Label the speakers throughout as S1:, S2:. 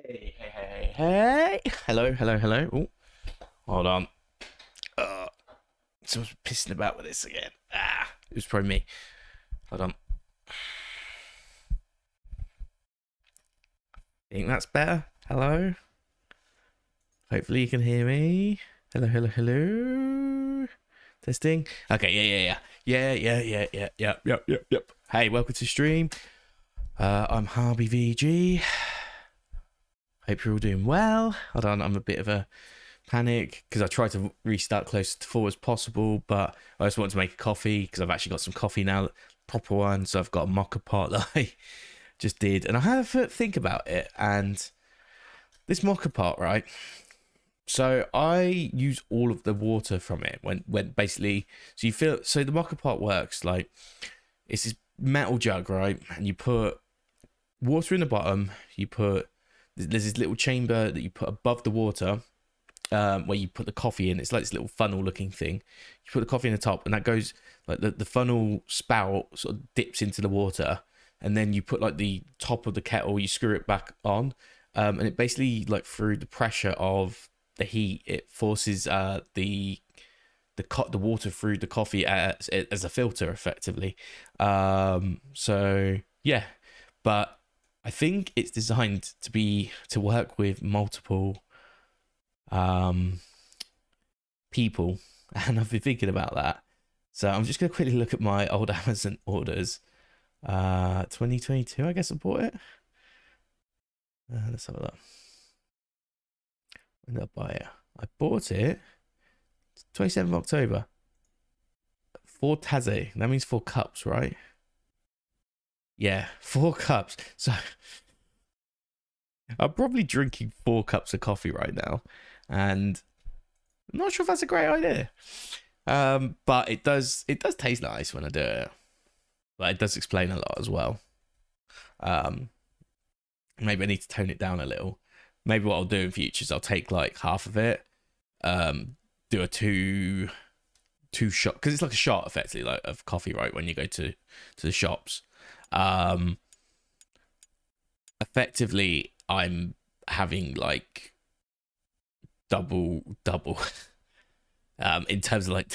S1: Hey, hey, hey, hey, hey. Hello, hello, hello. Oh, hold on. Someone's pissing about with this again. It was probably me. Hold on. Think that's better? Hello? Hopefully you can hear me. Hello, hello, hello. Testing. Okay, yeah. Yep. Hey, welcome to stream. I'm Harvey VG. Hope you're all doing well. Hold on, I'm a bit of a panic because I tried to restart close to 4 as possible, but I just wanted to make a coffee because I've actually got some coffee now, proper one. So I've got a mocha pot that I just did, and I had a think about it. And this mocha pot, right? So I use all of the water from it when basically, so you feel, so the mocha pot works like it's this metal jug, right? And you put water in the bottom, there's this little chamber that you put above the water, where you put the coffee in. It's like this little funnel looking thing. You put the coffee in the top, and that goes like the funnel spout sort of dips into the water, and then you put like the top of the kettle, you screw it back on, and it basically, like, through the pressure of the heat, it forces the water through the coffee as a filter effectively. So yeah, but I think it's designed to work with multiple people, and I've been thinking about that. So I'm just gonna quickly look at my old Amazon orders. 2022, I guess I bought it. Let's have a look. When did I buy it? I bought it 27th of October. 4 taze. That means 4 cups, right? Yeah, 4 cups. So I'm probably drinking 4 cups of coffee right now, and I'm not sure if that's a great idea. But it does taste nice when I do it. But it does explain a lot as well. Maybe I need to tone it down a little. Maybe what I'll do in future is I'll take like half of it, do a two shot, because it's like a shot effectively, like, of coffee, right? When you go to the shops, effectively I'm having like double in terms of like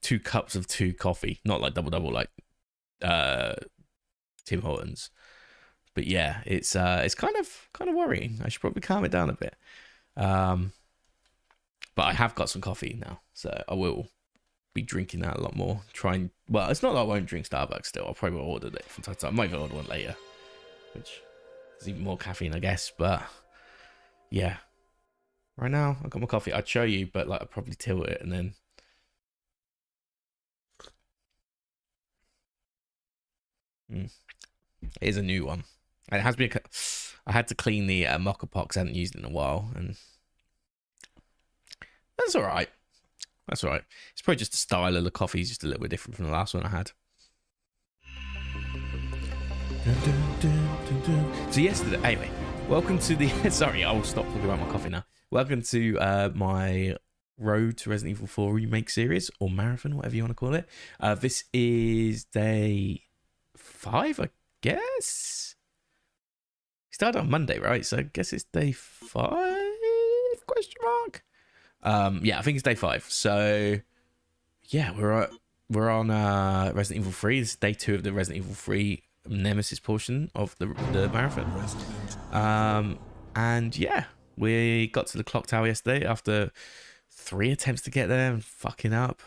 S1: 2 cups of 2 coffee, not like double like Tim Hortons. But yeah, it's kind of worrying. I should probably calm it down a bit. But I have got some coffee now, so I will be drinking that a lot more. Well, it's not that I won't drink Starbucks still. I'll probably order it from time to time. I might even order one later, which is even more caffeine, I guess. But yeah, right now I've got my coffee. I'd show you, but like I'd probably tilt it and then. It is a new one. And it has been. I had to clean the mocha pot 'cause I hadn't used it in a while, and that's all right. That's all right. It's probably just the style of the coffee is just a little bit different from the last one I had. So yesterday, anyway, welcome to the. Sorry, I'll stop talking about my coffee now. Welcome to my Road to Resident Evil 4 remake series, or marathon, whatever you want to call it. This is day 5, I guess. Started on Monday, right? So I guess it's day 5? Question mark. Yeah, I think it's day 5. So yeah, we're on Resident Evil 3. This is day 2 of the Resident Evil 3 Nemesis portion of the marathon. And yeah, we got to the Clocktower yesterday after 3 attempts to get there and fucking up.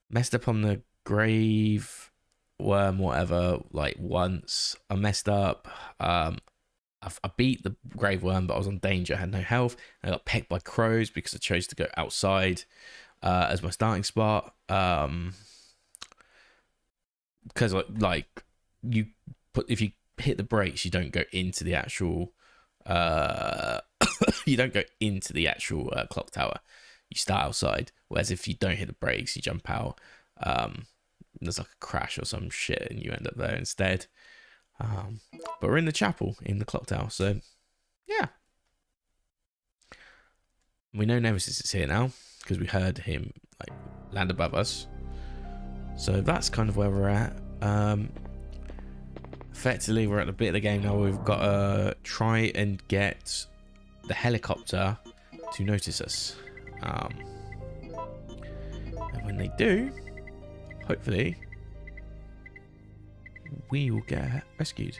S1: Messed up on the grave worm, whatever, like once. I messed up. I beat the grave worm, but I was on danger. I had no health. I got pecked by crows because I chose to go outside as my starting spot. Because like if you hit the brakes, you don't go into the actual clock tower. You start outside. Whereas if you don't hit the brakes, you jump out. There's like a crash or some shit, and you end up there instead. But we're in the chapel in the clock tower, so yeah. We know Nemesis is here now because we heard him like land above us. So that's kind of where we're at. effectively we're at the bit of the game now where we've got to try and get the helicopter to notice us. And when they do, hopefully, we will get rescued.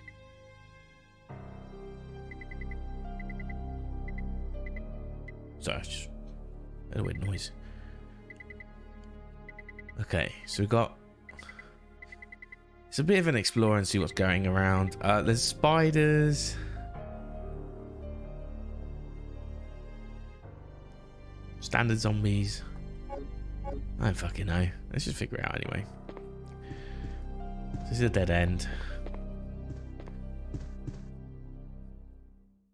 S1: Sorry, it's just a weird noise. Okay, so we've got... It's a bit of an explore and see what's going around. There's spiders. Standard zombies. I don't fucking know. Let's just figure it out anyway. This is a dead end.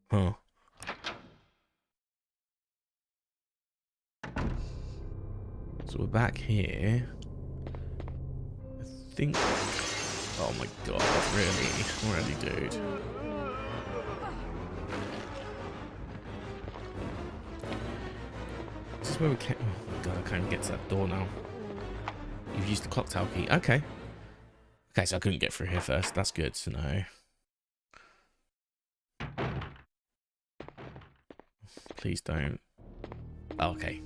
S1: Huh. So we're back here. I think... Oh my god, really, dude. This is where we can... Oh my god, I can't even get to that door now. You've used the Clocktower key. Okay. Okay, so I couldn't get through here first. That's good to know. Please don't. Oh, okay.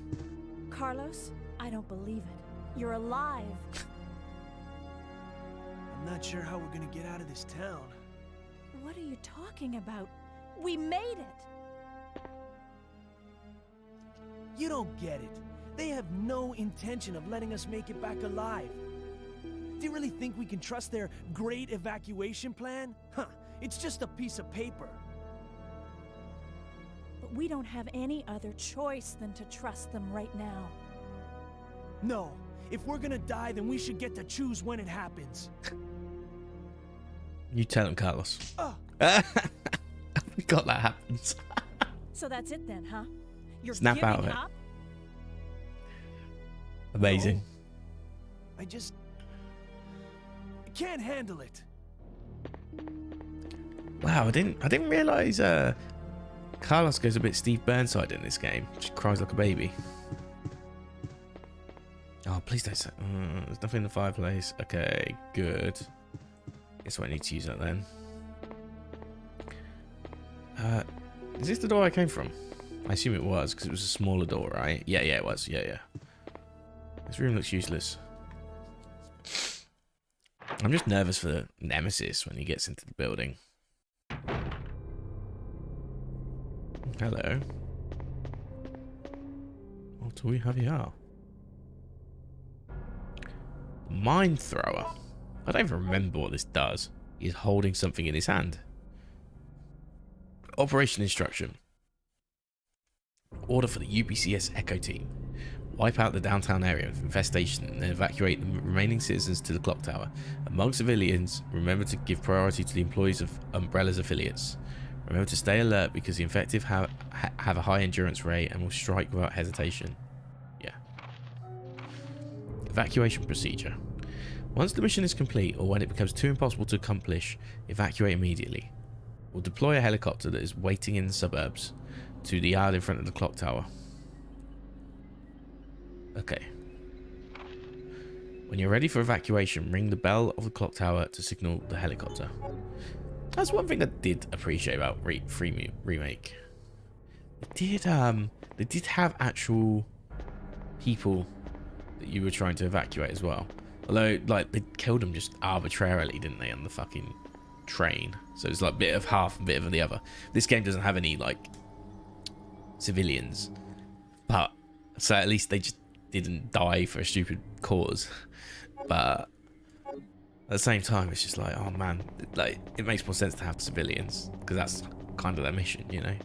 S2: Carlos, I don't believe it. You're alive.
S3: I'm not sure how we're gonna get out of this town.
S2: What are you talking about? We made it!
S3: You don't get it. They have no intention of letting us make it back alive. Do you really think we can trust their great evacuation plan? Huh, it's just a piece of paper.
S2: But we don't have any other choice than to trust them right now.
S3: No, if we're gonna die, then we should get to choose when it happens.
S1: You tell him, Carlos. I forgot that happens.
S2: So that's it then, huh? You're
S1: Snap out of
S2: giving
S1: it.
S2: up?
S1: Amazing.
S3: No, I can't handle it.
S1: Wow, I didn't realize Carlos goes a bit Steve Burnside in this game. She cries like a baby. Oh, please don't say... there's nothing in the fireplace. Okay, good. Guess what, I need to use that then. Is this the door I came from? I assume it was, because it was a smaller door, right? Yeah, it was. Yeah. This room looks useless. I'm just nervous for Nemesis when he gets into the building. Hello. What do we have here? Mine thrower. I don't even remember what this does. He's holding something in his hand. Operation instruction. Order for the UBCS Echo team. Wipe out the downtown area of infestation and then evacuate the remaining citizens to the Clocktower. Among civilians, remember to give priority to the employees of Umbrella's affiliates. Remember to stay alert because the infected have a high endurance rate and will strike without hesitation. Yeah. Evacuation procedure. Once the mission is complete or when it becomes too impossible to accomplish, evacuate immediately. We'll deploy a helicopter that is waiting in the suburbs to the yard in front of the Clocktower. Okay. When you're ready for evacuation, ring the bell of the Clocktower to signal the helicopter. That's one thing I did appreciate about Remake. They did have actual people that you were trying to evacuate as well. Although, like, they killed them just arbitrarily, didn't they, on the fucking train? So it's like a bit of half and a bit of the other. This game doesn't have any, like, civilians. But, so at least they just didn't die for a stupid cause. But at the same time, it's just like, oh man, like, it makes more sense to have civilians because that's kind of their mission, you know.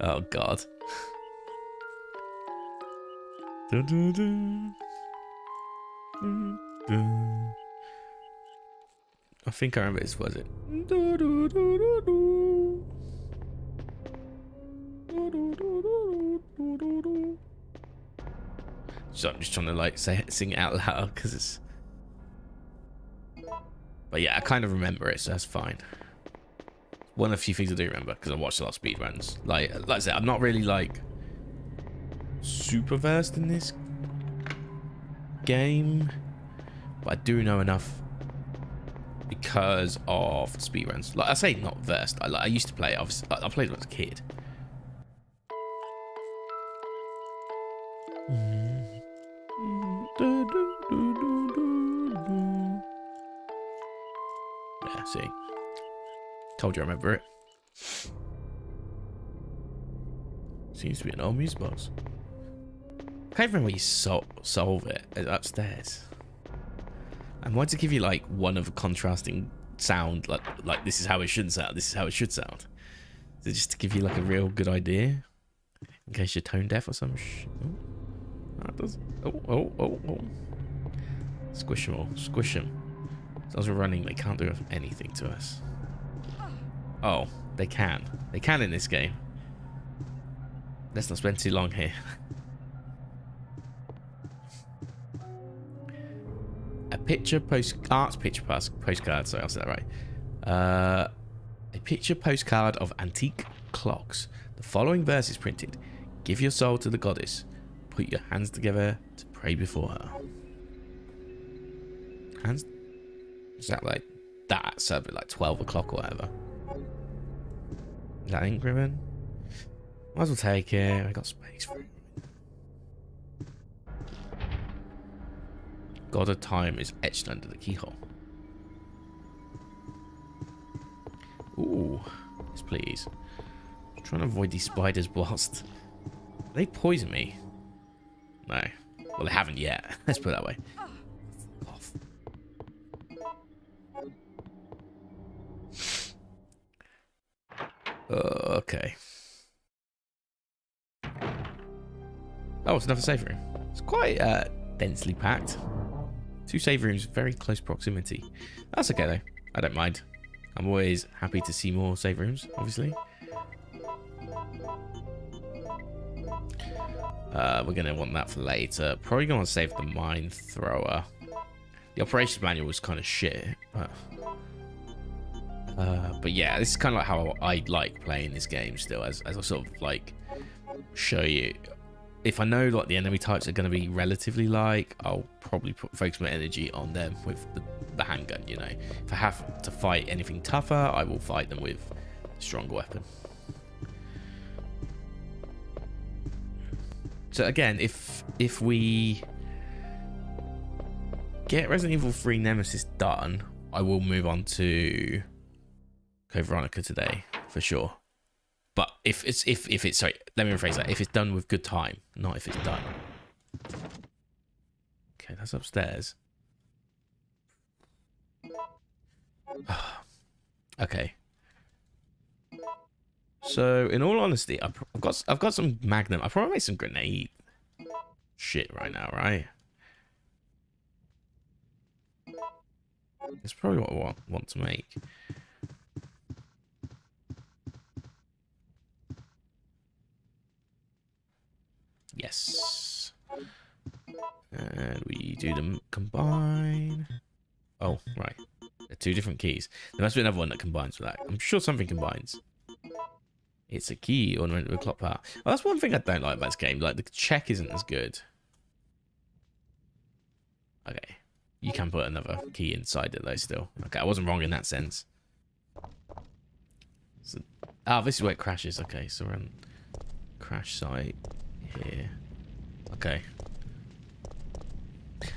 S1: Oh god. I think I remember this, was it? So I'm just trying to like sing it out loud because it's... But yeah, I kind of remember it, so that's fine. One of the few things I do remember because I watched a lot of speedruns. Like I said, I'm not really like super versed in this game, but I do know enough because of speedruns. Like I say, not versed. I used to play it. Obviously, I played it as a kid. Yeah, see. Told you I remember it. Seems to be an old music box. I can't remember where you solve it. It's upstairs. And why to give you like one of a contrasting sound, like this is how it shouldn't sound, this is how it should sound. Is it just to give you like a real good idea? In case you're tone deaf or some shit. Oh, that does. Oh. Squish them all. Squish them. As we're running, they can't do anything to us. Oh, they can. They can in this game. Let's not spend too long here. A picture postcard. Sorry, I'll say that right. A picture postcard of antique clocks. The following verse is printed. Give your soul to the goddess. Put your hands together to pray before her. Hands. Is that like that? So like 12 o'clock or whatever. Is that ink ribbon? Might as well take it. I got space for it. God of time is etched under the keyhole. Ooh, yes please. I'm trying to avoid these spiders whilst they poison me. No, well they haven't yet. Let's put it that way. Off. Okay. Oh, it's another save room. It's quite densely packed. 2 save rooms, very close proximity. That's okay though. I don't mind. I'm always happy to see more save rooms, obviously. We're going to want that for later. Probably going to save the mine thrower. The operations manual was kind of shit. But yeah, this is kind of like how I like playing this game still. As I sort of like show you. If I know like the enemy types are going to be relatively like, I'll probably focus my energy on them with the handgun, you know. If I have to fight anything tougher, I will fight them with a stronger weapon. So again, if we get Resident Evil 3 Nemesis done, I will move on to Code Veronica today for sure. But if it's sorry, let me rephrase that. If it's done with good time, not if it's done. Okay, that's upstairs. Okay. So in all honesty, I've got some Magnum. I probably make some grenade shit right now, right? It's probably what I want to make. Yes. And we do them combine. Oh, right. They're 2 different keys. There must be another one that combines with that. I'm sure something combines. It's a key ornamented with clock power. Well, that's one thing I don't like about this game. Like, the check isn't as good. Okay. You can put another key inside it, though, still. Okay, I wasn't wrong in that sense. So, this is where it crashes. Okay, so we're on crash site. Here. Okay.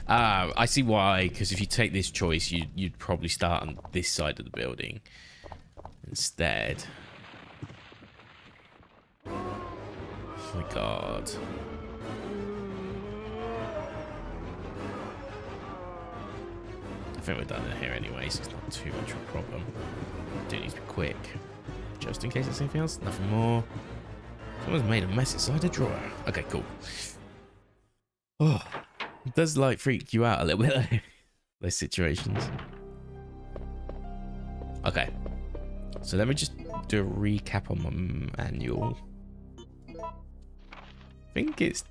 S1: I see why, because if you take this choice, you'd probably start on this side of the building instead. Oh my god. I think we're done in here anyway, so it's not too much of a problem. Do need to be quick. Just in case there's anything else. Nothing more. Someone's made a mess inside a drawer. Okay, cool. Oh, it does like freak you out a little bit, those situations. Okay, so let me just do a recap on my manual. I think it's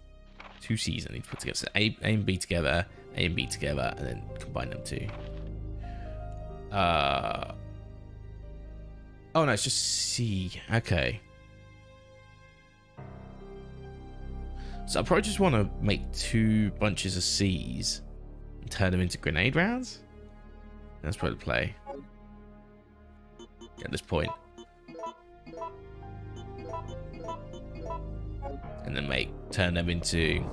S1: 2 C's I need to put together. So A and B together, A and B together, and then combine them 2. Oh no, it's just C. Okay. So I probably just want to make 2 bunches of C's turn them into grenade rounds. That's probably the play at this point. And then turn them into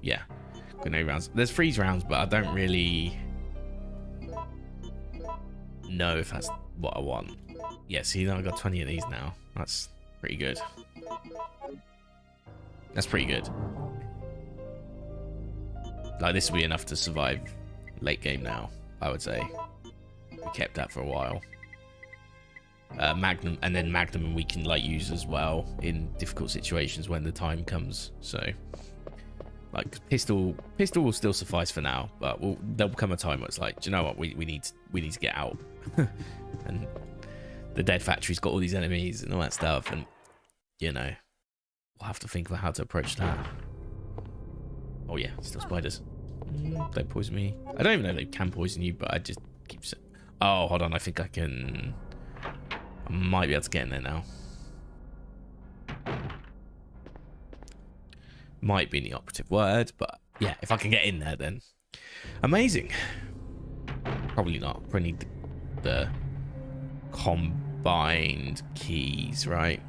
S1: yeah, grenade rounds. There's freeze rounds, but I don't really know if that's what I want. Yeah, see, I got 20 of these now. That's pretty good. That's pretty good. Like, this will be enough to survive late game now, I would say. We kept that for a while. Magnum, and then Magnum we can like use as well in difficult situations when the time comes. So, like, pistol will still suffice for now, but there'll come a time where it's like, do you know what, we need to get out. And the dead factory's got all these enemies and all that stuff, and you know, we'll have to think about how to approach that. Oh yeah, still spiders. Don't poison me. I don't even know if they can poison you, but I just keep saying. Oh, hold on, I think I can. I might be able to get in there now. Might be the operative word, but yeah, if I can get in there, then amazing. Probably not. Probably need the combined keys, right?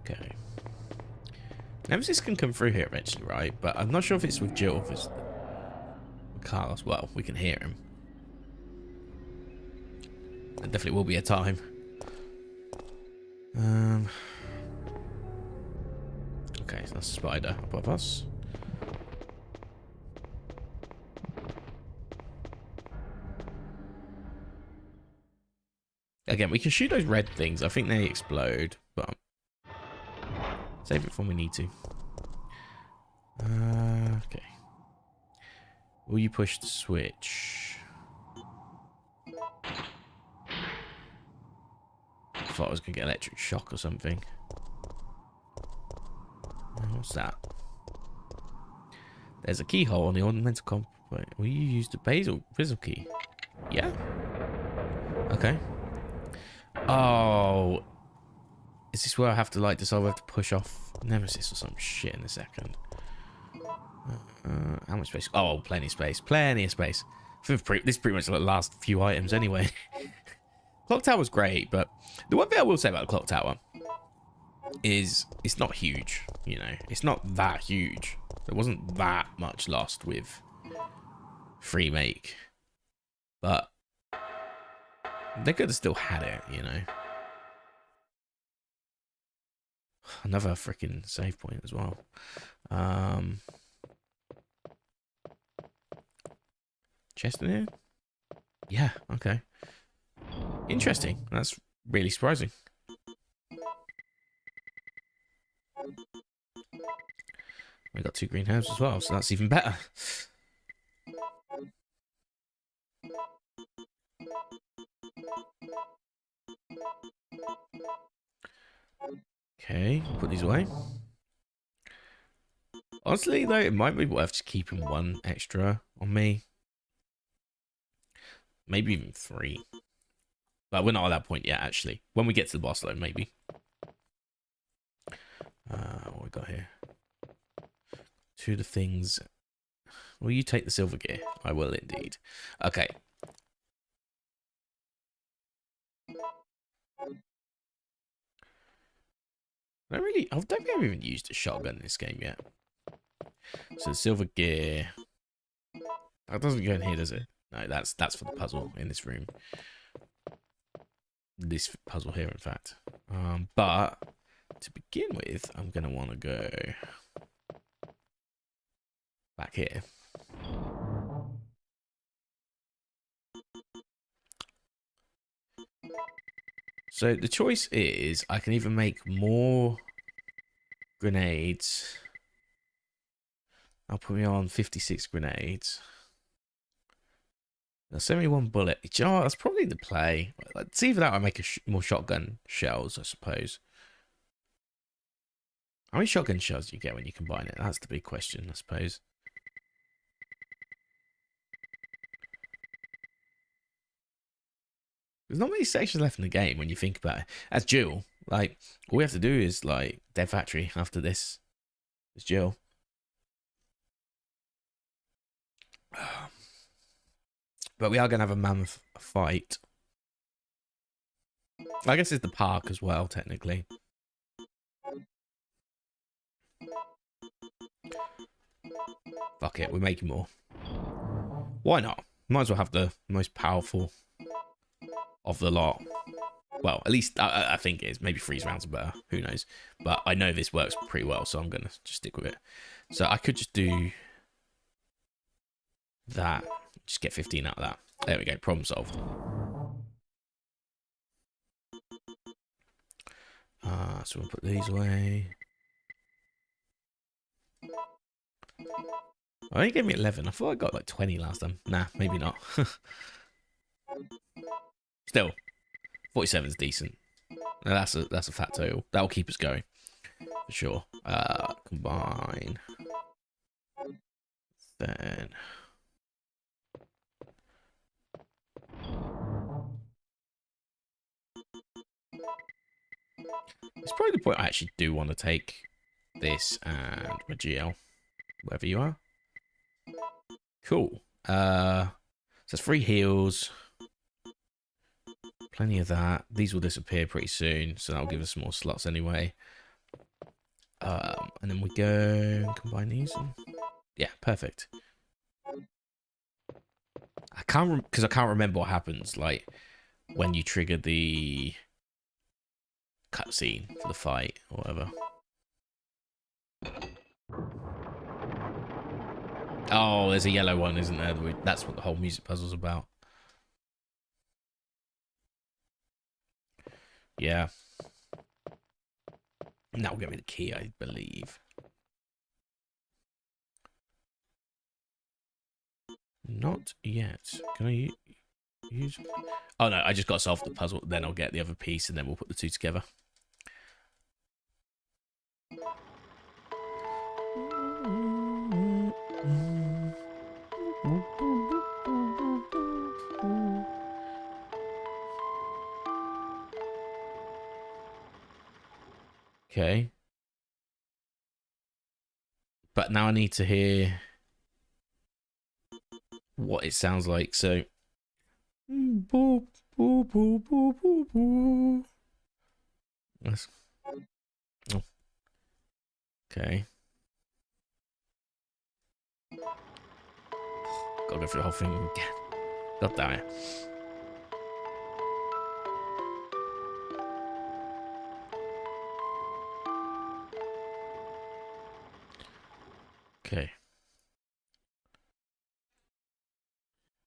S1: Okay. Nemesis can come through here eventually, right? But I'm not sure if it's with Jill or if it's with Carlos. Well, we can hear him. There definitely will be a time. Okay, so that's a spider above us. Again, we can shoot those red things. I think they explode, but save it for when we need to. Okay. Will you push the switch? I thought I was going to get electric shock or something. What's that? There's a keyhole on the ornamental comp. Wait, will you use the basil key? Yeah. Okay. Oh. Is this where I have to like decide whether to push off Nemesis or some shit in a second? How much space? Oh, plenty of space. Plenty of space. This is pretty much like the last few items anyway. Clocktower's great, but the one thing I will say about the Clocktower is it's not huge, you know. It's not that huge. There wasn't that much lost with Remake. But they could have still had it, you know. Another freaking save point as well. Chest in here? Yeah, okay. Interesting. That's really surprising. We got 2 green herbs as well, so that's even better. Okay, put these away. Honestly, though, it might be worth just keeping 1 extra on me. Maybe even 3. But we're not at that point yet, actually. When we get to the boss, though, maybe. What we got here? 2 of the things. Will you take the silver gear? I will indeed. Okay. I don't think I've even used a shotgun in this game yet. So the silver gear. That doesn't go in here, does it? No, that's for the puzzle in this room. This puzzle here, in fact. But to begin with, I'm gonna want to go back here. So the choice is I can either make more grenades. I'll put me on 56 grenades. Now 71 bullet. You know what? That's probably the play. It's either that or I make more shotgun shells, I suppose. How many shotgun shells do you get when you combine it? That's the big question, I suppose. There's not many sections left in the game when you think about it. As Jill, like, all we have to do is, like, Dead Factory after this. It's Jill. But we are going to have a mammoth fight. I guess it's the park as well, technically. Fuck it, we're making more. Why not? Might as well have the most powerful of the lot. Well, at least I think it is. Maybe freeze rounds are better. Who knows? But I know this works pretty well, so I'm going to just stick with it. So I could just do that. Just get 15 out of that. There we go. Problem solved. So we'll put these away. Oh, he gave me 11. I thought I got like 20 last time. Nah, maybe not. Still, 47 is decent. Now that's a fat total. That'll keep us going for sure. Combine. Then it's probably the point I actually do want to take this and my GL, wherever you are. Cool. So it's 3 heals. Plenty of that. These will disappear pretty soon, so that'll give us more slots anyway. And then we go and combine these. And... yeah, perfect. I can't because I can't remember what happens like when you trigger the cutscene for the fight or whatever. Oh, there's a yellow one, isn't there? That's what the whole music puzzle's about. Yeah. Now give me the key, I believe. Not yet. Can I use... oh no, I just got to solve the puzzle. Then I'll get the other piece and then we'll put the two together. Okay. But now I need to hear what it sounds like, so... boop, boop, boop, boop, boop, boop. That's... oh. Okay. Gotta go through the whole thing again. God damn it. Okay.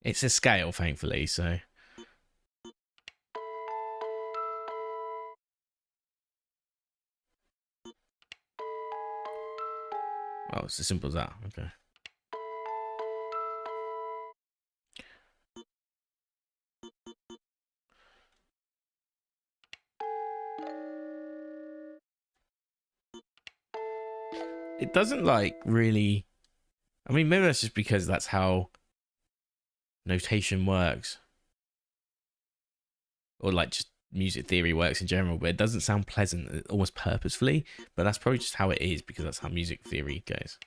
S1: It's a scale, thankfully, so... oh, it's as simple as that. Okay. It doesn't, like, really... I mean, maybe that's just because that's how notation works. Or, like, just music theory works in general, but it doesn't sound pleasant, almost purposefully. But that's probably just how it is, because that's how music theory goes.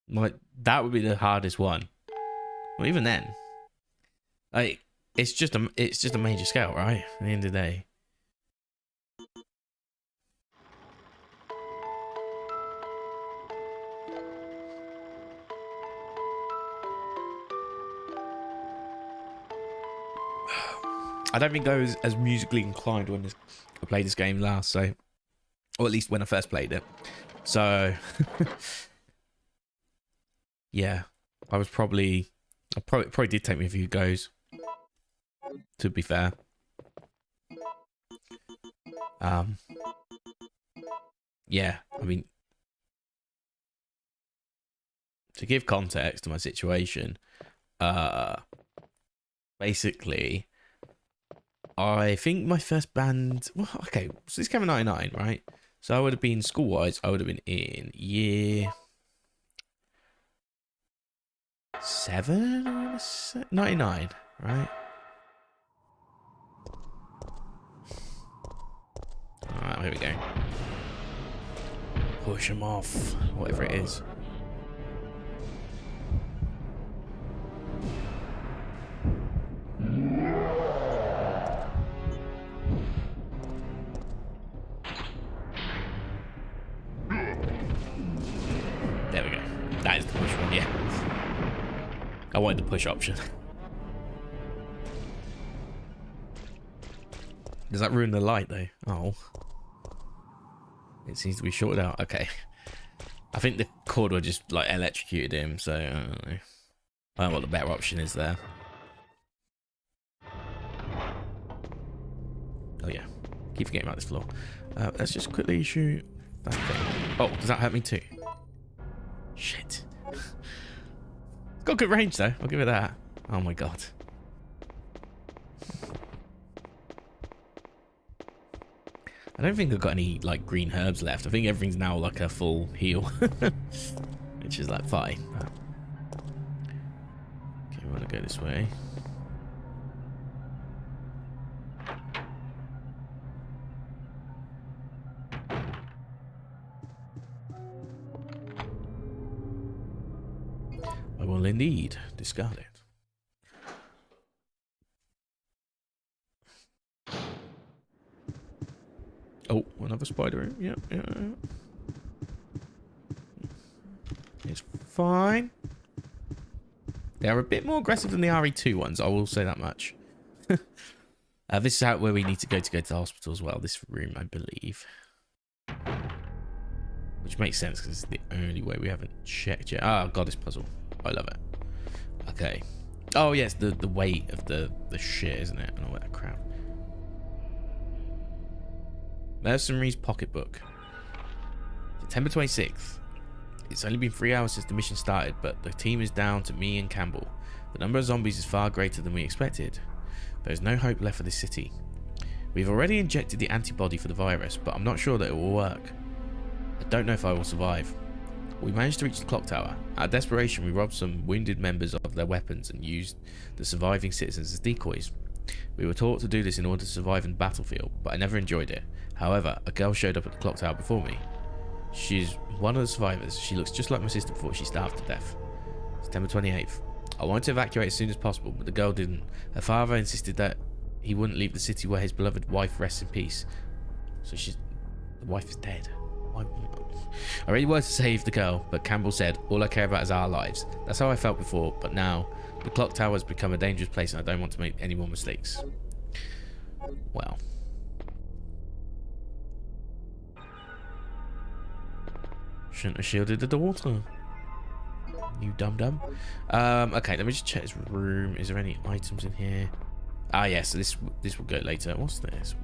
S1: Like, that would be the hardest one. Well, even then, like, it's just a major scale, right? At the end of the day. I don't think I was as musically inclined when I played this game last, so, or at least when I first played it. So yeah, I was probably... probably did take me a few goes, to be fair. Yeah, I mean, to give context to my situation, basically, I think my first band... Well, okay, so this came in 99, right? So I would have been, school-wise, I would have been in year 7, I want to say? 99, right? Alright, here we go. Push him off, whatever it is. There we go. That is the push one, yeah. I wanted the push option. Does that ruin the light though? Oh. It seems to be shorted out. Okay. I think the cord would just like electrocuted him, so I don't know. I don't know what the better option is there. Oh yeah. Keep forgetting about this floor. Let's just quickly shoot that thing. Oh, does that hurt me too? Shit. It's got good range though. I'll give it that. Oh my god. I don't think I've got any like green herbs left. I think everything's now like a full heal. Which is like fine. Okay, we want to go this way. I will indeed discard it. Oh, another spider. Yeah. It's fine. They are a bit more aggressive than the RE2 ones, I will say that much. This is out where we need to go to the hospital as well. This room, I believe. Which makes sense because it's the only way we haven't checked yet. Oh, God, this puzzle. I love it. Okay. Oh, yes, the weight of the shit, isn't it? And all that crap. Mercenary's pocketbook. September 26th. It's only been 3 hours since the mission started, but the team is down to me and Campbell. The number of zombies is far greater than we expected. There is no hope left for this city. We've already injected the antibody for the virus, but I'm not sure that it will work. I don't know if I will survive. We managed to reach the Clocktower. Out of desperation, we robbed some wounded members of their weapons and used the surviving citizens as decoys. We were taught to do this in order to survive in the battlefield, but I never enjoyed it. However, a girl showed up at the Clocktower before me. She's one of the survivors. She looks just like my sister before she starved to death. September 28th. I wanted to evacuate as soon as possible, but the girl didn't. Her father insisted that he wouldn't leave the city where his beloved wife rests in peace. So the wife is dead. I really wanted to save the girl, but Campbell said, all I care about is our lives. That's how I felt before, but now the Clocktower has become a dangerous place and I don't want to make any more mistakes. Well. Shouldn't have shielded the daughter. You dum-dum. Okay, let me just check this room. Is there any items in here? Ah, yeah, so this will go later. What's this?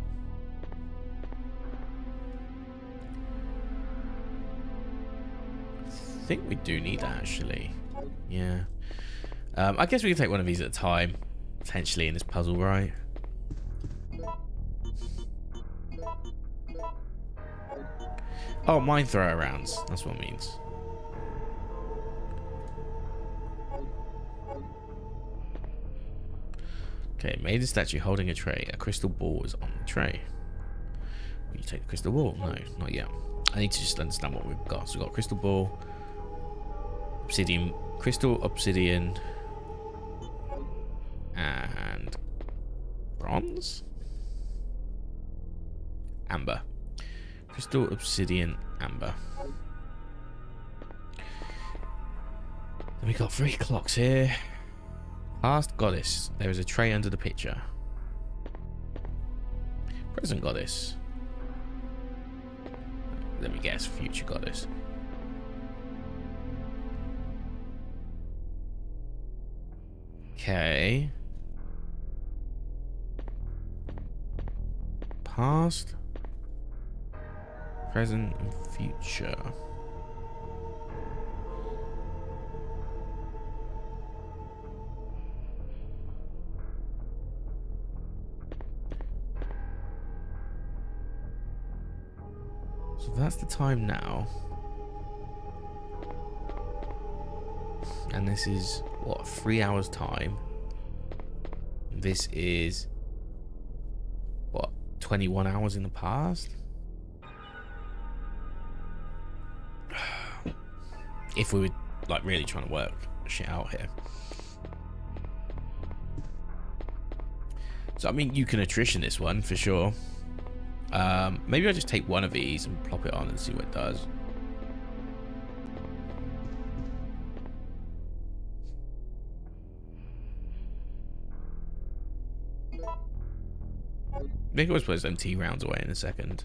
S1: I think we do need that, actually. Yeah. I guess we can take one of these at a time, potentially, in this puzzle, right? Oh, mine throw rounds. That's what it means. Okay, made a statue holding a tray. A crystal ball is on the tray. Will you take the crystal ball? No, not yet. I need to just understand what we've got. So we've got crystal ball, obsidian, crystal, obsidian, and bronze? Amber. Crystal, obsidian, amber. Then we got 3 clocks here. Past goddess. There is a tray under the picture. Present goddess. Let me guess. Future goddess. Okay. Past, present, and future. So that's the time now. And this is, what, 3 hours time? This is, what, 21 hours in the past? If we were, like, really trying to work shit out here. So, I mean, you can attrition this one, for sure. Maybe I'll just take one of these and plop it on and see what it does. They can always put his MT rounds away in a second.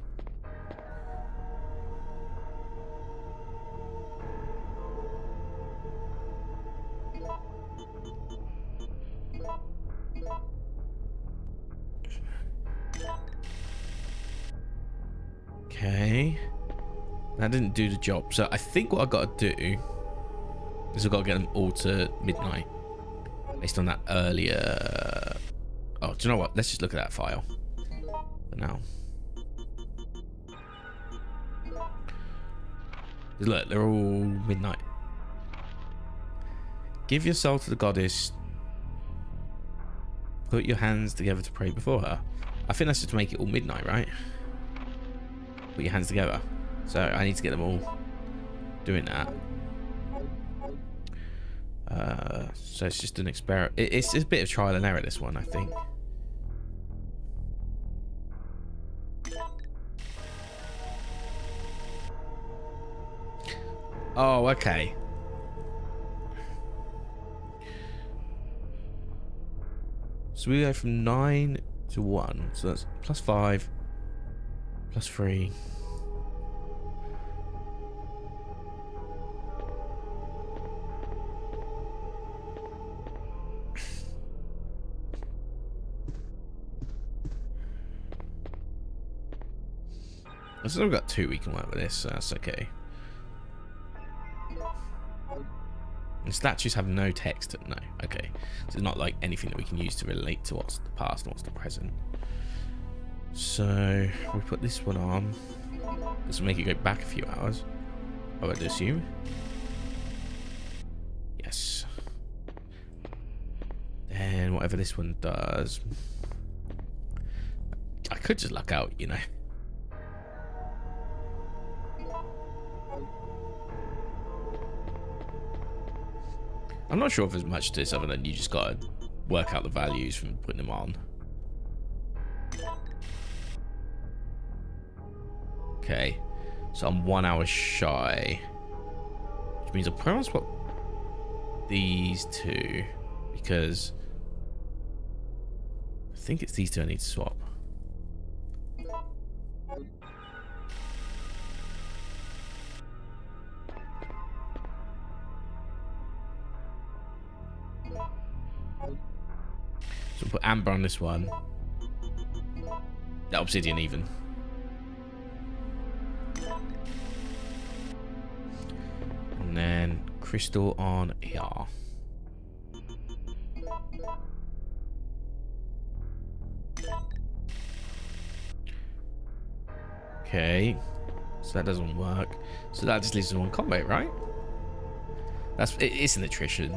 S1: Okay. That didn't do the job. So I think what I've got to do is I've got to get them all to midnight. Based on that earlier... Oh, do you know what? Let's just look at that file. For now. Look, they're all midnight. Give your soul to the goddess. Put your hands together to pray before her. I think that's just to make it all midnight, right? Put your hands together. So I need to get them all doing that. So it's just an experiment. It's a bit of trial and error, this one, I think. Oh, okay. So we go from 9 to 1. So that's plus 5, plus 3. I've still got 2 we can work with this, so that's okay. And statues have no text. No, okay. So it's not like anything that we can use to relate to what's the past and what's the present. So we put this one on. This will make it go back a few hours, I would assume. Yes. Then whatever this one does, I could just luck out, you know. I'm not sure if there's much to this other than you just gotta work out the values from putting them on. Okay, so I'm 1 hour shy, which means I'll probably swap these two because I think it's these two I need to swap. So we'll put amber on this one. That obsidian even. And then crystal on here. Okay. So that doesn't work. So that just leaves us one combat, right? It's an attrition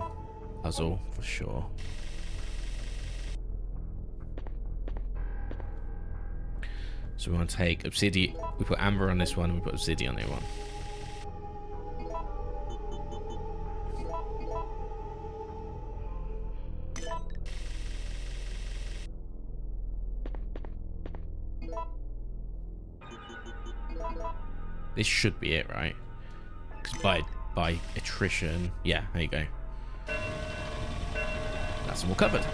S1: puzzle for sure. So we want to take obsidian. We put amber on this one, and we put obsidian on the other one. This should be it, right? Because by attrition, yeah, there you go. That's them all covered.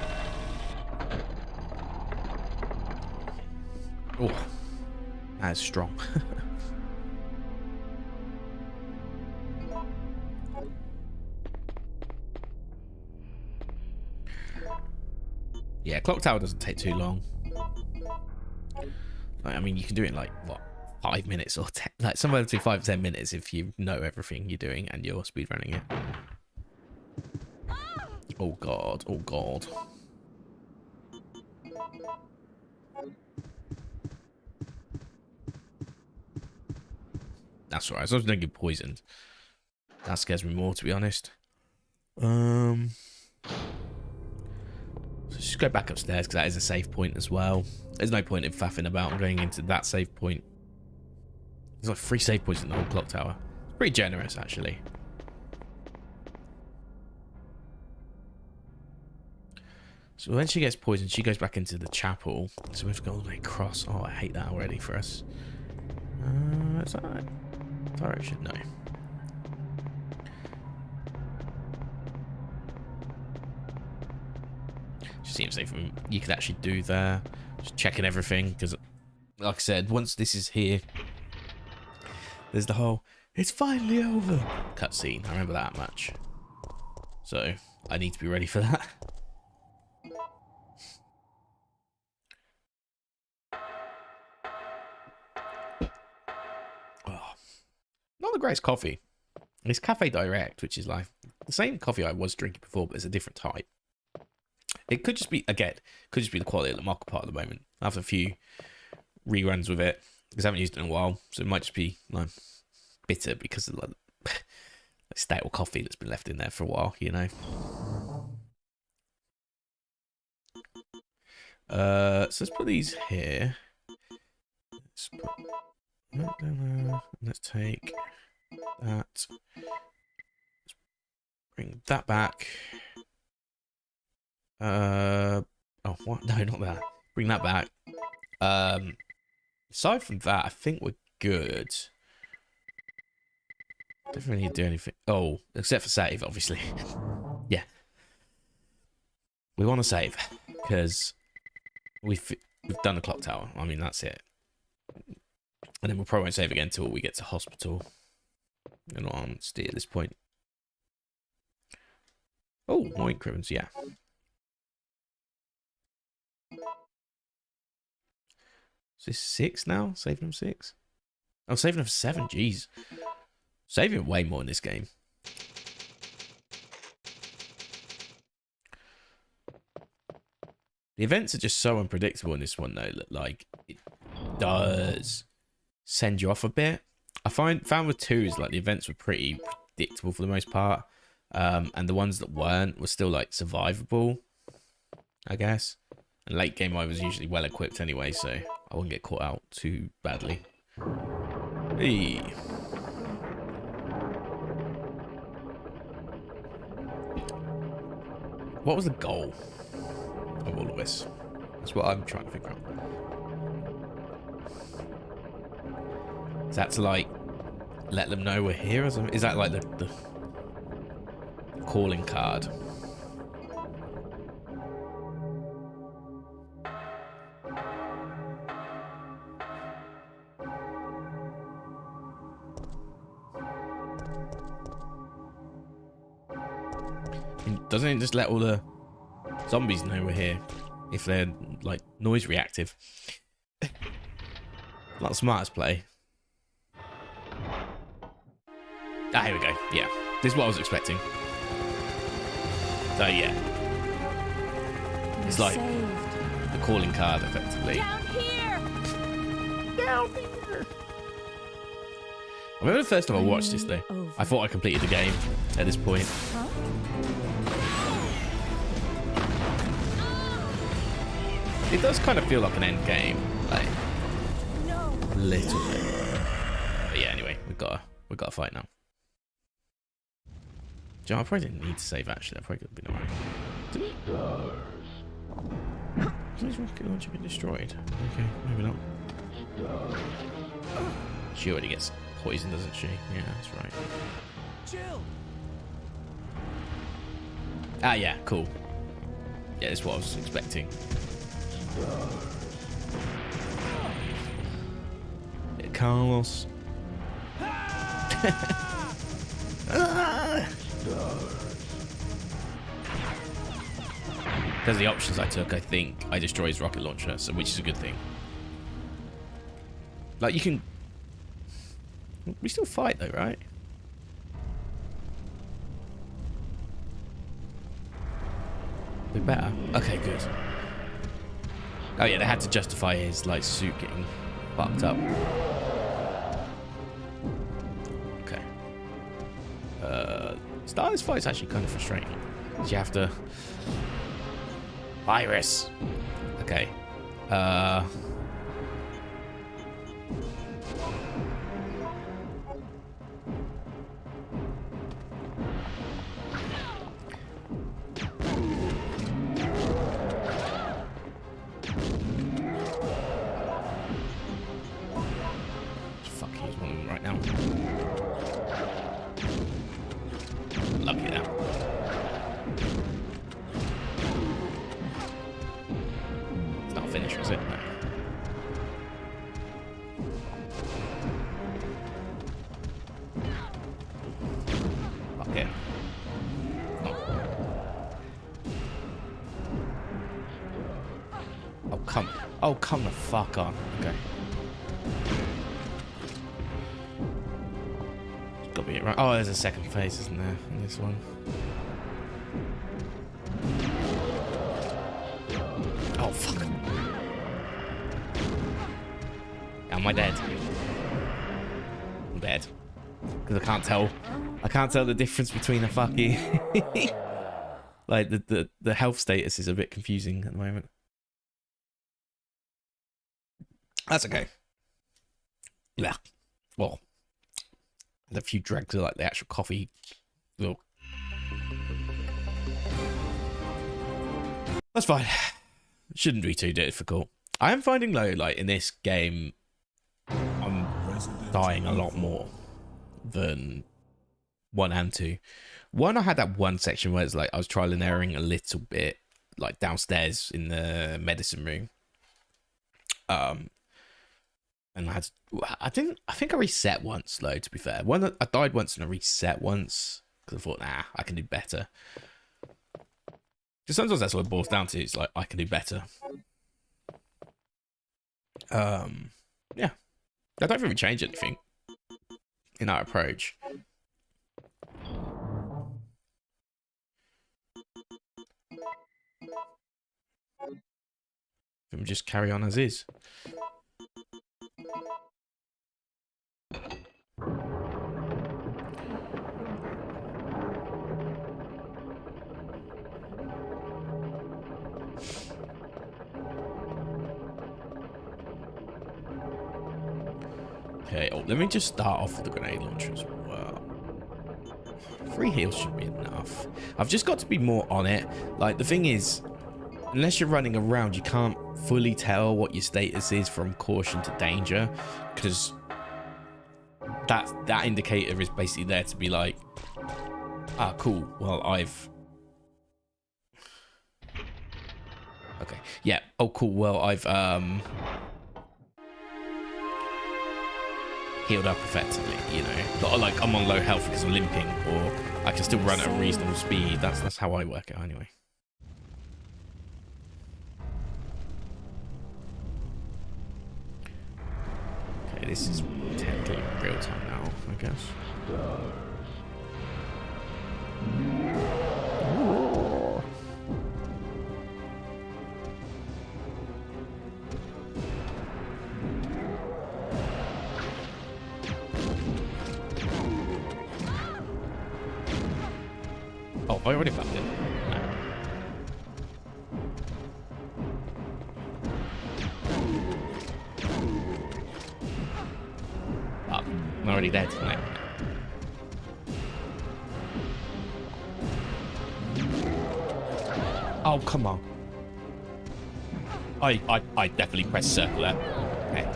S1: Oh, that is strong. Yeah, Clocktower doesn't take too long. I mean, you can do it in like, what, 5 minutes or 10, like somewhere between 5 and 10 minutes if you know everything you're doing and you're speedrunning it. Oh god, oh god. That's alright, as long as I don't get poisoned. That scares me more, to be honest. So just go back upstairs, because that is a save point as well. There's no point in faffing about and going into that save point. There's like 3 save points in the whole clock tower. It's pretty generous, actually. So when she gets poisoned, she goes back into the chapel. So we have to go all the way across. Oh, I hate that already for us. Is that right? Direction? No. Just seems like you could actually do there. Just checking everything, because, like I said, once this is here, there's the whole "it's finally over" cutscene. I remember that much. So I need to be ready for that. Not the greatest coffee. It's Cafe Direct, which is like the same coffee I was drinking before, but it's a different type. It could just be, again, could just be the quality of the market part at the moment. After a few reruns with it, because I haven't used it in a while, so it might just be like bitter because of the stale coffee that's been left in there for a while, you know. So let's put these here. Let's put that down there. Let's take that. Let's bring that back. Oh, what? No, not that. Bring that back. Aside from that, I think we're good. Don't really need to do anything. Oh, except for save, obviously. Yeah. We want to save because we've done the clock tower. I mean, that's it. And then we'll probably won't save again until we get to hospital. And on stay at this point. Oh, more ink ribbons, yeah. Is this 6 now? Saving them 6? Oh, saving them 7, jeez. Saving way more in this game. The events are just so unpredictable in this one, though. Like, it does send you off a bit. I found with 2 is like the events were pretty predictable for the most part. And the ones that weren't were still like survivable, I guess. And late game I was usually well equipped anyway, so I wouldn't get caught out too badly. Hey. What was the goal of all of this? That's what I'm trying to figure out. Is that to like let them know we're here or something? Is that like the calling card? Doesn't it just let all the zombies know we're here if they're like noise reactive? Not the smartest play. Ah, here we go. Yeah, this is what I was expecting. So yeah, it's like the calling card, effectively.
S2: Down here!
S1: Down here! I remember the first time I watched this though. I thought I completed the game at this point.
S2: Huh?
S1: It does kind of feel like an end game, like a little bit. But yeah, anyway, we got to fight now. Do you know, I probably didn't need to save actually. I probably could have been alright. Has rocket launcher been destroyed? Okay, maybe not. She already gets poisoned, doesn't she? Yeah, that's right.
S3: Jill!
S1: Ah, yeah, cool. Yeah, that's what I was expecting. Yeah, Carlos. Because the options I took, I think I destroy his rocket launcher, so which is a good thing. Like, you can... We still fight, though, right? We better. Okay, good. Oh, yeah, they had to justify his, like, suit getting fucked up. Okay. Starting this fight's actually kind of frustrating. Because you have to... Virus. Okay. Fuck, he's one of them right now. Lucky that. It's not finished, was it? No. Fuck it. Oh, come. Oh, come the fuck on. Okay. Got me right. Oh, there's a second phase, isn't there, in this one? Oh, fuck. Am I dead? I'm dead. Because I can't tell. I can't tell the difference between a fucking... like, the health status is a bit confusing at the moment. That's okay. Yeah. Well, a few dregs of like the actual coffee. Ugh. That's fine. Shouldn't be too difficult. I am finding though, like in this game, I'm dying a lot more than 1 and 2. 1, I had that one section where it's like I was trial and erroring a little bit, like downstairs in the medicine room. And I think I reset once though, to be fair. I died once and I reset once because I thought, nah, I can do better. Because sometimes that's what it boils down to. It's like, I can do better. Yeah. I don't think we change anything in our approach. We just carry on as is. Okay, oh, let me just start off with the grenade launcher as well. 3 heals should be enough. I've just got to be more on it. Like, the thing is, unless you're running around, you can't fully tell what your status is from caution to danger, because that indicator is basically there to be like, ah, cool, well, I've... Okay, yeah, oh, cool, well, I've, healed up effectively, you know. Not like I'm on low health because I'm limping, or I can still run at a reasonable speed. That's how I work it anyway. Okay, this is technically real time now, I guess. Oh, I already found it. No. Oh, I'm already dead. No. Oh, come on. I definitely pressed circle there. Okay.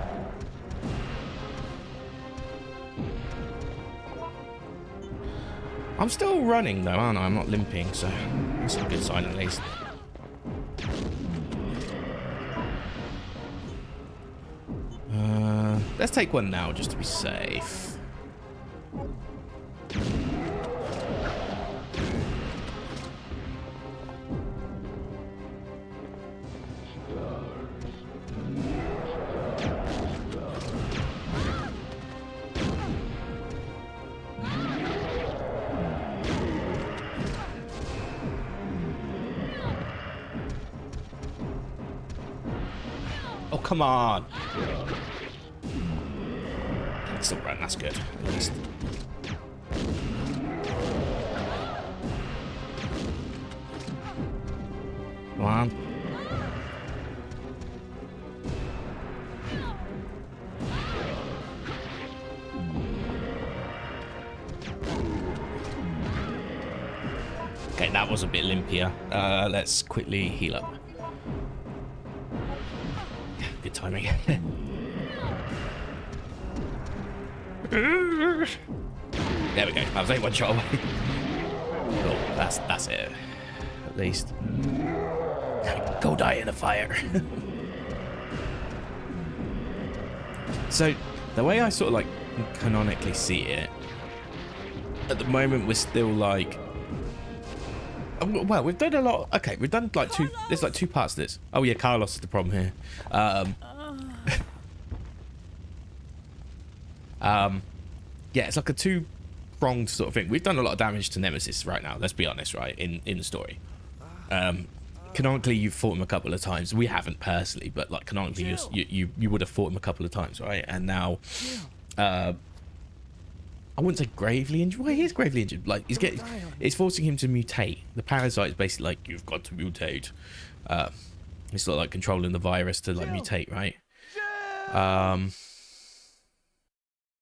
S1: I'm still running though, aren't I? I'm not limping, so that's a good sign at least. Let's take one now just to be safe. Oh, come on. Still run, that's good. At least. Come on. Okay, that was a bit limpier. Let's quickly heal up. Good timing. There we go. I was only one shot away. Cool. That's it. At least. Go die in a fire. So the way I sort of like canonically see it, at the moment we're still like, well, we've done a lot. Okay, we've done like two. There's like two parts to this. Oh yeah, Carlos is the problem here. Yeah, it's like a two-pronged sort of thing. We've done a lot of damage to Nemesis right now. Let's be honest, right? In the story, canonically, you've fought him a couple of times. We haven't personally, but like canonically, you would have fought him a couple of times, right? And now, I wouldn't say gravely injured. Well, he is gravely injured. Like it's forcing him to mutate. The parasite is basically like, you've got to mutate. It's sort of like controlling the virus to like mutate, right?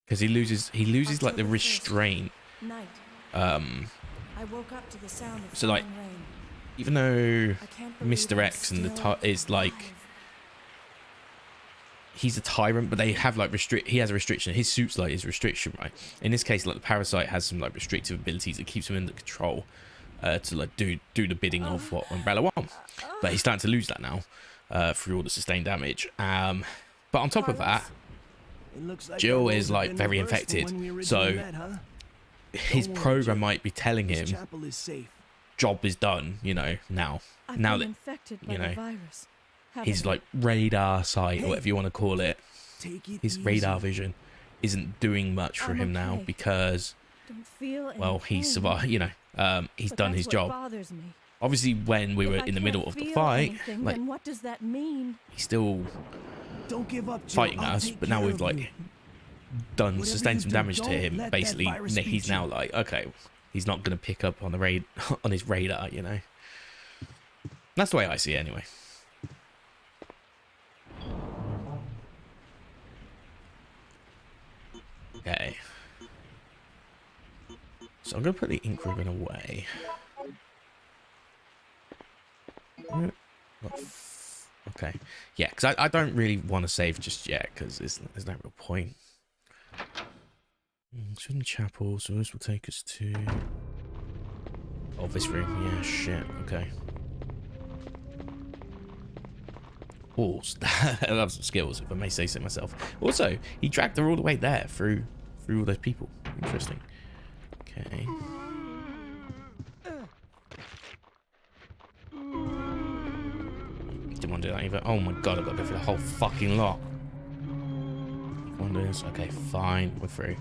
S1: Because he loses like the restraint.
S2: I woke up to the sound of
S1: So like,
S2: rain.
S1: even though
S2: Mr.
S1: Mr. X and the is like, he's a tyrant, but they have like he has a restriction. His suit's like his restriction, right? In this case, like the parasite has some like restrictive abilities that keeps him under control to like do the bidding of what Umbrella want. But he's starting to lose that now through all the sustained damage. But on top of that, Jill is like very infected, so his program might be telling him job is done, you know, now that
S2: infected by
S1: you know
S2: the virus.
S1: his like radar sight or whatever you want to call it, his radar vision isn't doing much for him now because, well, he's survived, you know, he's done his job. Obviously, when we were in the middle of the fight, like,
S2: then what does that mean?
S1: he's still fighting us, but now we've like done sustained some damage to him. Basically, he's now like, okay, he's not going to pick up on the on his radar, you know. That's the way I see it, anyway. Okay. So I'm going to put the ink ribbon away. Okay. Yeah, because I don't really want to save just yet, because there's no real point. Sweden Chapel, so this will take us to... oh, this room. Yeah, shit. Okay. Oh, I love some skills, if I may say so myself. Also, he dragged her all the way there through all those people. Interesting. Okay. Didn't want to do that either. Oh my god, I've got to go through the whole fucking lot. Come on, do this. Okay, fine. We're through.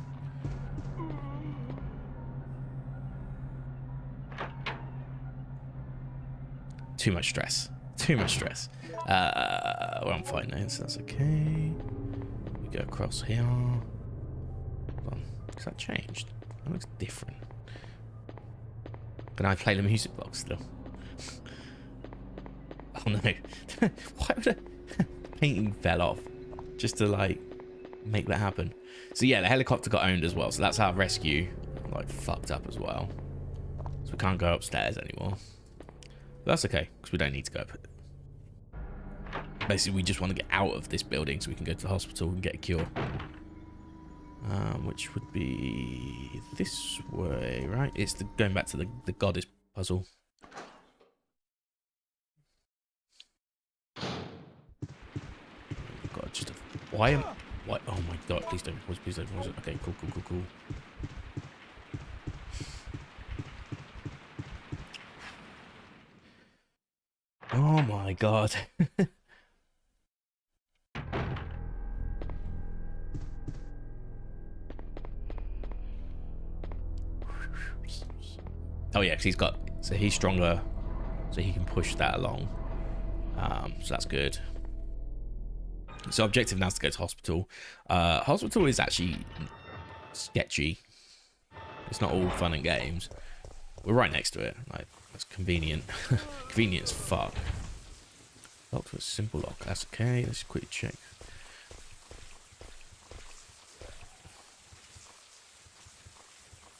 S1: Too much stress. Too much stress. Well, I'm fine now, so that's okay. We go across here. Hold on. Has that changed? That looks different. Can I play the music box still? Oh no. Why would a painting fell off? Just to like make that happen. So yeah, the helicopter got owned as well. So that's our rescue like fucked up as well. So we can't go upstairs anymore. But that's okay, because we don't need to go up. Basically, we just want to get out of this building so we can go to the hospital and get a cure. Which would be this way, right? It's going back to the goddess puzzle. God, just why? Oh my god! Please don't pause. Please don't pause. Okay, cool. Oh my god. Oh yeah, because he's stronger, so he can push that along. So that's good. So objective now is to go to hospital. Hospital is actually sketchy. It's not all fun and games. We're right next to it. Like, that's convenient. Convenient as fuck. Locked with a simple lock. That's okay. Let's quickly check.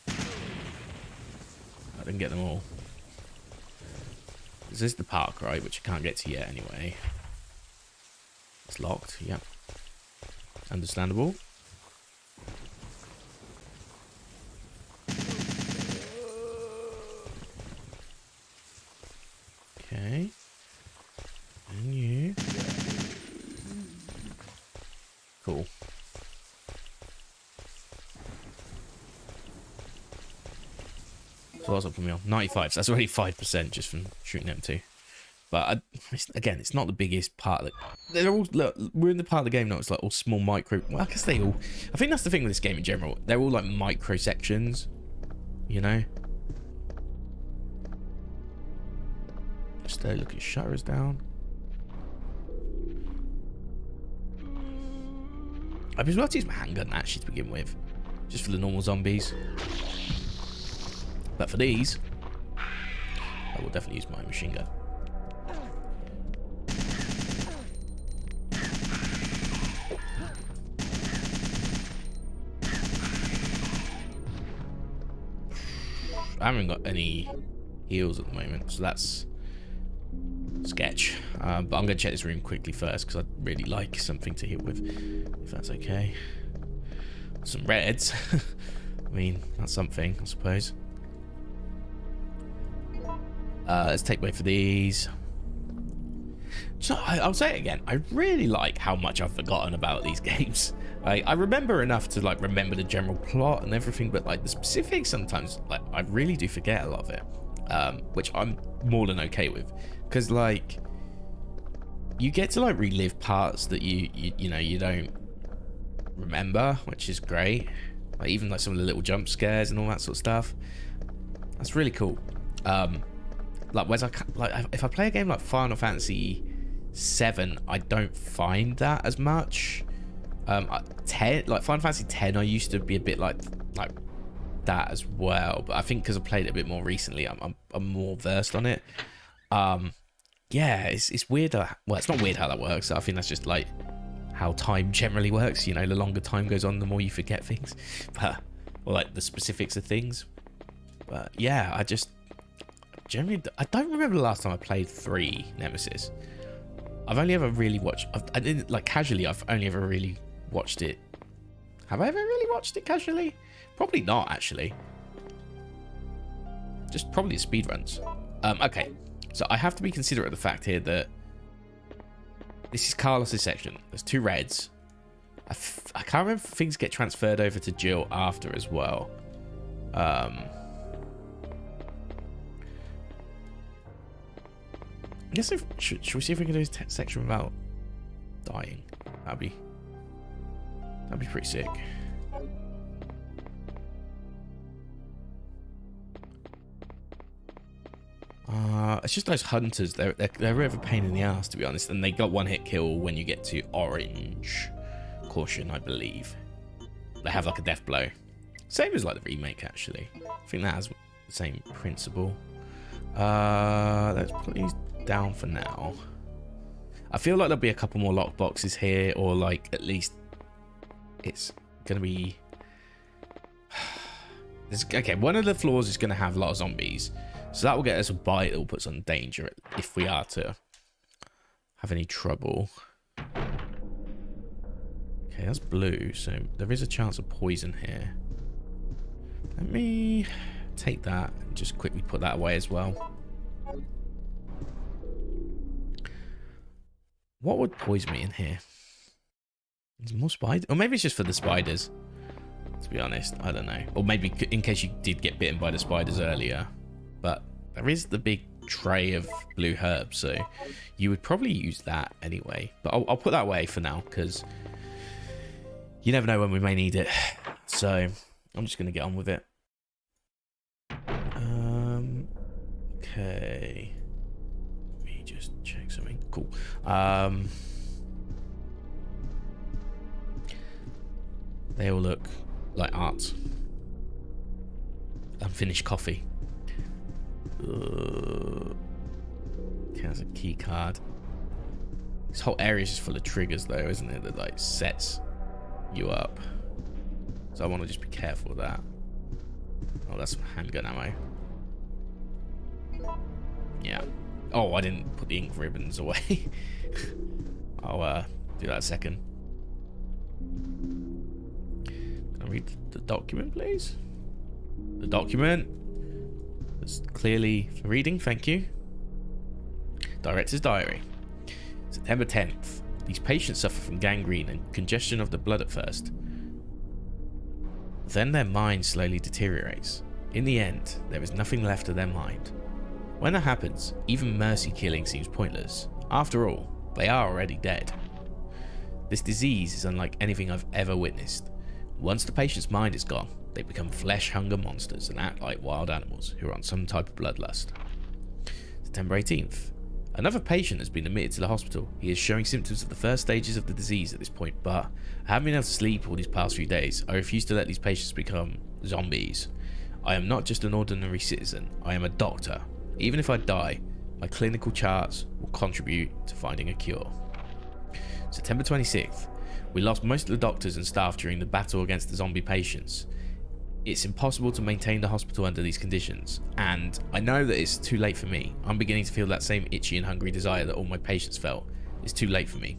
S1: I didn't get them all. This is the park, right? Which I can't get to yet anyway. It's locked. Yep. Understandable. Okay. And you. Cool. So what's up for me on 95? So that's already 5% just from shooting them two. But again, it's not the biggest part of it. They're all, look, we're in the part of the game now. It's like all small micro. Well, I guess they all. I think that's the thing with this game in general. They're all like micro sections, you know. Just look at shutters down. I'd be able to use my handgun actually to begin with, just for the normal zombies. But for these, I will definitely use my machine gun. I haven't got any heals at the moment, so that's sketch. But I'm going to check this room quickly first because I'd really like something to heal with, if that's okay. Some reds. I mean, that's something, I suppose. Let's take away for these. So I'll say it again. I really like how much I've forgotten about these games. I remember enough to like remember the general plot and everything, but like the specifics sometimes, like I really do forget a lot of it, which I'm more than okay with, because like you get to like relive parts that you know you don't remember, which is great. Like even like some of the little jump scares and all that sort of stuff. That's really cool. Like whereas if I play a game like Final Fantasy 7, I don't find that as much. 10, like Final Fantasy 10, I used to be a bit like that as well, but I think because I played it a bit more recently, I'm more versed on it. Yeah, it's weird. Well, it's not weird how that works. I think that's just like how time generally works. You know, the longer time goes on, the more you forget things, but or like the specifics of things. But yeah, I just generally I don't remember the last time I played 3 Nemesis. I've only ever really watched. I didn't like casually. I've only ever really watched it. Have I ever really watched it casually? Probably not, actually. Just probably speedruns. Okay, so I have to be considerate of the fact here that this is Carlos's section. There's 2 reds. I can't remember if things get transferred over to Jill after as well. I guess should we see if we can do this section without dying? That'd be pretty sick. It's just those hunters. They're a bit of a pain in the ass, to be honest, and they got 1-hit kill when you get to orange. Caution, I believe. They have like a death blow. Same as like the remake, actually. I think that has the same principle. Let's put these down for now. I feel like there'll be a couple more lock boxes here, or like at least it's gonna be okay. One of the floors is gonna have a lot of zombies, so that will get us a bite that will put us in danger if we are to have any trouble. Okay, that's blue, so there is a chance of poison here. Let me take that and just quickly put that away as well. What would poison me in here? There's more spiders? Or maybe it's just for the spiders, to be honest. I don't know. Or maybe in case you did get bitten by the spiders earlier. But there is the big tray of blue herbs, so you would probably use that anyway. But I'll put that away for now, because you never know when we may need it. So I'm just going to get on with it. Okay. Let me just check something. Cool. They all look like art. Unfinished coffee. Has a key card. This whole area is just full of triggers though, isn't it? That like sets you up. So I want to just be careful of that. Oh, that's some handgun ammo. Yeah. Oh, I didn't put the ink ribbons away. I'll do that in a second. Can I read the document, please? The document. It's clearly for reading, thank you. Director's diary. September 10th. These patients suffer from gangrene and congestion of the blood at first. Then their mind slowly deteriorates. In the end, there is nothing left of their mind. When that happens, even mercy killing seems pointless. After all, they are already dead. This disease is unlike anything I've ever witnessed. Once the patient's mind is gone, they become flesh hunger monsters and act like wild animals who are on some type of bloodlust. September 18th. Another patient has been admitted to the hospital. He is showing symptoms of the first stages of the disease at this point, but I haven't been able to sleep all these past few days. I refuse to let these patients become zombies. I am not just an ordinary citizen. I am a doctor. Even if I die, my clinical charts will contribute to finding a cure. September 26th. We lost most of the doctors and staff during the battle against the zombie patients. It's impossible to maintain the hospital under these conditions, and I know that it's too late for me. I'm beginning to feel that same itchy and hungry desire that all my patients felt. It's too late for me.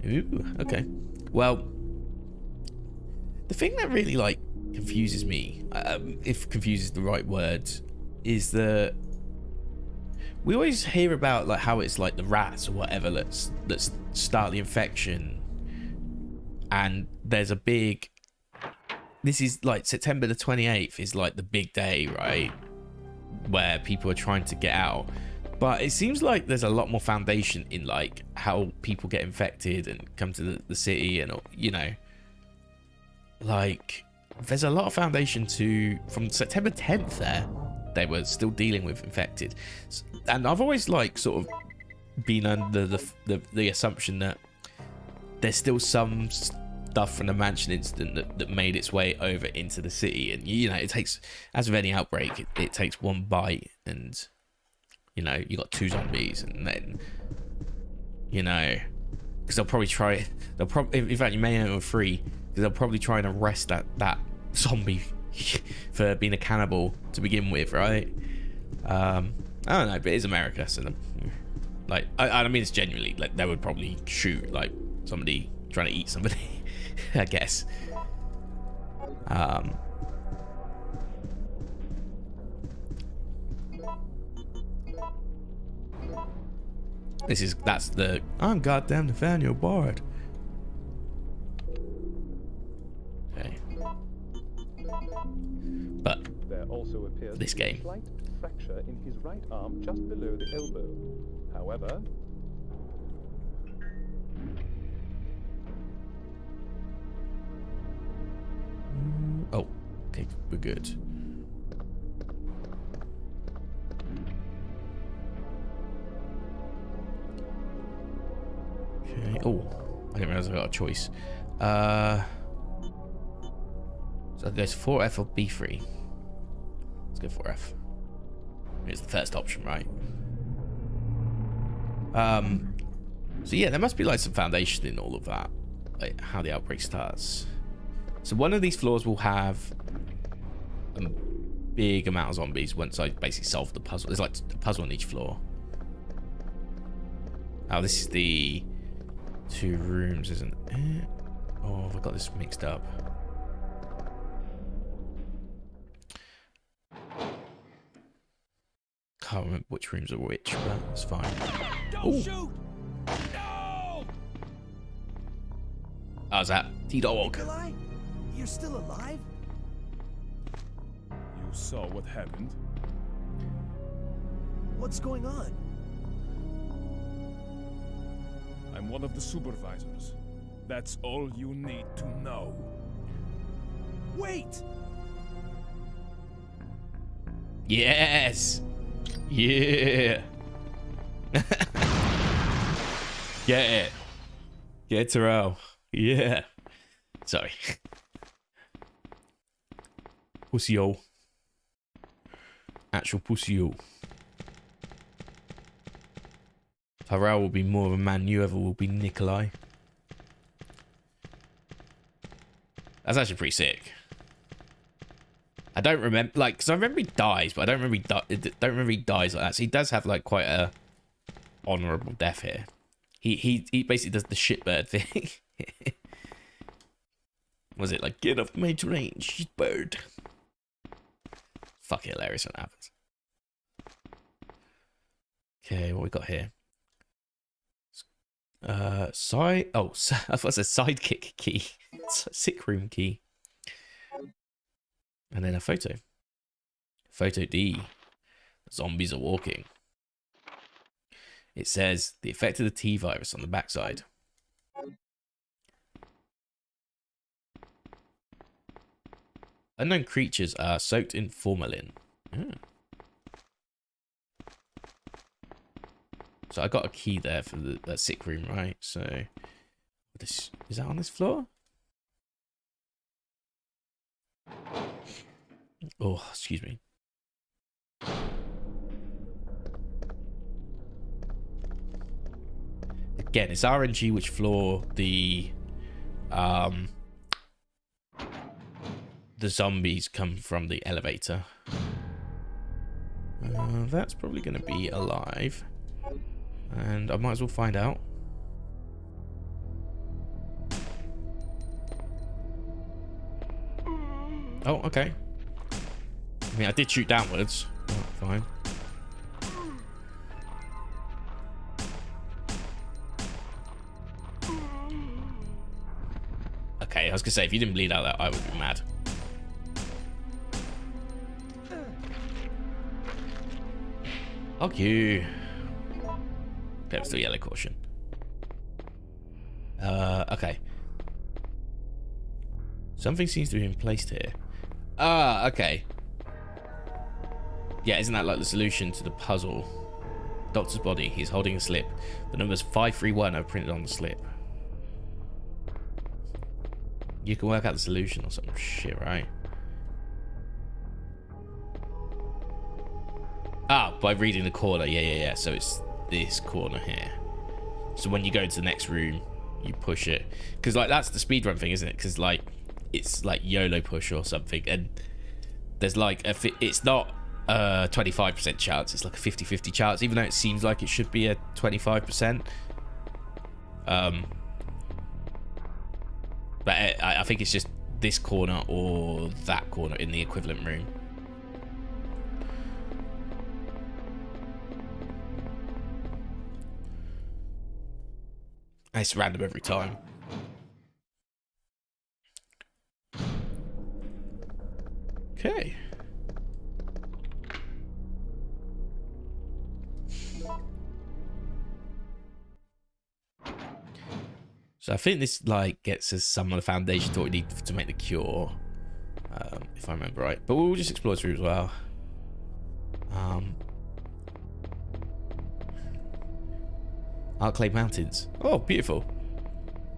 S1: Ooh, okay. Well, the thing that really like confuses me, if confuses the right word, is that we always hear about like how it's like the rats or whatever that start the infection, and there's a big. This is like September the 28th is like the big day, right? Where people are trying to get out. But it seems like there's a lot more foundation in like how people get infected and come to the city, and you know, like there's a lot of foundation to from September 10th there. They were still dealing with infected. And I've always like sort of been under the assumption that there's still some stuff from the mansion incident that made its way over into the city, and you know, it takes, as with any outbreak, it takes one bite, and you know, you got 2 zombies, and then you know, because they'll probably in fact you may know 3, because they'll probably try and arrest that zombie for being a cannibal to begin with, right? I don't know, but it's America, so like I mean, it's genuinely like they would probably shoot like somebody trying to eat somebody. I guess. That's the I'm goddamn Nathaniel Bard. Okay. But
S4: there also appears
S1: this game.
S4: A slight fracture in his right arm just below the elbow. However,
S1: oh, okay, we're good. Okay. Oh, I didn't realize I got a choice. So there's 4F or B3. Let's go 4F. It's the first option, right? So yeah, there must be like some foundation in all of that, like how the outbreak starts. So one of these floors will have a big amount of zombies once I basically solve the puzzle. There's like a puzzle on each floor. Oh, this is the 2 rooms, isn't it? Oh, have I got this mixed up? Can't remember which rooms are which, but it's fine.
S3: Don't shoot! No!
S1: How's that? T-Dog.
S3: Nikolai? You're still alive?
S5: You saw what happened?
S3: What's going on?
S5: I'm one of the supervisors. That's all you need to know.
S3: Wait!
S1: Yes! Yeah! Get it. Get Terrell. Yeah. Sorry. pussy hole. Actual pussy hole. Tyrell will be more of a man you ever will be, Nikolai. That's actually pretty sick. I don't remember, like, because I remember he dies, but I don't remember he dies like that. So he does have like quite a honourable death here. He basically does the shitbird thing. Was it like, get off mage range, shitbird? Fucking hilarious when that happens. Okay, what we got here? Side. Oh, I thought it was a sidekick key. Sick room key. And then a photo. Photo D. Zombies are walking. It says the effect of the T virus on the backside. Unknown creatures are soaked in formalin. Oh. So I got a key there for the sick room, right? So this is that on this floor? Oh, excuse me. Again, it's RNG which floor the zombies come from the elevator. That's probably going to be alive. And I might as well find out. Oh, okay. I mean, I did shoot downwards. Oh, fine. Okay, I was gonna say, if you didn't bleed out that, I would be mad. Fuck you. Okay, still yellow caution. Okay. Something seems to have been placed here. Ah, okay. Yeah, isn't that like the solution to the puzzle? Doctor's body, he's holding a slip. The numbers 531 are printed on the slip. You can work out the solution or some shit, right? Ah, by reading the corner. Yeah. So it's this corner here. So when you go to the next room, you push it. Because, like, that's the speedrun thing, isn't it? Because, like, it's like YOLO push or something. And there's, like, it's not a 25% chance. It's like a 50-50 chance, even though it seems like it should be a 25%. But I think it's just this corner or that corner in the equivalent room. It's random every time. Okay. So I think this like gets us some of the foundation to what we need to make the cure, if I remember right. But we'll just explore through as well. Arclay Mountains. Oh, beautiful.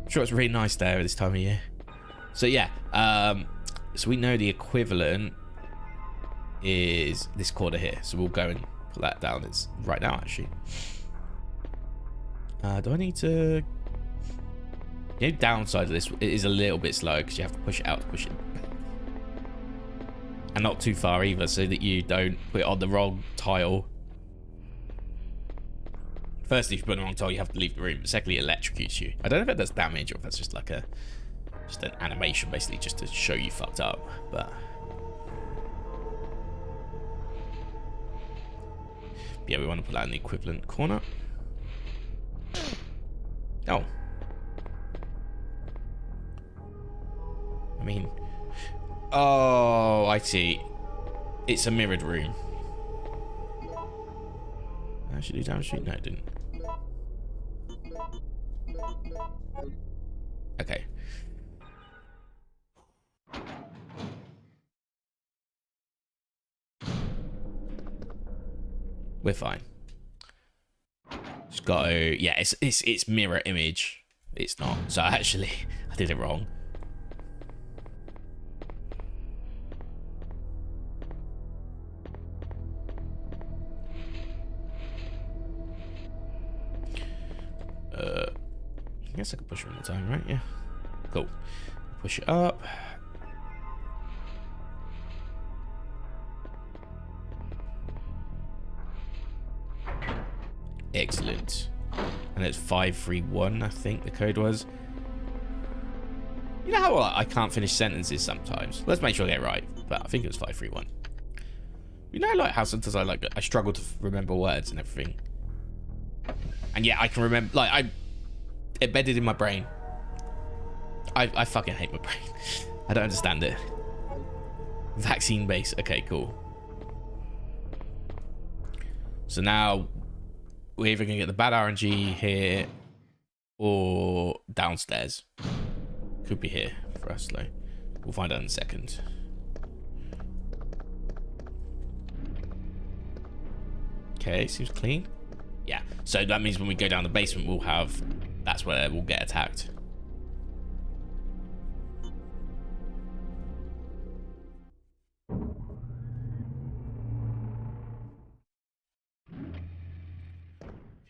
S1: I'm sure it's really nice there at this time of year. So yeah, so we know the equivalent is this corner here. So we'll go and put that down. It's right now actually. Do I need to? The only downside of this, it is a little bit slow because you have to push it out to push it. And not too far either, so that you don't put it on the wrong tile. Firstly, if you put it on the wrong tile, you have to leave the room. But secondly, it electrocutes you. I don't know if it does damage or if that's just like an animation, basically, just to show you fucked up. But yeah, we want to put that in the equivalent corner. Oh. I mean, oh, I see. It's a mirrored room. Actually, do damage? No, it didn't. Okay. We're fine. Just got to, yeah, it's mirror image. It's not. So actually, I did it wrong. guess I can push it one more time, right? Yeah. Cool. Push it up. Excellent. And it's 531, I think the code was. You know how I can't finish sentences sometimes? Let's make sure I get it right. But I think it was 531. You know, like how sometimes I struggle to remember words and everything. And yeah, I can remember, like, I embedded in my brain. I fucking hate my brain. I don't understand it. Vaccine base. Okay, cool. So now we're either gonna get the bad RNG here or downstairs. Could be here for us though. We'll find out in a second. Okay, seems clean. Yeah, so that means when we go down the basement, we'll have... That's where we'll get attacked.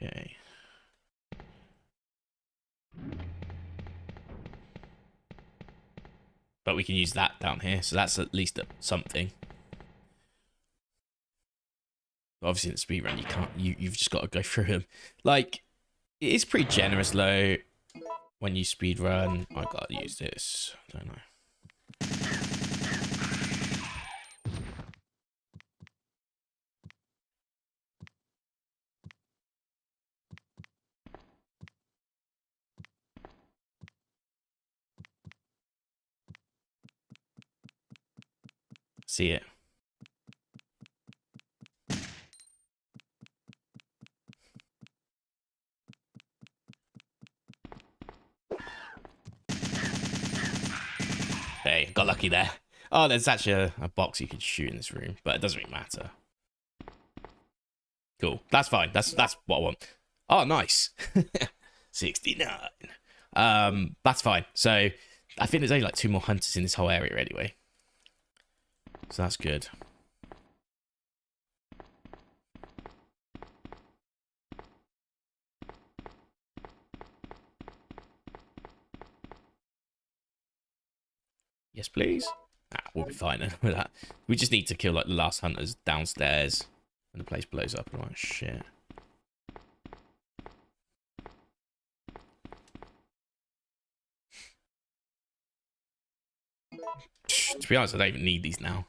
S1: Okay. But we can use that down here, so that's at least something. Obviously in the speedrun you can't, you've just got to go through them. Like, it is pretty generous though when you speedrun. I gotta use this, don't I? See it. Hey, got lucky there. Oh, there's actually a box you can shoot in this room, but it doesn't really matter. Cool. That's fine. That's what I want. Oh, nice. 69. That's fine. So I think there's only like 2 more hunters in this whole area anyway. So that's good. Yes, please. We'll be fine then with that. We just need to kill like the last hunters downstairs when the place blows up. Oh shit. To be honest, I don't even need these now.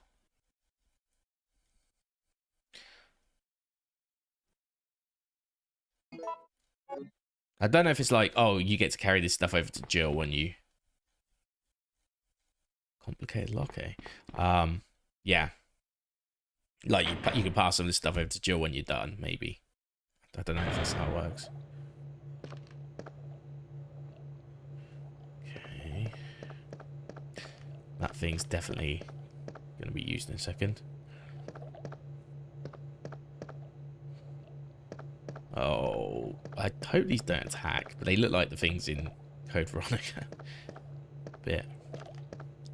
S1: I don't know if it's like, oh, you get to carry this stuff over to Jill when you... Complicated lock, eh? Yeah. Like, you can pass some of this stuff over to Jill when you're done, maybe. I don't know if that's how it works. Okay. That thing's definitely going to be used in a second. Oh, I hope these don't attack, but they look like the things in Code Veronica. Bit.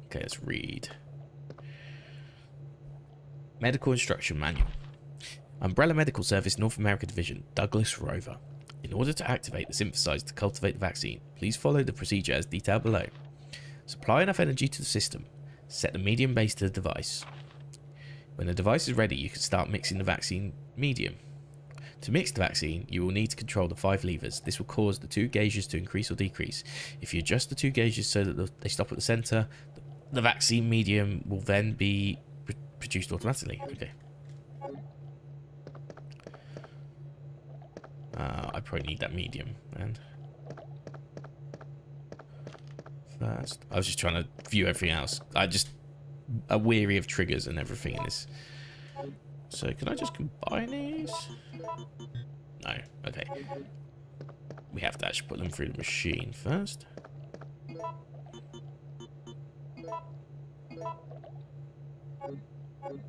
S1: Okay, let's read. Medical Instruction Manual. Umbrella Medical Service North America Division, Douglas Rover. In order to activate the synthesizer to cultivate the vaccine, please follow the procedure as detailed below. Supply enough energy to the system. Set the medium base to the device. When the device is ready, you can start mixing the vaccine medium. To mix the vaccine, you will need to control the 5 levers. This will cause the 2 gauges to increase or decrease. If you adjust the 2 gauges so that they stop at the center, the vaccine medium will then be produced automatically. Okay. I probably need that medium, and first, I was just trying to view everything else. I just are weary of triggers and everything in this. So can I just combine these? No. Okay. We have to actually put them through the machine first.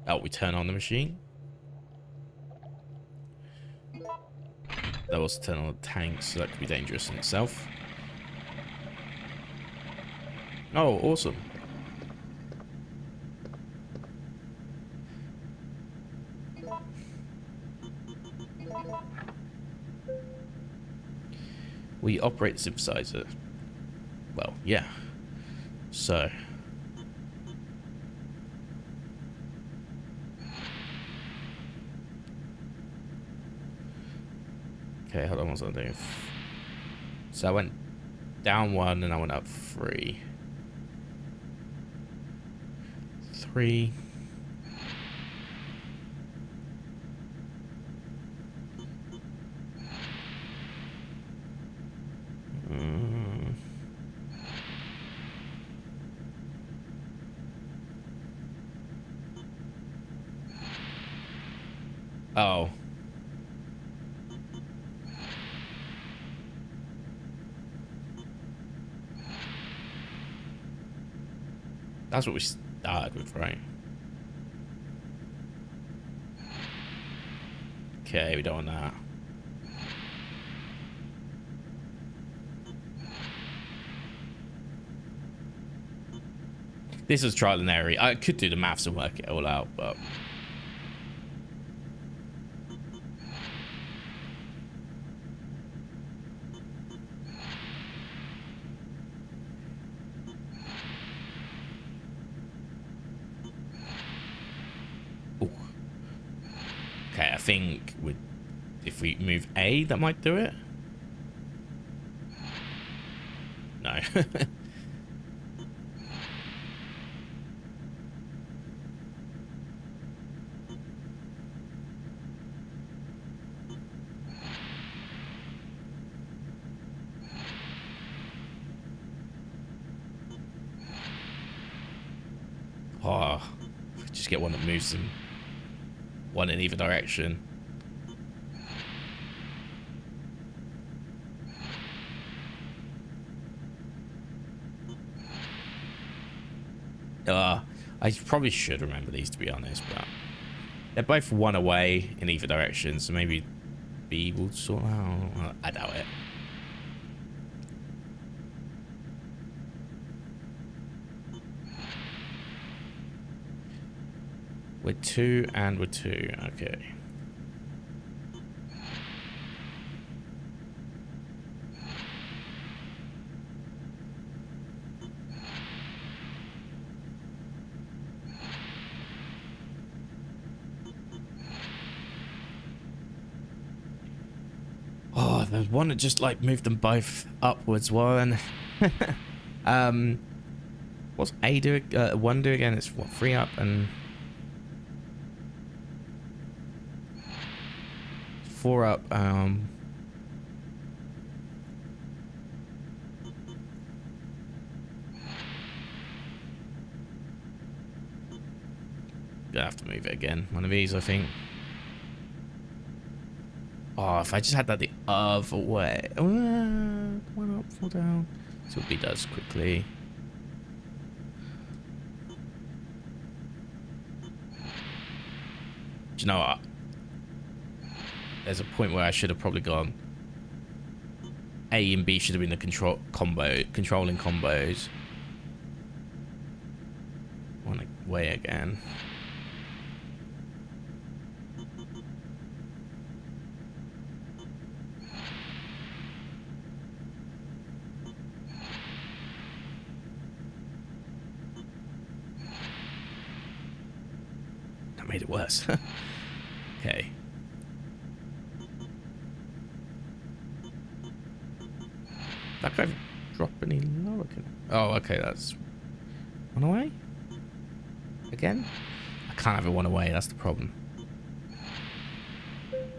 S1: Oh, we turn on the machine. That was turn on the tank, so that could be dangerous in itself. Oh, awesome. We operate the synthesizer. Well, yeah. So. Okay, hold on, what's I doing? So I went down 1 and I went up 3. 3. Oh. That's what we started with, right? Okay, we don't want that. This is trial and error. I could do the maths and work it all out, but... Ooh. Okay, I think if we move A, that might do it. No. Oh, just get one that moves them. One in either direction. I probably should remember these, to be honest, but they're both 1 away in either direction, so maybe B will sort out. I doubt it. We're 2 and we're 2. Okay. Oh, there's one that just like moved them both upwards. One. What's A do? 1 do again? It's what, 3 up and 4 up. Gonna have to move it again. One of these, I think. Oh, if I just had that the other way. 1 up, 4 down. See what B does quickly. Do you know what? There's a point where I should have probably gone. A and B should have been the controlling combos. 1 away again. Made it worse. Okay. That guy drop any lower? Oh, okay, that's 1 away? Again? I can't have it 1 away, that's the problem.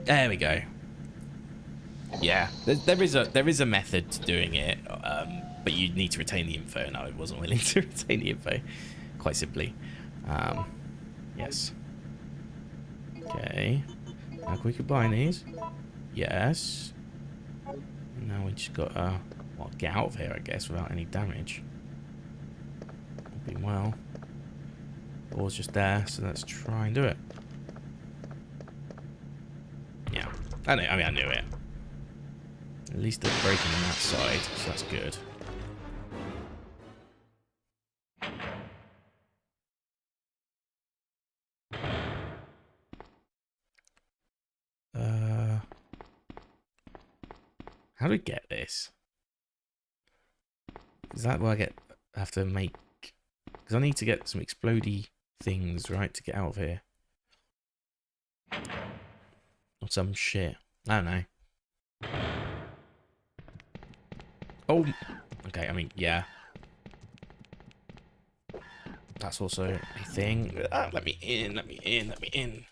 S1: There we go. Yeah, there is a method to doing it, but you need to retain the info, and I wasn't willing to retain the info, quite simply. Yes. Okay. Now can we combine these? Yes. Now we just got well, get out of here, I guess, without any damage. Been well. Ball's just there, so let's try and do it. Yeah. I mean, I knew it. At least they're breaking on that side, so that's good. How do we get this? Is that what I have to make? Because I need to get some explodey things, right, to get out of here. Or some shit. I don't know. Oh, okay, I mean, yeah. That's also a thing. Let me in, let me in, let me in.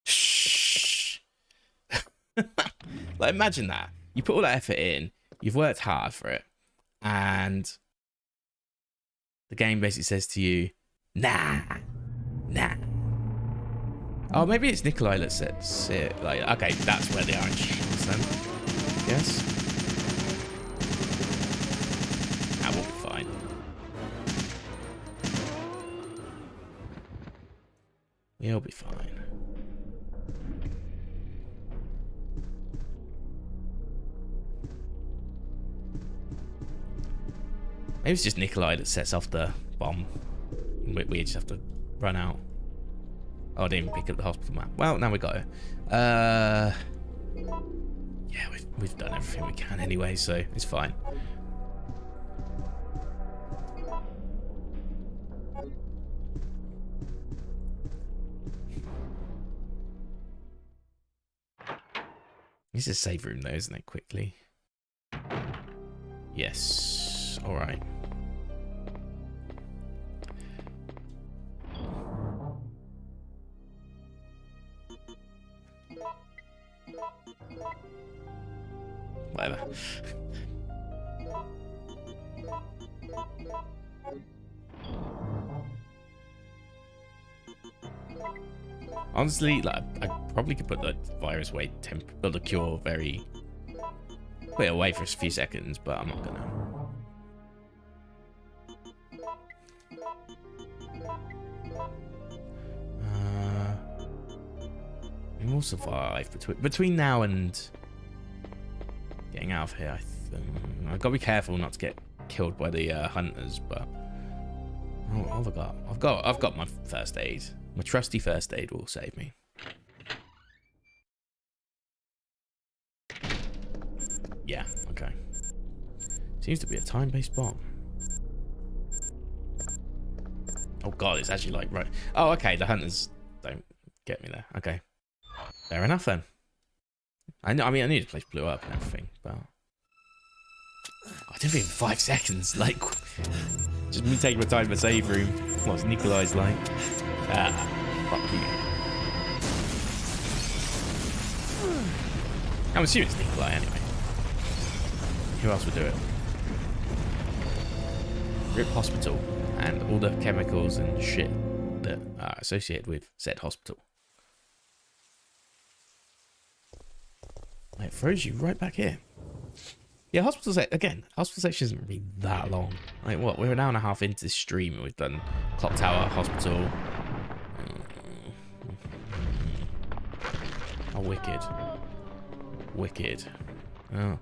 S1: Shh. Like, imagine that. You put all that effort in, you've worked hard for it, and the game basically says to you, nah. Oh, maybe it's Nikolai that sets it. Like, okay, that's where the orange is then. Yes. That will be fine. We'll be fine. Maybe it's just Nikolai that sets off the bomb. We just have to run out. Oh, I didn't even pick up the hospital map. Well, now we got it. Yeah, we've done everything we can anyway, so it's fine. This is a save room though, isn't it? Quickly. Yes. All right. Whatever. Honestly, like, I probably could put the virus away, build a cure very... Put it away for a few seconds, but I'm not gonna. We will survive between now and getting out of here. I've got to be careful not to get killed by the hunters, but what have I got? I've got my first aid. My trusty first aid will save me. Yeah, okay. Seems to be a time-based bomb. Oh god, it's actually like right. Oh, okay. The hunters don't get me there. Okay, fair enough then. I mean, I knew the place blew up and everything, but I didn't even 5 seconds. Like, just me taking my time in the save room. What's Nikolai's like? Fuck you. I'm assuming it's Nikolai anyway. Who else would do it? Rip Hospital and all the chemicals and shit that are associated with said hospital. It throws you right back here. Yeah, hospital section isn't really that long. Like, what? We're an hour and a half into this stream and we've done Clocktower, hospital. Oh, wicked. Wicked. Oh.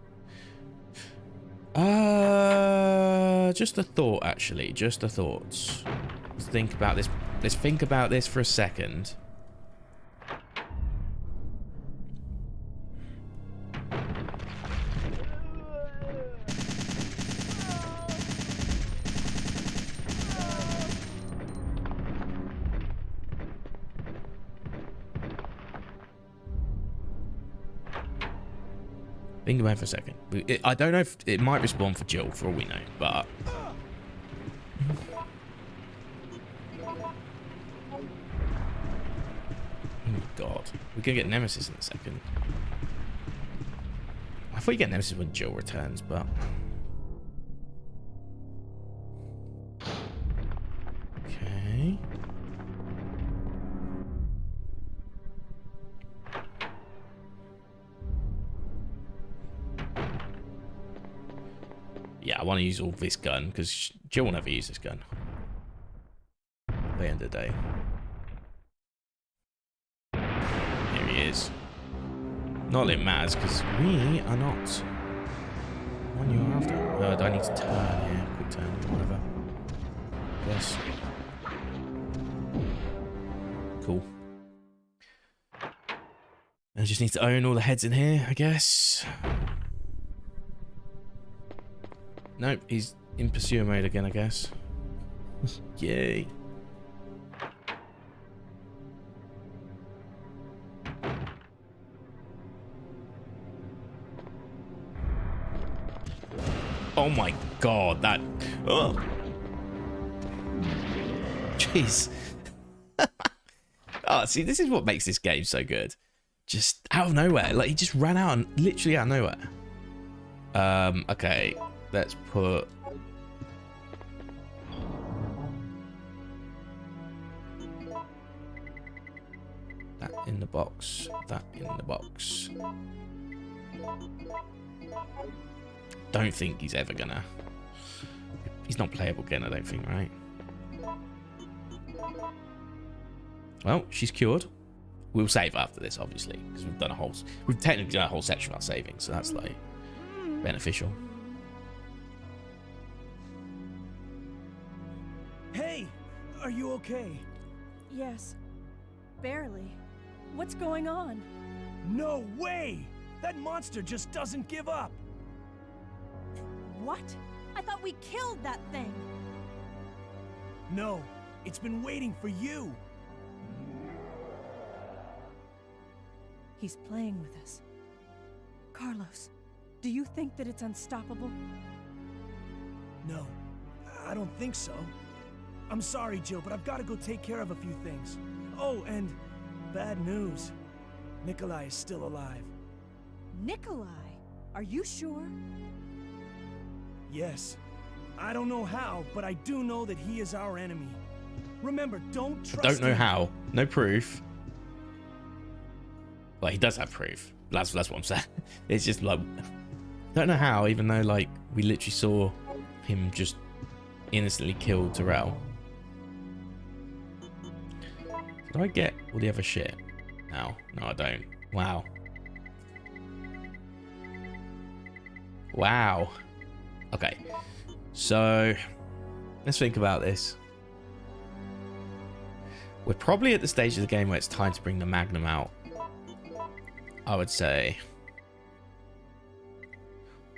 S1: Just a thought, actually. Just a thought. Let's think about this. Let's think about this for a second. Think about it for a second. I don't know if it might respawn for Jill, for all we know, but... Oh god. We're gonna get Nemesis in a second. I thought you get Nemesis when Jill returns, but... Okay... Yeah, I want to use all this gun, because Jill will never use this gun. At the end of the day. Here he is. Not that it matters, because we are not. One you are after. Do I need to turn here? Quick turn, whatever. Yes. Cool. I just need to own all the heads in here, I guess. Nope, he's in pursuer mode again, I guess. Yay. Oh my god, that... Oh. Jeez. Oh, see, this is what makes this game so good. Just out of nowhere. Like, he just ran out and literally out of nowhere. Okay. Let's put... that in the box. That in the box. Don't think he's ever gonna... He's not playable again, I don't think, right? Well, she's cured. We'll save after this, obviously, because we've done a whole... We've technically done a whole section about saving, so that's, like, beneficial.
S3: Hey! Are you okay?
S2: Yes. Barely. What's going on?
S3: No way! That monster just doesn't give up!
S2: What? I thought we killed that thing.
S3: No, it's been waiting for you!
S2: He's playing with us. Carlos, do you think that it's unstoppable?
S3: No, I don't think so. I'm sorry, Jill, but I've got to go take care of a few things. Oh, and bad news. Nikolai is still alive.
S2: Nikolai? Are you sure?
S3: Yes. I don't know how, but I do know that he is our enemy. Remember, don't trust
S1: Don't know
S3: him.
S1: how. No proof. Well, he does have proof. That's what I'm saying. It's just like... Don't know how, even though, like, we literally saw him just innocently kill Terrell. Did I get all the other shit? No, I don't. Wow. Wow. Okay. So, let's think about this. We're probably at the stage of the game where it's time to bring the Magnum out. I would say.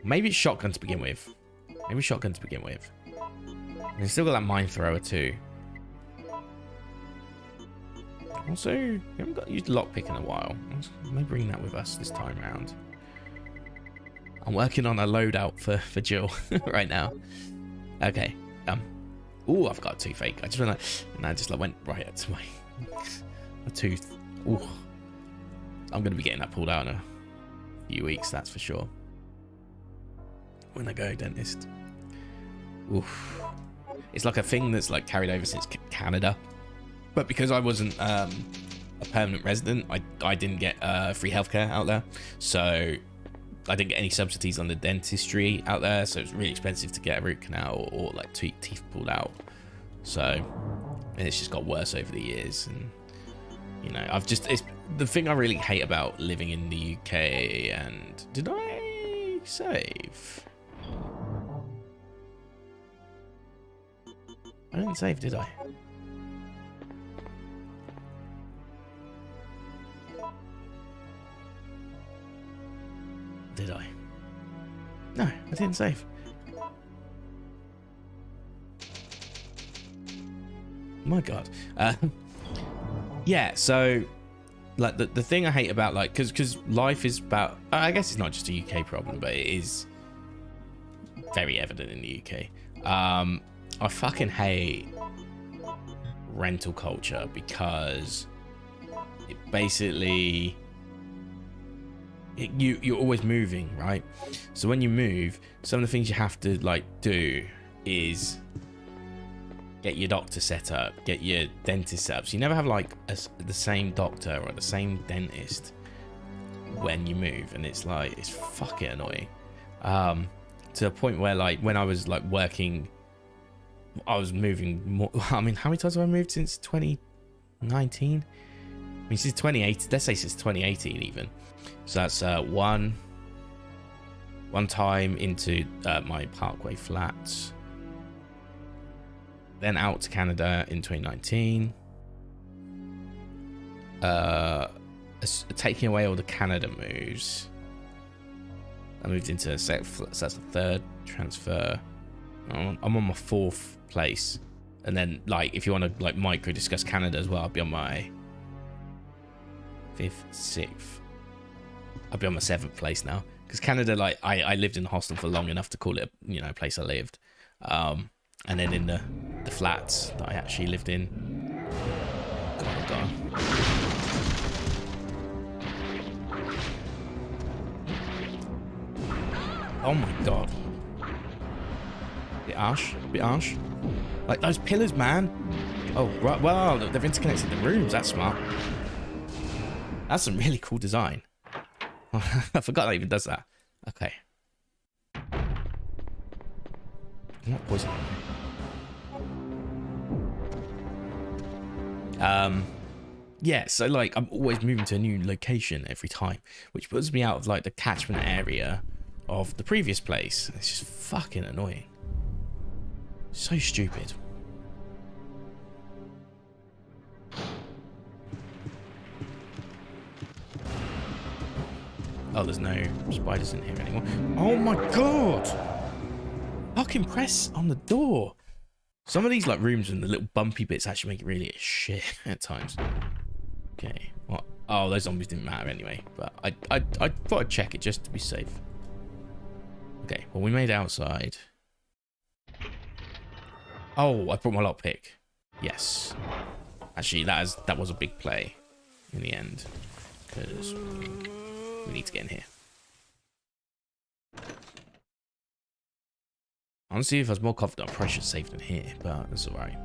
S1: Maybe it's shotgun to begin with. Maybe shotgun to begin with. And we've still got that mine thrower too. Also, we haven't got used lockpick in a while. Maybe bring that with us this time around. I'm working on a loadout for Jill right now. Okay. Ooh, I've got a toothache. I just went like, and I just like went right up to my tooth. Ooh. I'm gonna be getting that pulled out in a few weeks, that's for sure. When I go dentist. Oof. It's like a thing that's like carried over since Canada. But because I wasn't a permanent resident, I didn't get free healthcare out there. So I didn't get any subsidies on the dentistry out there. So it was really expensive to get a root canal or like teeth pulled out. So, and it's just got worse over the years. And, you know, it's the thing I really hate about living in the UK. And did I save? I didn't save, did I? Did I? No, I didn't save. My God. Yeah, so like the thing I hate about like because life is about, I guess it's not just a UK problem, but it is very evident in the UK. I fucking hate rental culture because it basically you're always moving, right? So when you move, some of the things you have to like do is get your doctor set up, get your dentist set up. So you never have like the same doctor or the same dentist when you move, and it's like it's fucking annoying. To a point where like when I was like working, I was moving more. I mean, how many times have I moved since 2019? I mean, since 2018. Let's say since 2018 even. So that's one time into my Parkway flats, then out to Canada in 2019, taking away all the Canada moves. I moved into a set, so that's the third transfer. I'm on my 4th place, and then like if you want to like micro discuss Canada as well, I'll be on my 5th, 6th. I'll be on my 7th place now because Canada, like I lived in a hostel for long enough to call it, you know, a place I lived. And then in the flats that I actually lived in. God. Oh my god. Bit harsh. Like those pillars, man. Oh, right. Well, they've interconnected the rooms. That's smart. That's some really cool design. I forgot that even does that. Okay. I'm not poisoning you. Yeah, so like I'm always moving to a new location every time, which puts me out of like the catchment area of the previous place. It's just fucking annoying. So stupid. Oh, there's no spiders in here anymore. Oh my god! Fucking press on the door. Some of these like rooms and the little bumpy bits actually make it really shit at times. Okay. What? Oh, those zombies didn't matter anyway. But I thought I'd check it just to be safe. Okay. Well, we made outside. Oh, I brought my lockpick. Yes. Actually, that was a big play in the end because we need to get in here. Honestly, if I was more confident, I probably should have saved in here, but that's alright.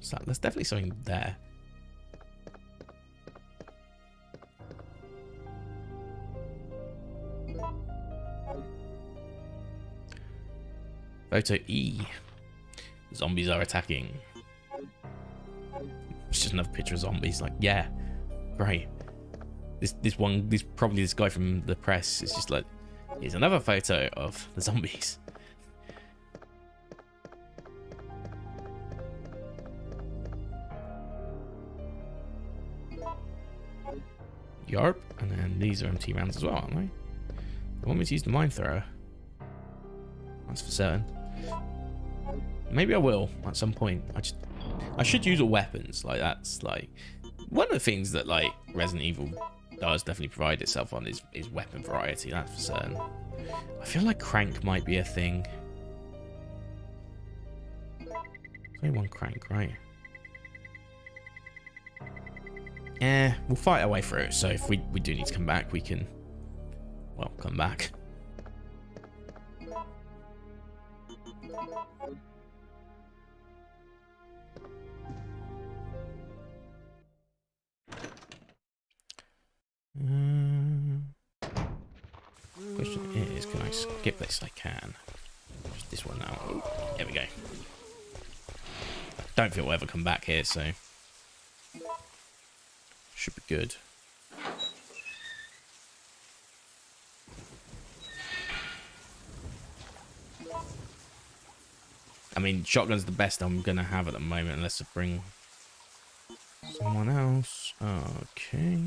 S1: So there's definitely something there. Photo E. Zombies are attacking. It's just another picture of zombies. Like, yeah, great. This probably this guy from the press is just like, here's another photo of the zombies. Yarp, and then these are empty rounds as well, aren't they? They want me to use the mine thrower. That's for certain. Maybe I will at some point. I should use all weapons. Like that's like one of the things that like Resident Evil does definitely provide itself on is weapon variety. That's for certain. I feel like crank might be a thing. There's only one crank, right? Yeah, we'll fight our way through it. So if we do need to come back, we can, well, come back. Question is, can I skip this? I can. Just this one now. Oh, there we go. I don't think we'll ever come back here, so should be good. I mean, shotgun's the best I'm gonna have at the moment, unless I bring someone else. Okay.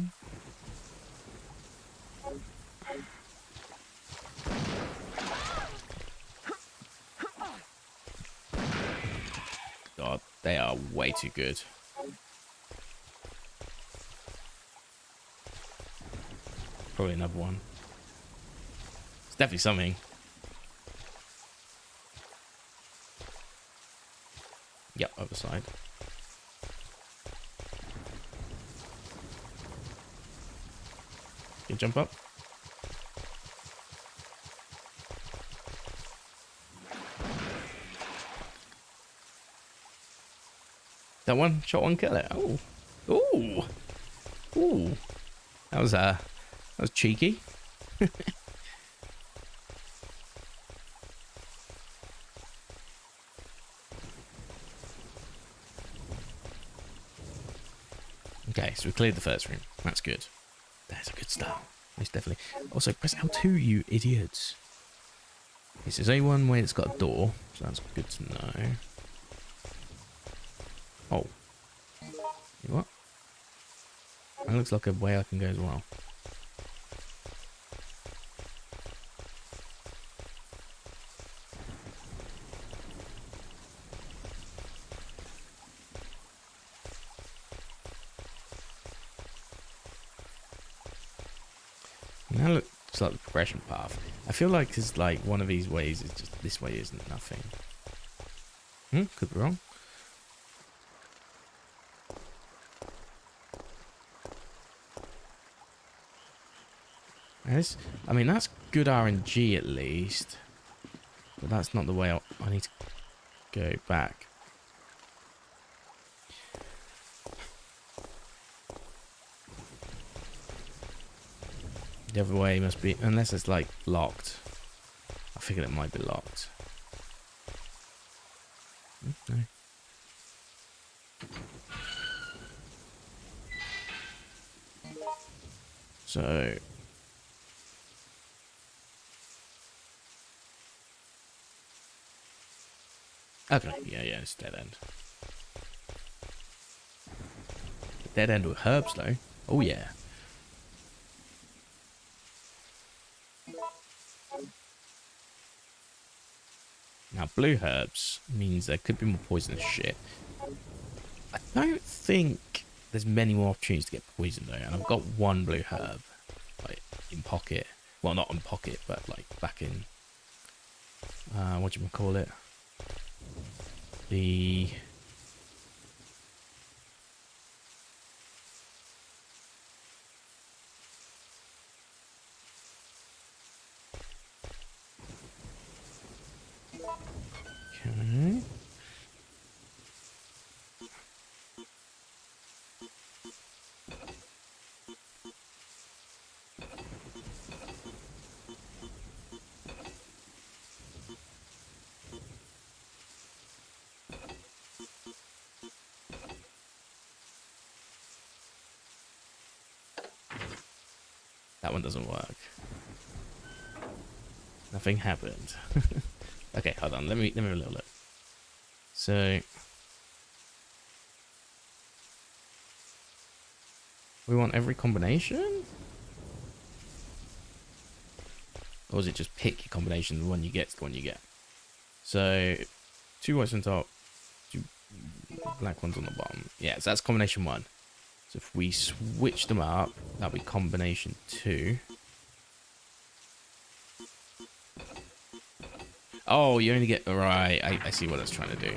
S1: God, they are way too good. Probably another one. It's definitely something. Yep, other side. Can you jump up? That one shot, one kill it. Oh, ooh, ooh. That was cheeky. Okay, so we cleared the first room. That's good. That's a good start. Most definitely. Also, press L2, you idiots. Okay, so there's only one way that's got a door, so that's good to know. Oh. What? That looks like a way I can go as well. That looks like the progression path. I feel like it's like one of these ways is just this way isn't nothing. Could be wrong. I mean, that's good RNG at least. But that's not the way I need to go back. The other way must be, unless it's like locked. I figured it might be locked. No. So okay, yeah, it's dead end. Dead end with herbs though. Oh yeah. Now blue herbs means there could be more poisonous shit. I don't think there's many more opportunities to get poisoned though, and I've got one blue herb like in pocket. Well, not in pocket, but like back in what do you call it? The okay. That one doesn't work. Nothing happened. Okay, hold on. Let me have a little look. So we want every combination? Or is it just pick your combination, the one you get is the one you get? So 2 whites on top, 2 black ones on the bottom. Yeah, so that's combination 1. So if we switch them up, that'll be combination 2. Oh, you only get... Right, I see what it's trying to do.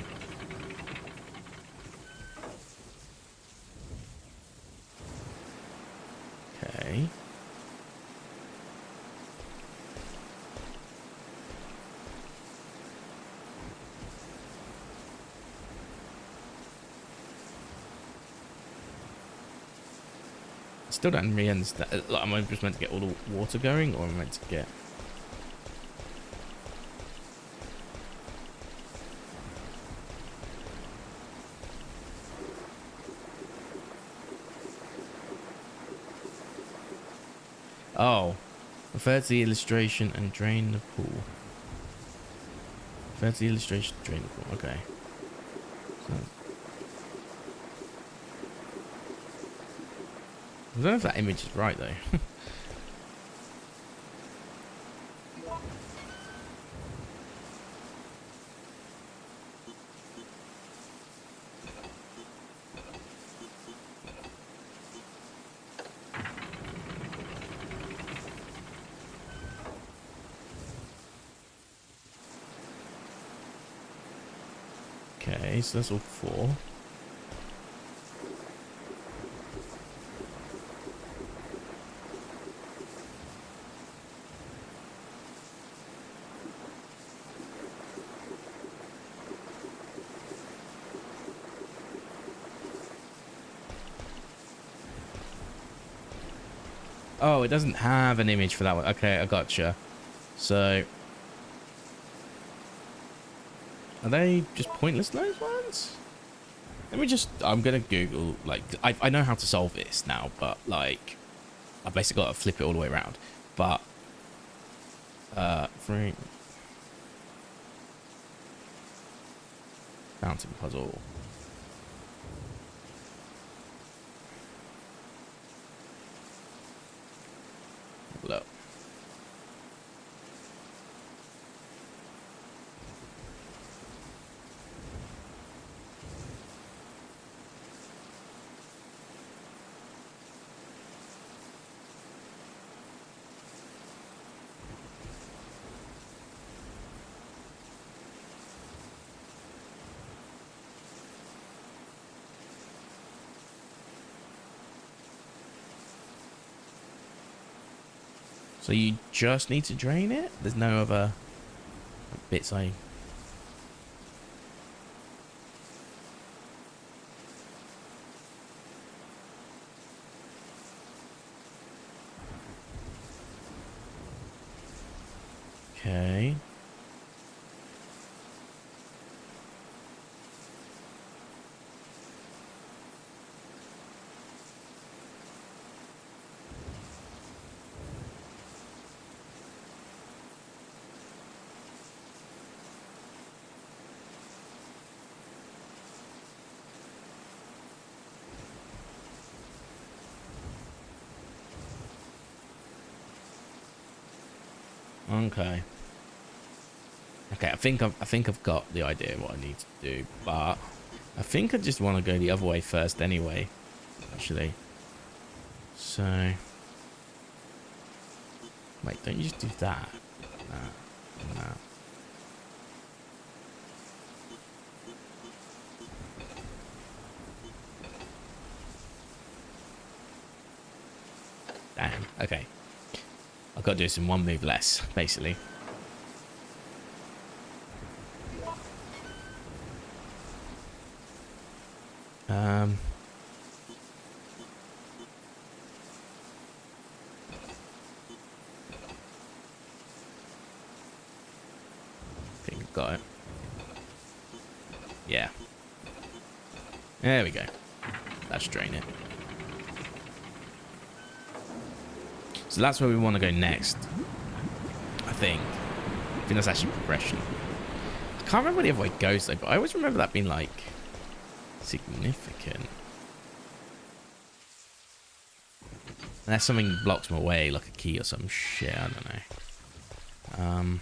S1: Okay. Still don't really understand. Like, am I just meant to get all the water going, or am I meant to get... Oh, refer to the illustration and drain the pool. Refer to the illustration, drain the pool. Okay. So, I don't know if that image is right though. Okay, so that's all 4. Oh, it doesn't have an image for that one. Okay, I gotcha. So, are they just pointless, those ones? Let me just... I'm going to Google... Like, I know how to solve this now, but, like... I basically got to flip it all the way around. But... Free... Fountain puzzle. So you just need to drain it? There's no other bits I... Okay. Okay. Okay, I think I've got the idea of what I need to do, but I think I just want to go the other way first anyway, actually. So wait, don't you just do that? No. Damn, okay. I've got to do this in one move less, basically. I think I've got it. Yeah. There we go. Let's drain it. So that's where we want to go next. I think that's actually progression. I can't remember where the other way goes though, but I always remember that being like significant. Unless something blocks my way, like a key or some shit, I don't know.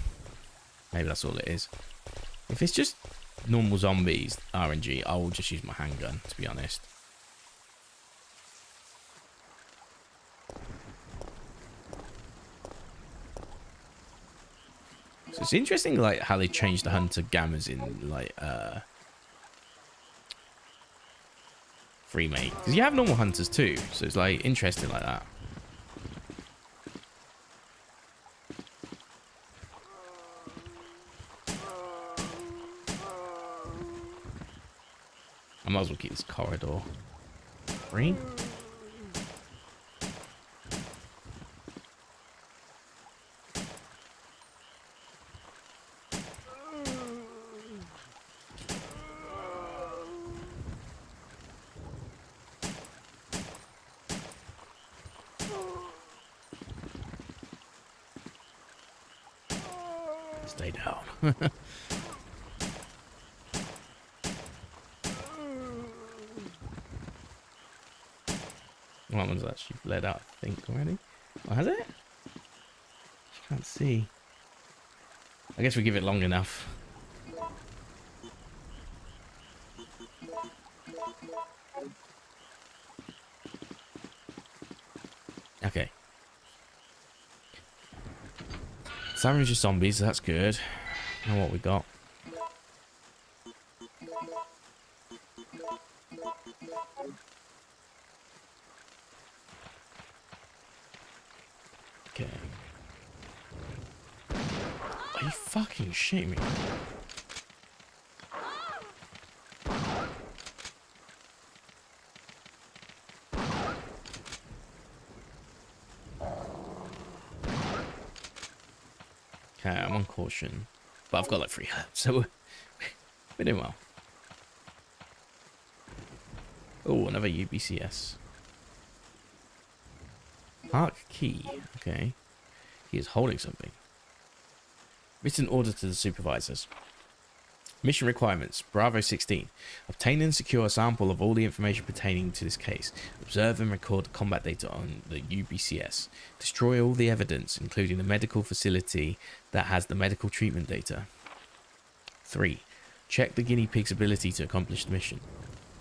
S1: Maybe that's all it is. If it's just normal zombies, RNG, I will just use my handgun, to be honest. So it's interesting, like, how they changed the hunter gammas in, like, Remake. Because you have normal hunters too, so it's, like, interesting like that. I might as well keep this corridor free. Stay down. One one's actually bled out, I think, already. Oh, has it? Can't see. I guess we give it long enough. Okay. Savage zombies, that's good. Now what we got? Okay. Are you fucking shitting me? Okay, I'm on caution. But I've got like 3 herbs, so we're doing well. Oh, another UBCS. Park key. Okay. He is holding something. Written order to the supervisors. Mission requirements. Bravo 16. Obtain and secure a sample of all the information pertaining to this case. Observe and record the combat data on the UBCS. Destroy all the evidence, including the medical facility that has the medical treatment data. 3. Check the guinea pig's ability to accomplish the mission.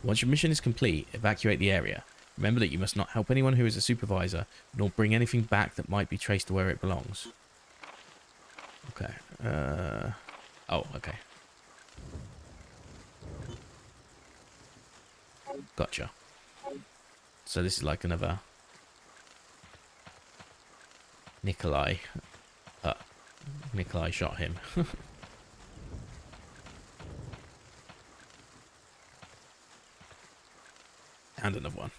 S1: Once your mission is complete, evacuate the area. Remember that you must not help anyone who is a supervisor, nor bring anything back that might be traced to where it belongs. Okay. Oh, okay. Gotcha. So this is like another Nikolai. Nikolai shot him. And another one.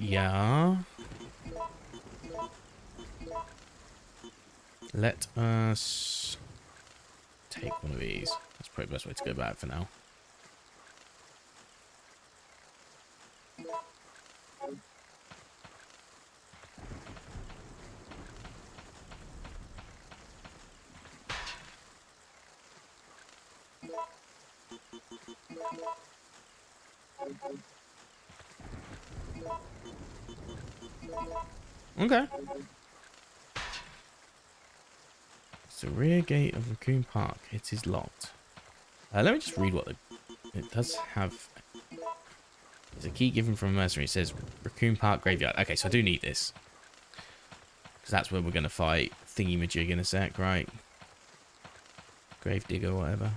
S1: Yeah. Let us take one of these. That's probably the best way to go about it for now. Okay. It's the rear gate of Raccoon Park. It is locked. Let me just read what it does have. There's a key given from a mercenary. It says Raccoon Park Graveyard. Okay, so I do need this. Because that's where we're going to fight Thingy-majig in a sec, right? Gravedigger or whatever.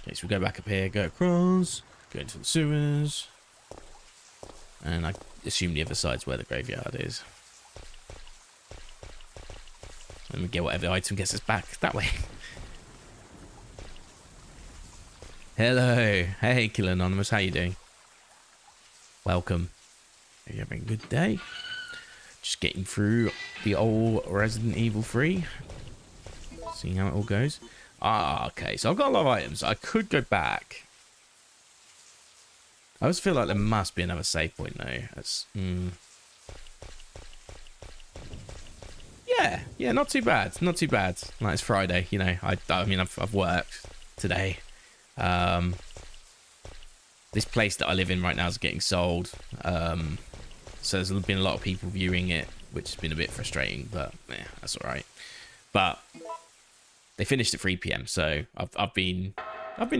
S1: Okay, so we go back up here, go across, go into the sewers. And I assume the other side's where the graveyard is. And we get whatever item gets us back that way. Hello. Hey, Killer Anonymous. How you doing? Welcome. Are you having a good day? Just getting through the old Resident Evil 3. Seeing how it all goes. Ah, okay. So I've got a lot of items. I could go back. I always feel like there must be another save point, though. That's... Yeah, not too bad. Not too bad. Like, it's Friday, you know. I mean, I've worked today. This place that I live in right now is getting sold. So there's been a lot of people viewing it, which has been a bit frustrating, but yeah, that's all right. But they finished at 3 p.m, so I've been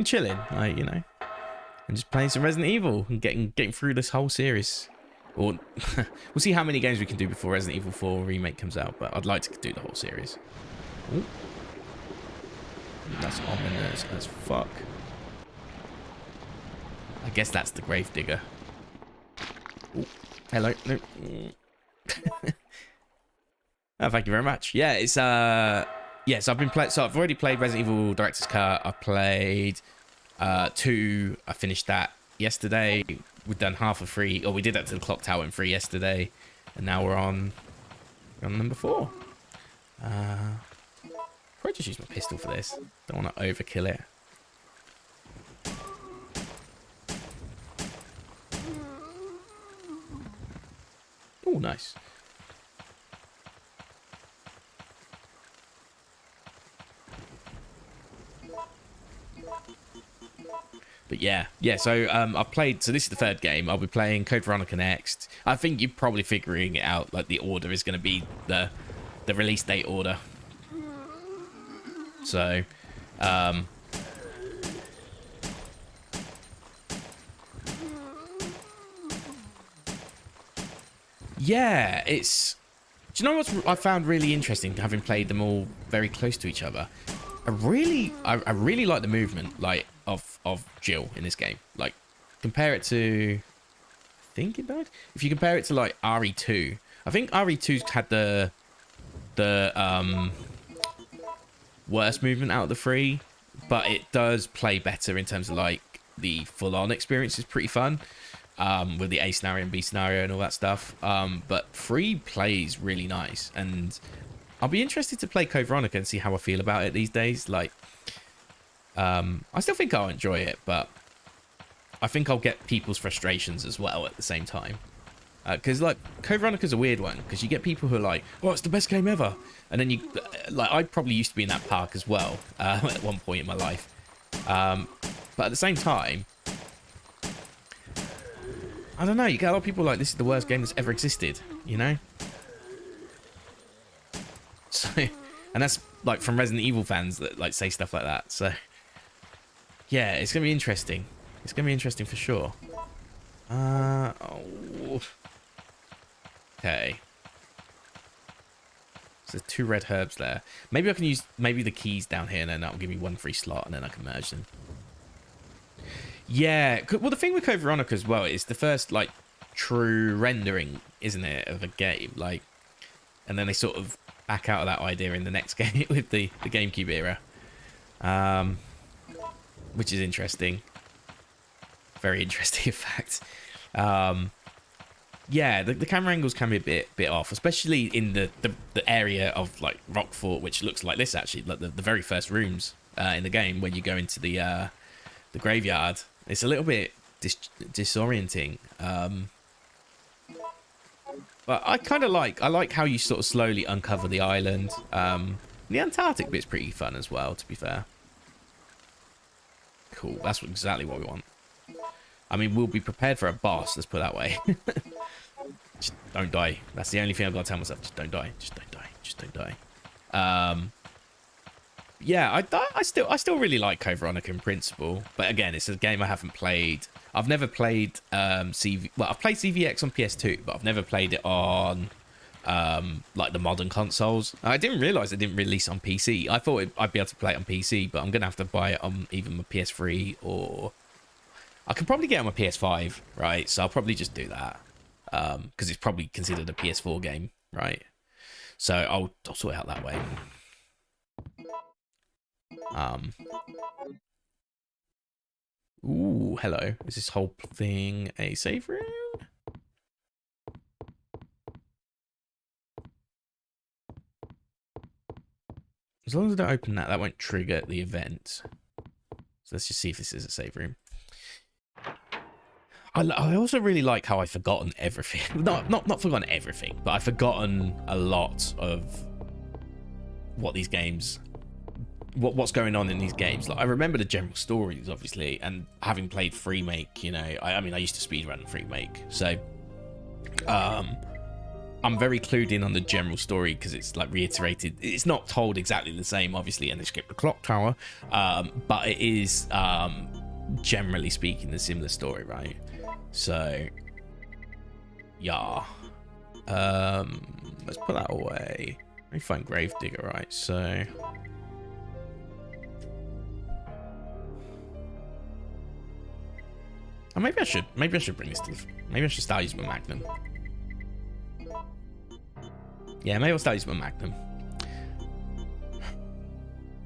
S1: chilling, like, you know, and just playing some Resident Evil and getting through this whole series. Or we'll see how many games we can do before Resident Evil 4 Remake comes out, but I'd like to do the whole series. Ooh. That's ominous as fuck. I guess that's the Gravedigger. Ooh. Hello. No. Oh, thank you very much. Yeah, it's yes, I've been playing. So I've already played Resident Evil Director's Cut. I played 2. I finished that yesterday. We've done half of 3, or we did that to the Clocktower in 3 yesterday, and now we're on number 4. Probably just use my pistol for this. Don't want to overkill it. Oh, nice. But yeah, so I've played, so this is the 3rd game. I'll be playing Code Veronica next. I think you're probably figuring it out, like the order is going to be the release date order. So, yeah, it's, do you know what I found really interesting, having played them all very close to each other? I really like the movement, like, of Jill in this game. Like, compare it to, I think it died. If you compare it to like RE2, I think RE2's had the worst movement out of the 3, but it does play better in terms of like the full-on experience is pretty fun, with the A scenario and B scenario and all that stuff. But 3 plays really nice, and I'll be interested to play Code Veronica and see how I feel about it these days. Like, I still think I'll enjoy it, but I think I'll get people's frustrations as well at the same time. Because, like, Code Veronica's a weird one, because you get people who are like, oh, it's the best game ever. And then you, like, I probably used to be in that park as well, at one point in my life. But at the same time, I don't know, you get a lot of people like, this is the worst game that's ever existed, you know? So, and that's, like, from Resident Evil fans that, like, say stuff like that, so... Yeah, it's going to be interesting. It's going to be interesting for sure. Oh. Okay. So there's 2 red herbs there. Maybe I can use the keys down here, and then that'll give me 1 free slot, and then I can merge them. Yeah. Well, the thing with Code Veronica as well is the first, like, true rendering, isn't it, of a game? Like, and then they sort of back out of that idea in the next game with the GameCube era. Which is interesting. Very interesting, in fact. Yeah, the camera angles can be a bit off, especially in the area of like Rockfort, which looks like this actually, like the very first rooms in the game when you go into the graveyard. It's a little bit disorienting, but I kind of like how you sort of slowly uncover the island. The Antarctic bit's pretty fun as well, to be fair. Cool, that's exactly what we want. I mean, we'll be prepared for a boss, let's put it that way. Just don't die. That's the only thing I've got to tell myself. Just don't die. Just don't die. Just don't die. Yeah, I still really like Code Veronica in principle. But again, it's a game I haven't played. I've never played CV. Well, I've played CVX on PS2, but I've never played it on like the modern consoles. I didn't realize it didn't release on PC. I thought I'd be able to play it on PC, but I'm gonna have to buy it on either my PS3 or I can probably get it on my PS5, right? So I'll probably just do that because it's probably considered a PS4 game, right? So I'll sort it out that way. Ooh, hello. Is this whole thing a save room? As long as I don't open that, that won't trigger the event. So let's just see if this is a save room. I also really like how I've forgotten everything. Not forgotten everything, but I've forgotten a lot of what these games... What's going on in these games. Like, I remember the general stories, obviously, and having played Remake, you know, I mean, I used to speedrun Remake, so I'm very clued in on the general story because it's like reiterated. It's not told exactly the same, obviously, and they skipped the Clocktower, but it is generally speaking the similar story, right? So yeah, let's put that away. Let me find Gravedigger, right? So oh, maybe I should bring this to maybe I should start using my Magnum. Yeah, maybe I'll start using my Magnum.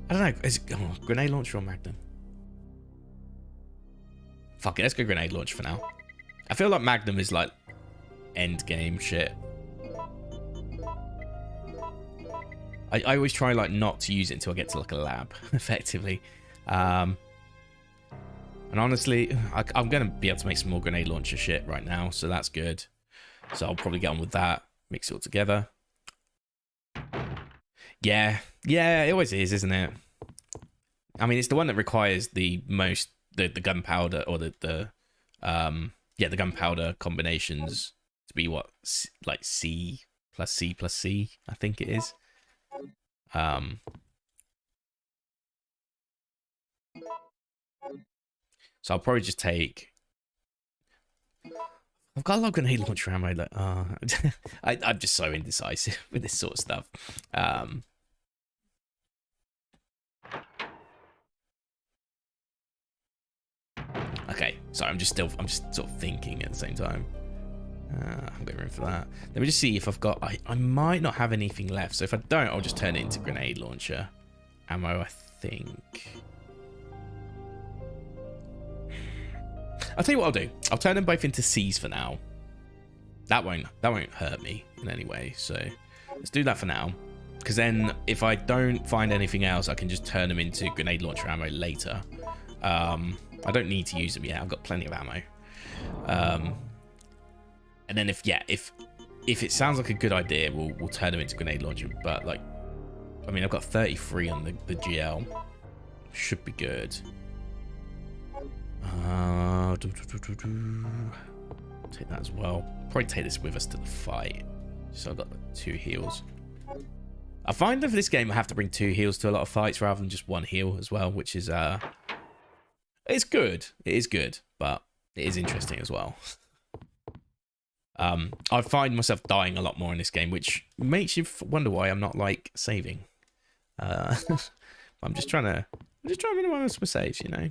S1: I don't know, is it grenade launcher or Magnum? Fuck it, let's go grenade launcher for now. I feel like Magnum is like end game shit. I always try like not to use it until I get to like a lab, effectively. And honestly, I'm going to be able to make some more grenade launcher shit right now, so that's good. So I'll probably get on with that, mix it all together. Yeah, it always is, isn't it? I mean, it's the one that requires the most, the gunpowder, or the gunpowder combinations to be what, like C plus C plus C, I think it is. So I'll probably just take... I've got a lot of grenade launcher ammo. Like, I'm just so indecisive with this sort of stuff. Okay, sorry, I'm just sort of thinking at the same time. I'm going room for that. Let me just see if I've got... I might not have anything left, so if I don't, I'll just turn it into grenade launcher ammo, I think. I'll tell you what I'll do. I'll turn them both into C's for now. That won't hurt me in any way, so let's do that for now. Because then, if I don't find anything else, I can just turn them into grenade launcher ammo later. I don't need to use them yet. I've got plenty of ammo. And then if it sounds like a good idea, we'll turn them into grenade launcher. But like, I mean, I've got 33 on the GL. Should be good. Take that as well. Probably take this with us to the fight. So I've got 2 heals. I find that for this game I have to bring 2 heals to a lot of fights rather than just 1 heal as well, which is it's good. It is good, but it is interesting as well. I find myself dying a lot more in this game, which makes you wonder why I'm not like saving. I'm just trying to minimize my saves, you know.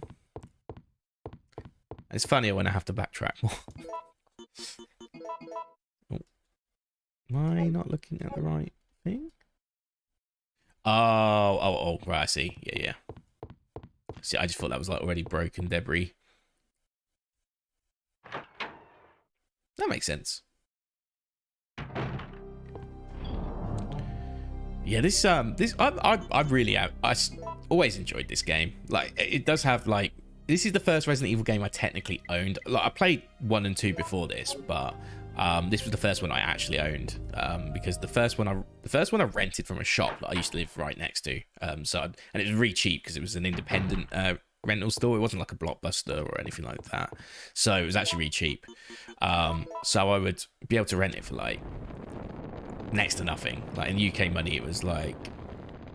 S1: It's funnier when I have to backtrack more. Oh. Am I not looking at the right thing? Oh, right, I see. Yeah. See, I just thought that was like already broken debris. That makes sense. Yeah, I really have. Always enjoyed this game. Like, it does have like, this is the first Resident Evil game I technically owned. Like, I played 1 and 2 before this, but this was the first one I actually owned, because the first one I rented from a shop that I used to live right next to. And it was really cheap because it was an independent rental store. It wasn't like a Blockbuster or anything like that, so it was actually really cheap. So I would be able to rent it for like next to nothing. Like in UK money, it was like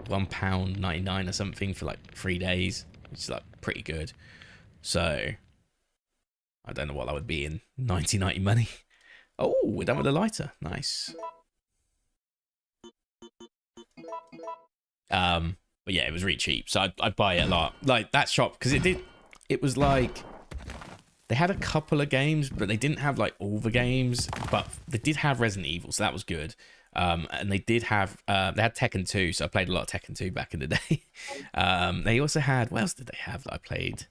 S1: £1.99 or something for like 3 days, which is like pretty good. So I don't know what that would be in 1990 money. Oh, we're done with the lighter. Nice. But yeah, it was really cheap, so I'd buy it a lot. Like that shop, because it was like, they had a couple of games, but they didn't have like all the games, but they did have Resident Evil, so that was good. And they did have, they had Tekken 2, so I played a lot of Tekken 2 back in the day. They also had, what else did they have that I played?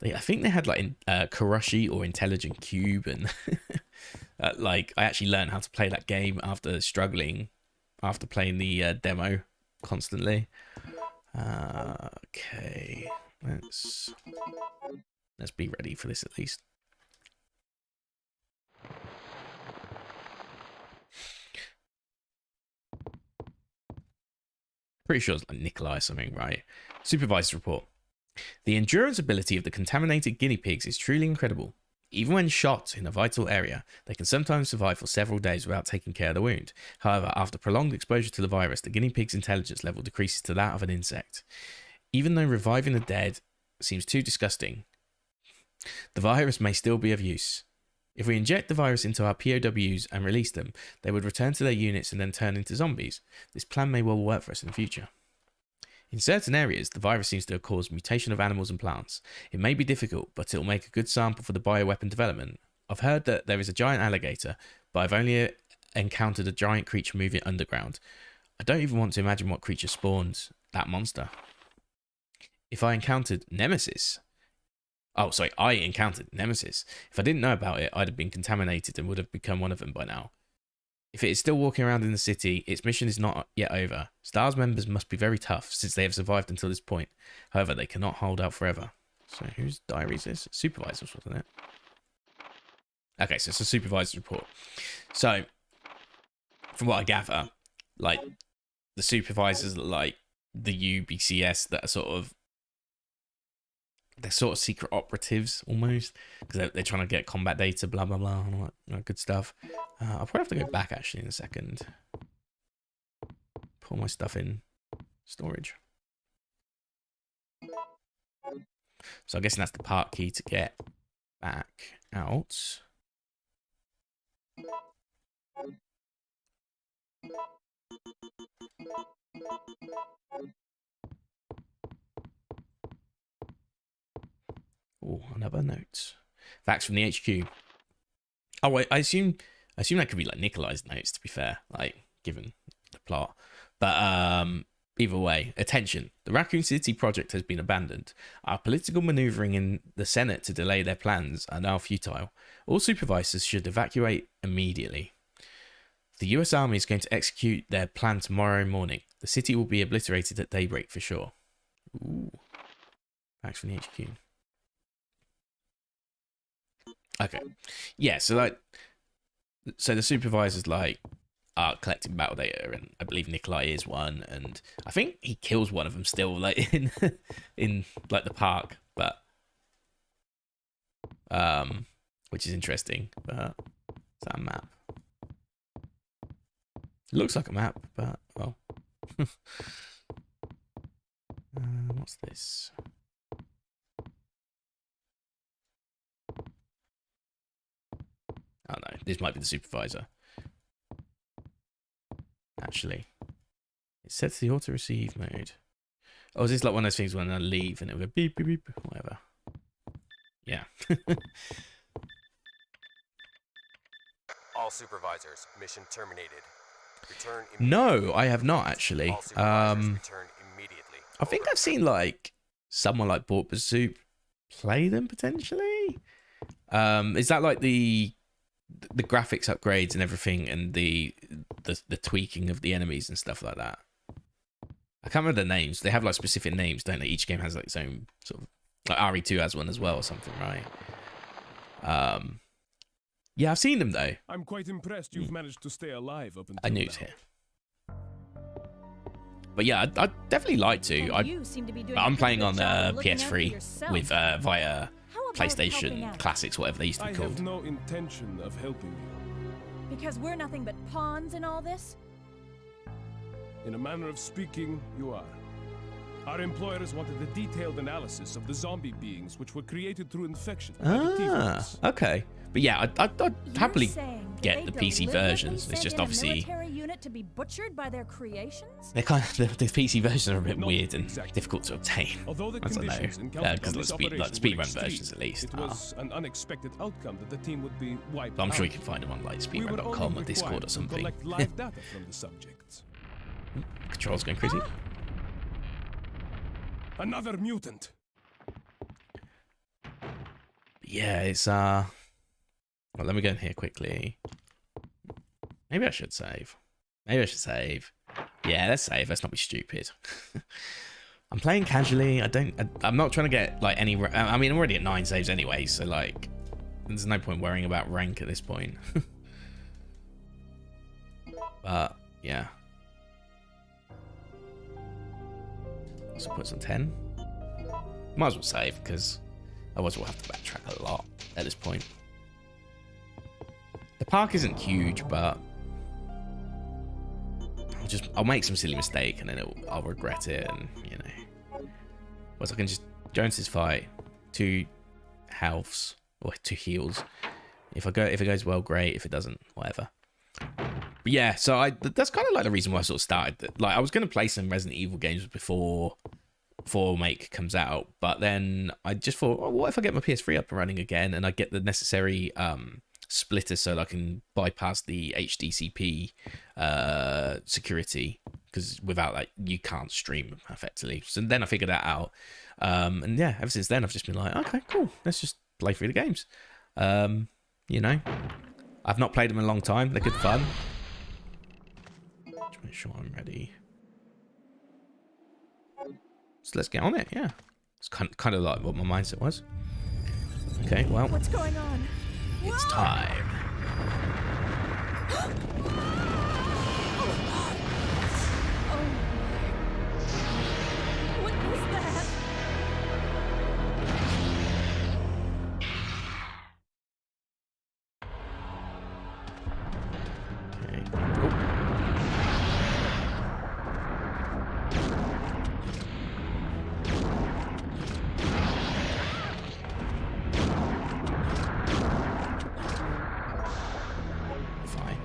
S1: I think they had like Karashi or Intelligent Cube, and like I actually learned how to play that game after struggling, after playing the demo constantly. Okay, let's be ready for this at least. Pretty sure it's like Nikolai or something, right? Supervisor's report. The endurance ability of the contaminated guinea pigs is truly incredible. Even when shot in a vital area, they can sometimes survive for several days without taking care of the wound. However, after prolonged exposure to the virus, the guinea pig's intelligence level decreases to that of an insect. Even though reviving the dead seems too disgusting, the virus may still be of use. If we inject the virus into our POWs and release them, they would return to their units and then turn into zombies. This plan may well work for us in the future. In certain areas, the virus seems to have caused mutation of animals and plants. It may be difficult, but it'll make a good sample for the bioweapon development. I've heard that there is a giant alligator, but I've only encountered a giant creature moving underground. I don't even want to imagine what creature spawned that monster. If I encountered Nemesis... I encountered Nemesis. If I didn't know about it, I'd have been contaminated and would have become one of them by now. If it is still walking around in the city, its mission is not yet over. STARS members must be very tough, since they have survived until this point. However, they cannot hold out forever. So, whose diary is this? Supervisor's, wasn't it? Okay, so it's a supervisor's report. So, from what I gather, like, the supervisors are like the UBCS that are sort of, they're sort of secret operatives almost, because they're trying to get combat data, blah blah blah, and all that good stuff. I'll probably have to go back actually in a second. Put all my stuff in storage. So I'm guessing that's the part key to get back out. Oh, another note. Facts from the HQ. Oh wait, I assume that could be like Nikolai's notes, to be fair, like given the plot. But either way, attention. The Raccoon City project has been abandoned. Our political maneuvering in the Senate to delay their plans are now futile. All supervisors should evacuate immediately. The US Army is going to execute their plan tomorrow morning. The city will be obliterated at daybreak for sure. Ooh. Facts from the HQ. Okay. Yeah, so the supervisors like are collecting battle data, and I believe Nikolai is one, and I think he kills one of them still, like in like the park, but which is interesting. But is that a map? It looks like a map, but well. What's this? Oh no, this might be the supervisor. Actually, it sets the auto receive mode. Oh, is this like one of those things when I leave and it'll go beep beep beep, whatever? Yeah.
S6: All supervisors, mission terminated. Return
S1: No, I have not actually.
S6: All supervisors return immediately.
S1: I think I've seen like someone like Bought Bazoob play them potentially. Is that like the graphics upgrades and everything, and the tweaking of the enemies and stuff like that? I can't remember the names. They have like specific names, don't they? Each game has like its own sort of, like RE2 has one as well or something, right? Yeah, I've seen them though.
S5: I'm quite impressed you've managed to stay alive up until
S1: I knew it was here. But yeah, I'd definitely like to. I'm playing on PS3 with via PlayStation Classics, whatever they used to be
S5: I
S1: called.
S5: have no intention of helping you.
S2: Because we're nothing but pawns in all this?
S5: In a manner of speaking, you are. Our employers wanted a detailed analysis of the zombie beings which were created through infection by the T-virus.
S1: Okay. But yeah, I'd happily get the
S2: They
S1: PC
S2: deliberately
S1: versions. It's
S2: sent
S1: just
S2: in a
S1: obviously
S2: military unit to be butchered by their creations?
S1: they're kind of the PC versions are a bit
S5: Not
S1: weird and
S5: exactly.
S1: difficult to obtain.
S5: Although the
S1: I don't know.
S5: conditions encountered
S1: Because
S5: on
S1: the
S5: this operation
S1: speedrun
S5: were extreme,
S1: versions at least
S5: it
S1: are.
S5: was an unexpected outcome that the team would be wiped
S1: But I'm sure
S5: out.
S1: you can find them on like
S5: We were
S1: speedrun.com
S5: only
S1: or Discord
S5: required
S1: or
S5: to
S1: something.
S5: collect live data from the subjects.
S1: Controls going crazy.
S5: Another mutant.
S1: Yeah, it's well, let me go in here quickly. Maybe I should save. Maybe I should save. Yeah, let's save. Let's not be stupid. I'm playing casually. I'm not trying to get like any. I mean, I'm already at 9 saves anyway, so like, there's no point worrying about rank at this point. But yeah. So put on 10. Might as well save because otherwise we'll have to backtrack a lot at this point. The park isn't huge, but I'll make some silly mistake and then I'll regret it, and you know. Whereas I can just go into this fight, 2 healths or 2 heals. If it goes well, great. If it doesn't, whatever. But yeah, so that's kind of like the reason why I sort of started. Like I was going to play some Resident Evil games before Remake comes out, but then I just thought, oh, what if I get my PS3 up and running again and I get the necessary splitter so that I can bypass the HDCP security, because without that you can't stream effectively. So then I figured that out, and yeah, ever since then I've just been like, okay, cool, let's just play through the games. You know, I've not played them in a long time. They're good fun. Just make sure I'm ready. So let's get on it. Yeah, it's kind of like what my mindset was. Okay, well,
S2: What's going on?
S1: it's time.
S2: What is that?
S1: Okay. Oh. Fine.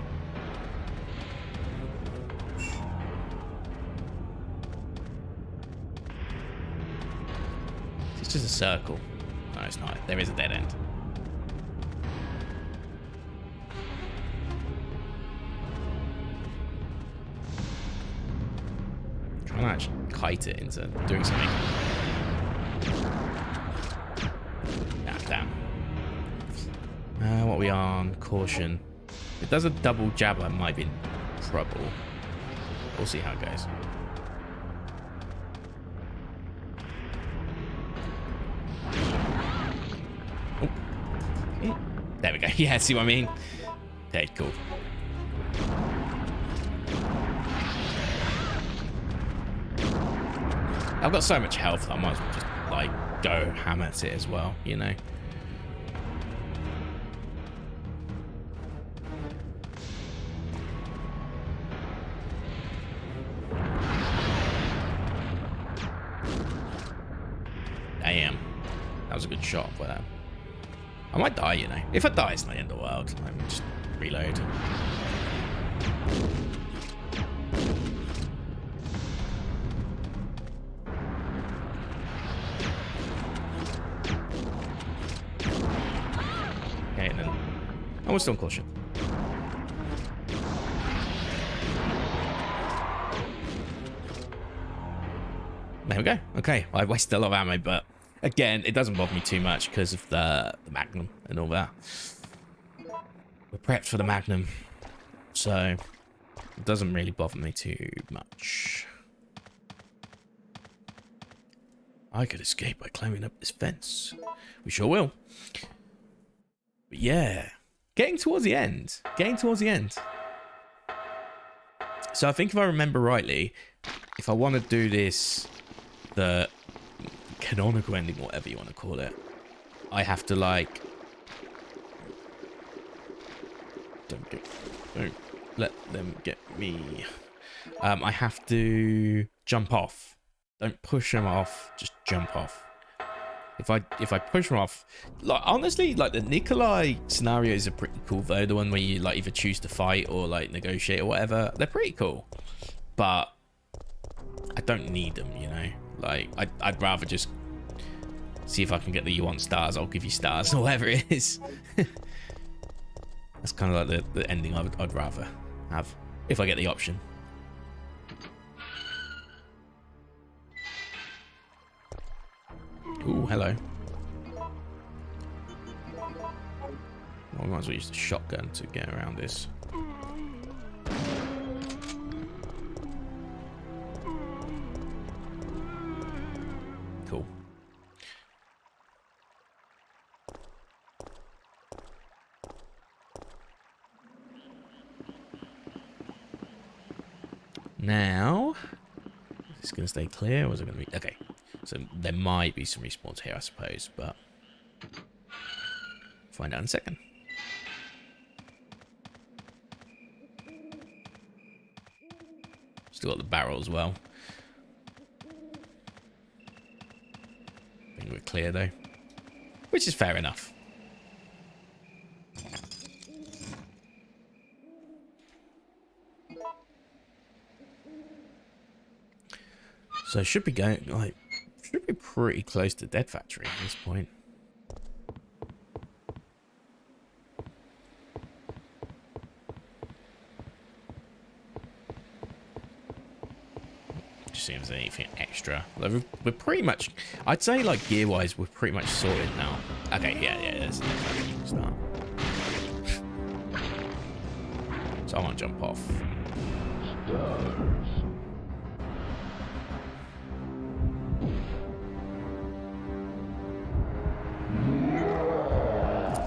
S1: It's just a circle. No, it's not. There is a dead end. Trying to actually kite it into doing something. Ah, damn. What are we on? Caution. If it does a double jab, I might be in trouble. We'll see how it goes. Oh. Mm. There we go. Yeah, see what I mean? Okay, cool. I've got so much health that I might as well just like go ham at it as well, you know. Damn, that was a good shot, but I might die, you know. If I die, it's not the end of the world. I'm just Reload. Okay, and then I was still on caution. There we go. Okay, I wasted a lot of ammo, but again, it doesn't bother me too much because of the Magnum and all that. We're prepped for the Magnum, so it doesn't really bother me too much. I could escape by climbing up this fence. We sure will. But yeah, getting towards the end. So I think if I remember rightly, if I want to do this, the canonical ending, whatever you want to call it, I have to like... Don't let them get me. I have to jump off. Don't push them off, just jump off. If I push them off, like honestly, like the Nikolai scenarios are pretty cool though. The one where you like either choose to fight or like negotiate or whatever, they're pretty cool. But I don't need them, you know. Like I'd rather just see if I can get the you want stars, I'll give you stars or whatever it is. That's kind of like the ending I'd rather have if I get the option. Ooh, hello. Well, I might as well use the shotgun to get around this. Cool. Now, is this going to stay clear or is it going to be... Okay. So there might be some respawns here, I suppose, but find out in a second. Still got the barrel as well. I think we're clear though, which is fair enough. So should be going like. Should be pretty close to Dead Factory at this point. Just see if there's anything extra. Like we're pretty much, I'd say like gear wise, we're pretty much sorted now. Okay, yeah, there's Dead Factory start. So I want to jump off.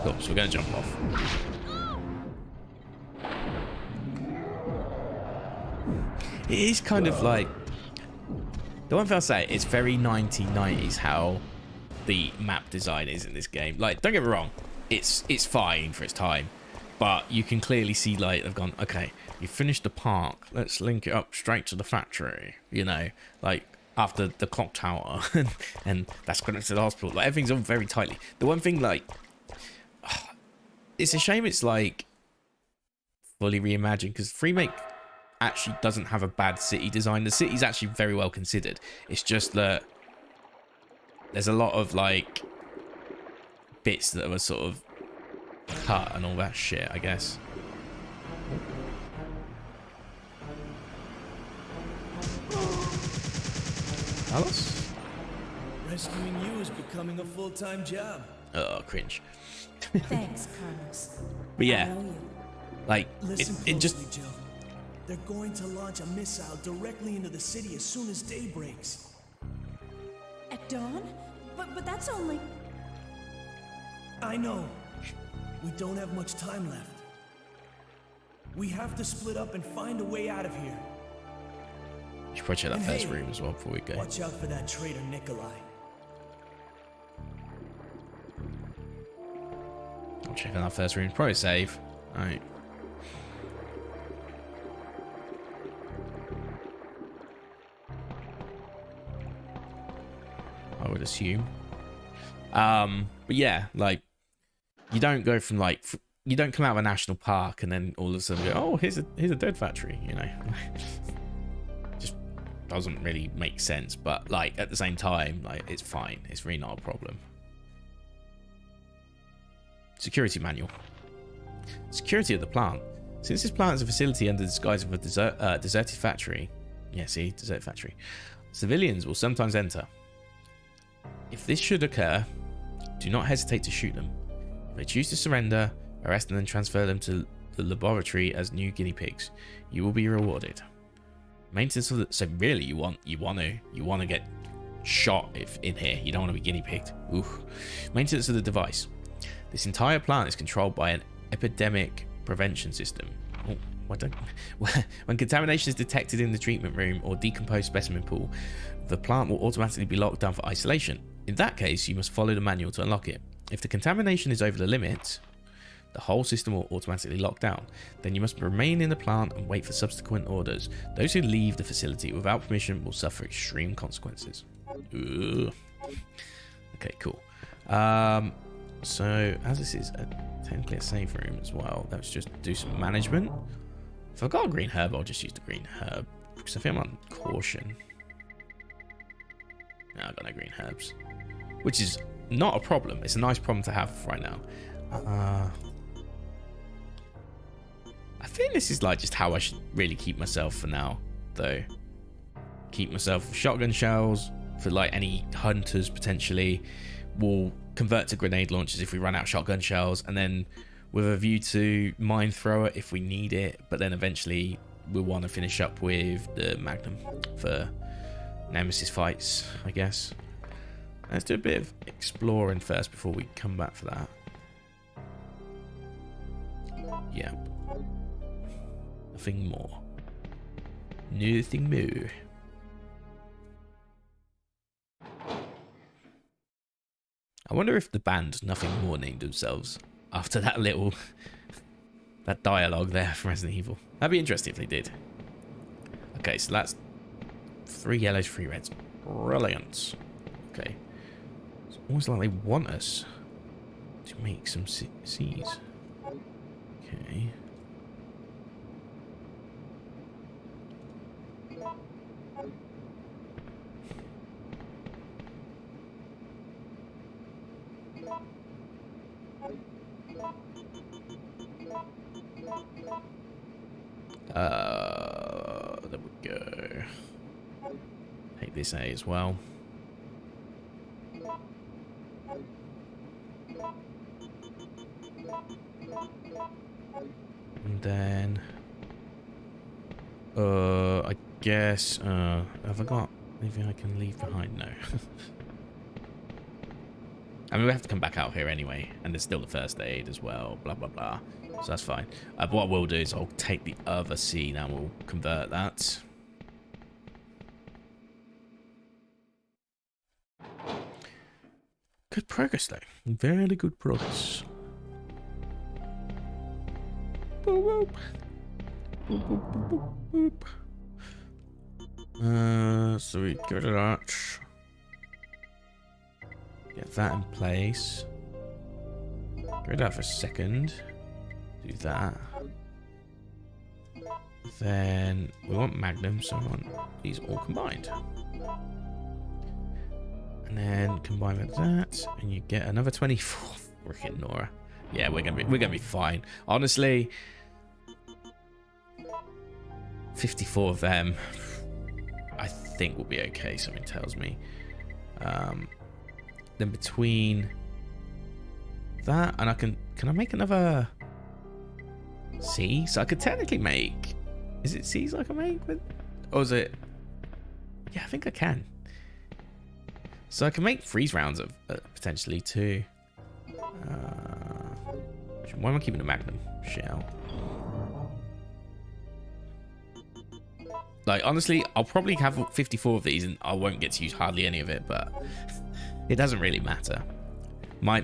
S1: Cool, so we're going to jump off. It is kind of like... The one thing I'll say, it's very 1990s how the map design is in this game. Like, don't get me wrong, it's fine for its time. But you can clearly see, like, they've gone, okay, you finished the park, let's link it up straight to the factory. You know, like, after the Clocktower. and that's connected to the hospital. Like, everything's all very tightly. The one thing, like... It's a shame it's like fully reimagined because Remake actually doesn't have a bad city design. The city's actually very well considered. It's just that there's a lot of like bits that were sort of cut and all that shit, I guess. Alice?
S3: Rescuing you is becoming a full-time job.
S1: Oh, cringe.
S2: Thanks, Carlos.
S1: But
S2: I
S1: yeah,
S2: know you.
S1: like
S3: Listen
S1: it just
S3: closely, Jill. They're going to launch a missile directly into the city as soon as day breaks.
S2: At dawn? But that's only...
S3: I know. We don't have much time left. We have to split up and find a way out of here.
S1: you should probably check that
S3: And
S1: first
S3: hey,
S1: room as well before we go.
S3: Watch out for that traitor Nikolai.
S1: I'm checking that first room. Probably save. Alright. I would assume. But yeah, like you don't go from like you don't come out of a national park and then all of a sudden go, oh, here's a dead factory, you know. Just doesn't really make sense. But like at the same time, like it's fine. It's really not a problem. Security manual. Security of the plant. Since this plant is a facility under the disguise of a deserted factory, yeah, see, deserted factory, civilians will sometimes enter. If this should occur, do not hesitate to shoot them. If they choose to surrender, arrest them and transfer them to the laboratory as new guinea pigs. You will be rewarded. Maintenance of the... So really, you want to get shot if in here. You don't want to be guinea pigged. Oof. Maintenance of the device. This entire plant is controlled by an epidemic prevention system. Oh, when contamination is detected in the treatment room or decomposed specimen pool, the plant will automatically be locked down for isolation. In that case, you must follow the manual to unlock it. If the contamination is over the limit, the whole system will automatically lock down. Then you must remain in the plant and wait for subsequent orders. Those who leave the facility without permission will suffer extreme consequences. Ugh. Okay, cool. So as this is technically a save room as well, let's just do some management. If I've got a green herb, I'll just use the green herb because I think I'm on caution. No, I've got no green herbs, which is not a problem. It's a nice problem to have right now. I think this is like just how I should really keep myself for now, though. Keep myself with shotgun shells for like any hunters potentially. We'll convert to grenade launchers if we run out of shotgun shells, and then with a view to mine thrower if we need it. But then eventually we'll want to finish up with the Magnum for Nemesis fights, I guess. Let's do a bit of exploring first before we come back for that. Yep. Nothing more. Nothing more. I wonder if the band Nothing More named themselves after that little that dialogue there from Resident Evil. That'd be interesting if they did. Okay, so that's 3 yellows, 3 reds. Brilliant. Okay. It's almost like they want us to make some C's. Okay. There we go. Take this A as well. And then I guess have I got anything I can leave behind? No. I mean, we have to come back out here anyway, and there's still the first aid as well, blah, blah, blah. So that's fine. But what we'll do is I'll take the other C now, we'll convert that. Good progress, though. Very good progress. Boop, boop. Boop, boop, boop, boop, boop. So we get rid of that. Get that in place. Get rid of that for a second. Do that. Then we want Magnum, so we want these all combined. And then combine with that, and you get another 24. Freaking Nora. Yeah, we're gonna be fine. Honestly, 54 of them, I think will be okay. Something tells me. Then between that and can I make another C? So I could technically make, is it C's I can make with, or is it, yeah, I think I can. So I can make freeze rounds of potentially too. Why am I keeping the Magnum shell? Like honestly, I'll probably have 54 of these and I won't get to use hardly any of it, but it doesn't really matter. My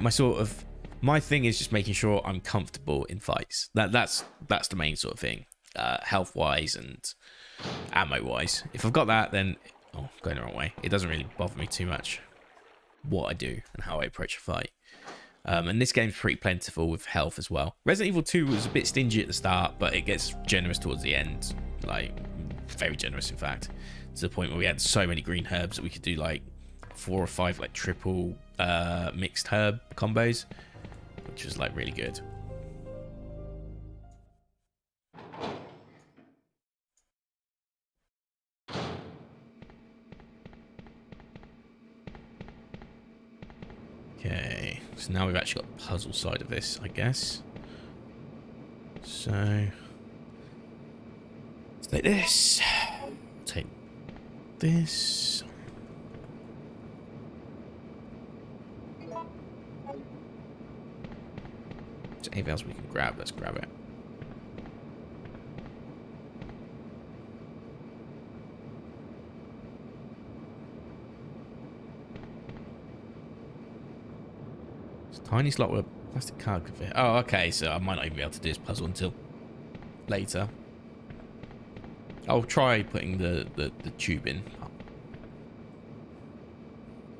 S1: thing is just making sure I'm comfortable in fights. That's the main sort of thing. Health wise and ammo wise. If I've got that, then going the wrong way. It doesn't really bother me too much what I do and how I approach a fight. And this game's pretty plentiful with health as well. Resident Evil 2 was a bit stingy at the start, but it gets generous towards the end. Like, very generous, in fact. To the point where we had so many green herbs that we could do, like, 4 or 5, like, triple mixed herb combos, which was, like, really good. Okay, so now we've actually got the puzzle side of this, I guess. So let's take this. Take this. Is there anything else we can grab? Let's grab it. Tiny slot with a plastic card could fit. Oh, okay, so I might not even be able to do this puzzle until later. I'll try putting the tube in.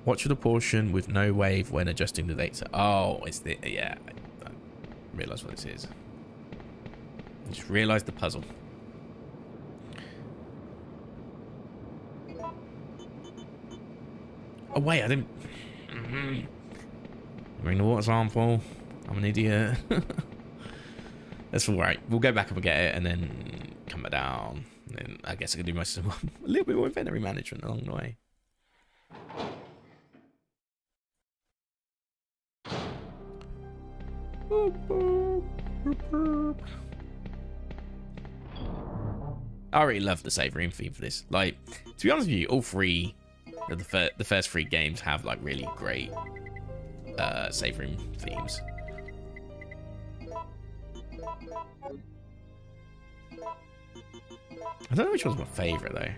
S1: Watch for the portion with no wave when adjusting the data. Oh, it's the... Yeah, I don't realise what this is. I just realised the puzzle. Oh, wait, I didn't... Bring the water sample. I'm an idiot. That's alright. We'll go back and we'll get it and then come back down. And then I guess I can do a little bit more inventory management along the way. I already love the save room theme for this. Like, to be honest with you, all three of the first 3 games have like really great save room themes. I don't know which one's my favourite though.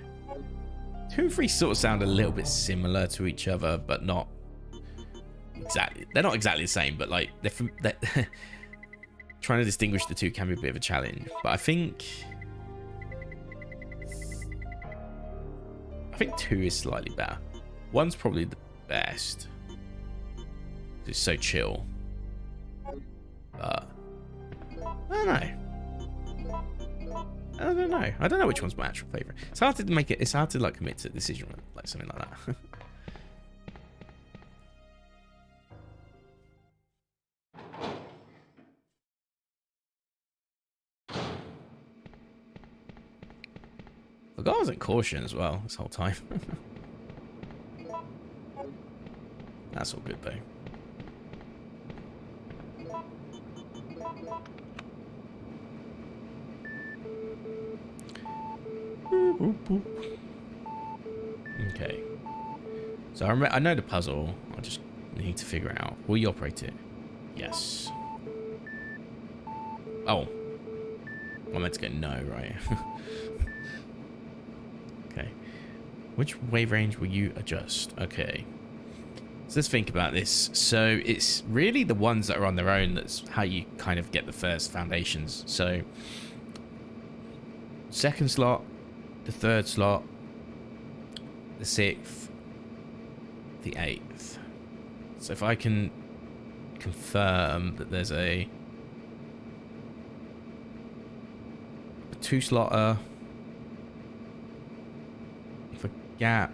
S1: 2 and 3 sort of sound a little bit similar to each other, but not exactly. They're not exactly the same, but like they're trying to distinguish the 2 can be a bit of a challenge. But I think 2 is slightly better. 1's probably the best. It's so chill. But I don't know. I don't know which one's my actual favorite. It's hard to make it. It's hard to like commit to a decision like something like that. The guy was in caution as well this whole time. That's all good though. Okay. So I know the puzzle. I just need to figure it out. Will you operate it? Yes. Oh. I meant to go no, right? Okay. Which wave range will you adjust? Okay. So let's think about this. So it's really the ones that are on their own that's how you kind of get the first foundations. So 2nd slot, the 3rd slot, the 6th, the 8th. So if I can confirm that there's a 2-slotter, for gap,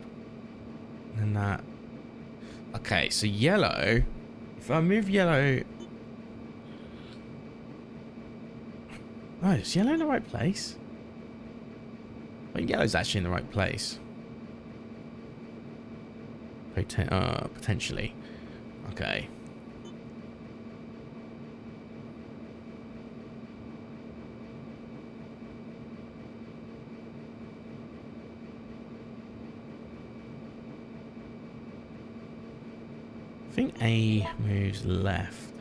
S1: and that. Okay, so yellow. If I move yellow, oh, is yellow in the right place? I think yellow's actually in the right place. Potentially. Okay. I think A moves left.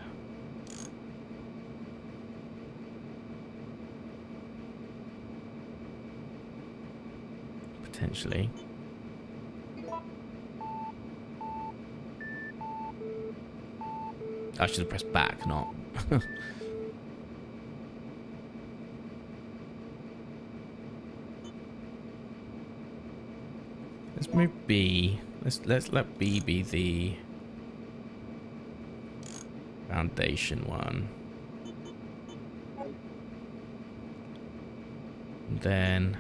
S1: Potentially. I should have pressed back, not. Let's move B. Let's let B be the Foundation one. And then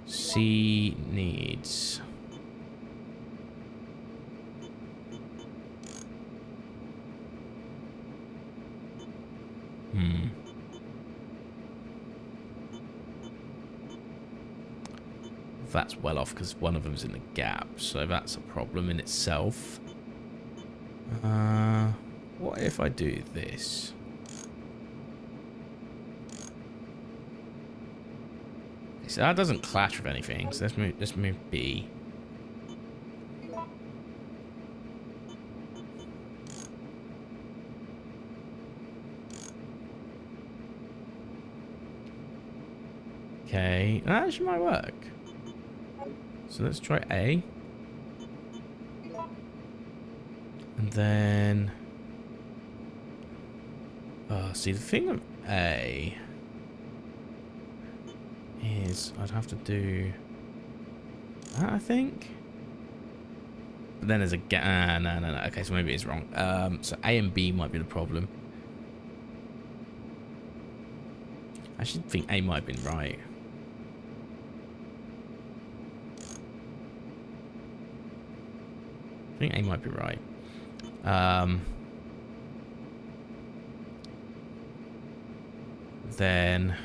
S1: C needs. That's well off because one of them's in the gap, so that's a problem in itself. What if I do this? So that doesn't clash with anything, so let's move B. Okay, that actually might work. So let's try A. And then... see, the thing of A is I'd have to do that, I think. But then there's a gap. No. Okay, so maybe it's wrong. So A and B might be the problem. I actually think A might have been right. I think A might be right. Then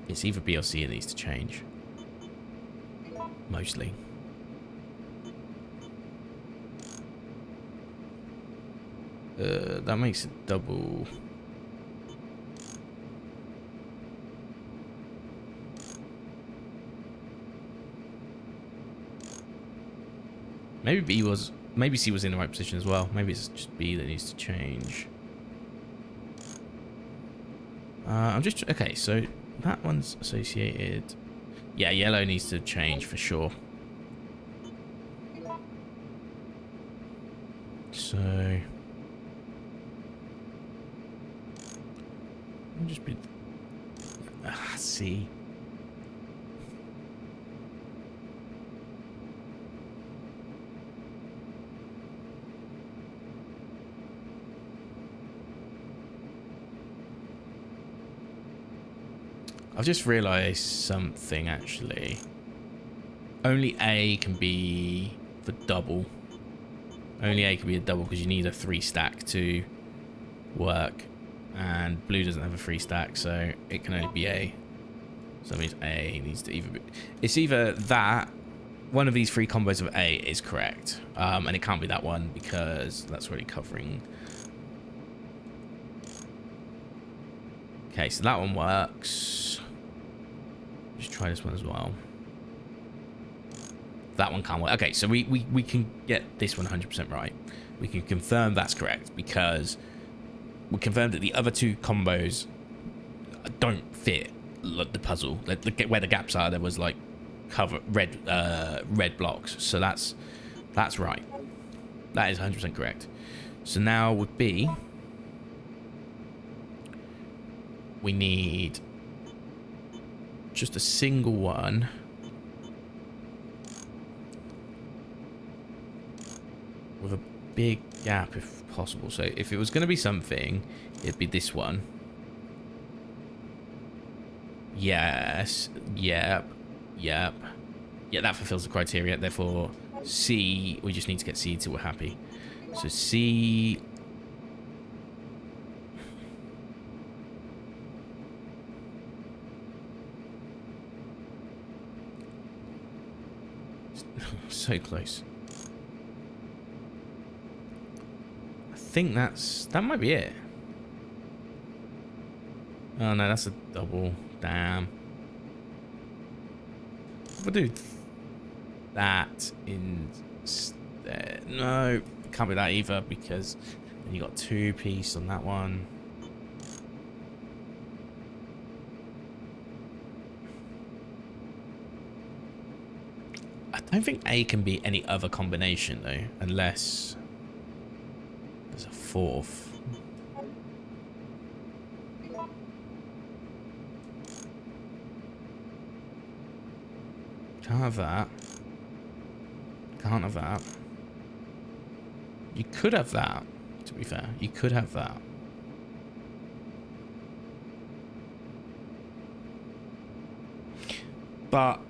S1: it's either B or C it needs to change. Mostly. That makes it double. Maybe C was in the right position as well. Maybe it's just B that needs to change. Okay, so that one's associated. Yeah, yellow needs to change for sure. So I'll just be C. I've just realised something, actually. Only A can be the double. Only A can be a double because you need a 3 stack to work. And blue doesn't have a 3 stack, so it can only be A. So that means A needs to either be... It's either that, one of these 3 combos of A is correct. And it can't be that one because that's already covering... Okay, so that one works. Just try this one as well. That one can't work. Okay, so we can get this one 100% right. We can confirm that's correct because we confirmed that the other 2 combos don't fit the puzzle. Where the gaps are, there was like red blocks. So that's right. That is 100% correct. So now with B, we need just a single one. With a big gap if possible. So if it was going to be something, it'd be this one. Yes. Yep. Yeah, that fulfills the criteria. Therefore, C, we just need to get C till we're happy. So C... So close. I think that might be it. Oh no, that's a double. Damn. We'll do that instead. No, can't be that either because then you got 2 piece on that one. I don't think A can be any other combination though, unless there's a 4th. Can't have that. Can't have that. You could have that, to be fair. You could have that. But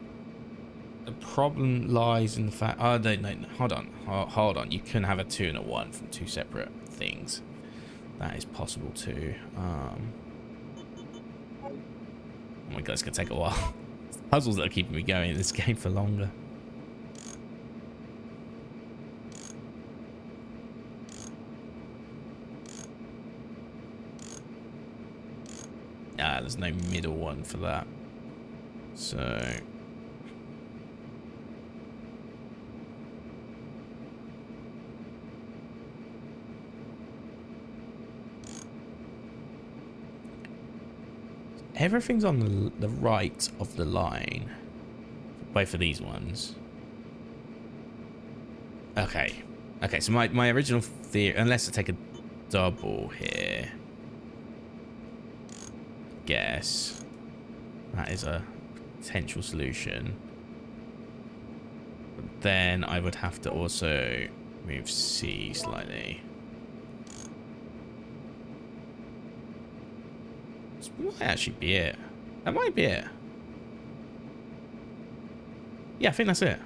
S1: the problem lies in the fact... Oh, no. Hold on. You can have a 2 and a 1 from 2 separate things. That is possible too. Oh my god, it's going to take a while. It's the puzzles that are keeping me going in this game for longer. Ah, there's no middle one for that. So... everything's on the right of the line. Both of these ones. Okay. Okay, so my original theory... unless I take a double here... guess that is a potential solution. But then I would have to also move C slightly. This might actually be it. That might be it. Yeah, I think that's it.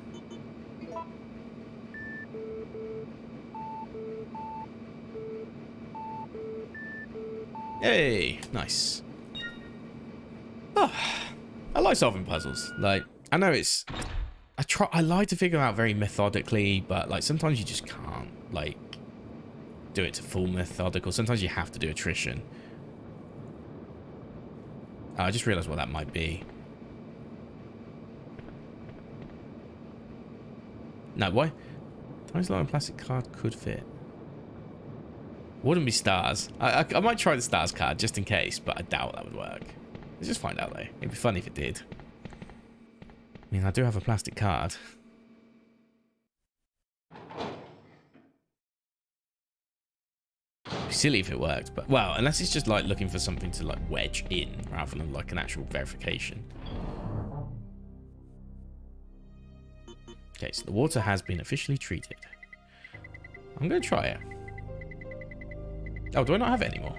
S1: Hey, nice. Oh, I like solving puzzles. Like, I know it's... I like to figure out very methodically, but like sometimes you just can't like do it to full methodical. Sometimes you have to do attrition. I just realized what that might be. No, why? Times like a plastic card could fit. Wouldn't be stars. I might try the stars card just in case, but I doubt that would work. Let's just find out though. It'd be funny if it did. I mean, I do have a plastic card. It'd be silly if it worked, but well, unless it's just like looking for something to like wedge in rather than like an actual verification. Okay, so the water has been officially treated. I'm gonna try it. Oh, do I not have it anymore?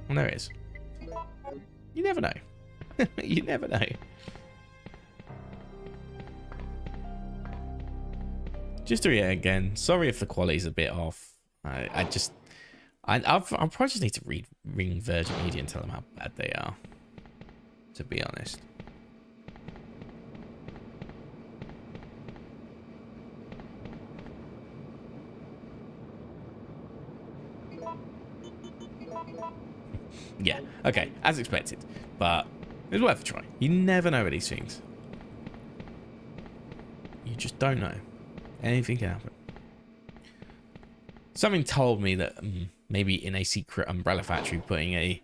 S1: Well, there it is. You never know. You never know. Just do it again. Sorry if the quality's a bit off. I'll probably just need to ring Virgin Media and tell them how bad they are. To be honest. Yeah, okay, as expected. But it's worth a try. You never know with these things. You just don't know. Anything can happen. Something told me that maybe in a secret umbrella factory putting a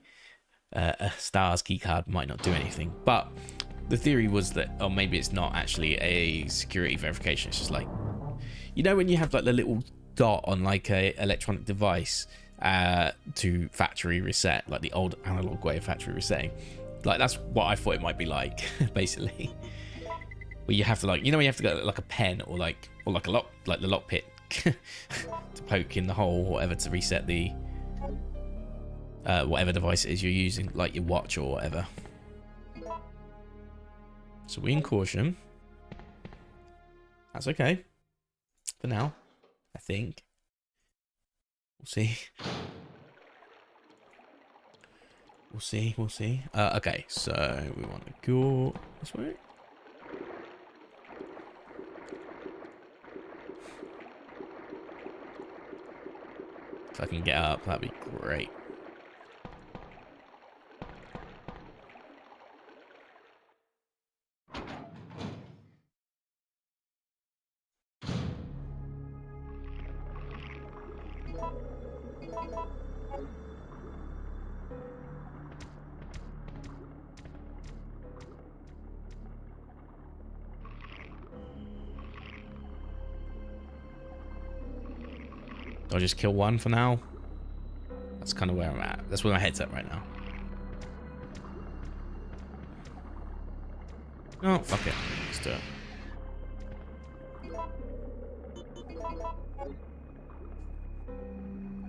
S1: stars keycard might not do anything. But the theory was that, oh, maybe it's not actually a security verification. It's just like, you know, when you have like the little dot on like a electronic device to factory reset, like the old analog way of factory resetting. Like that's what I thought it might be like, basically. Where you have to like, you know, when you have to get like a pen or like a lock, like the lock pit to poke in the hole or whatever to reset the whatever device it is you're using, like your watch or whatever. So we in caution. That's okay for now, I think. We'll see. We'll see. Okay, so we want to go this way. If I can get up, that'd be great. I'll just kill one for now. That's kind of where I'm at. That's where my head's at right now. Oh, fuck it. Let's do it.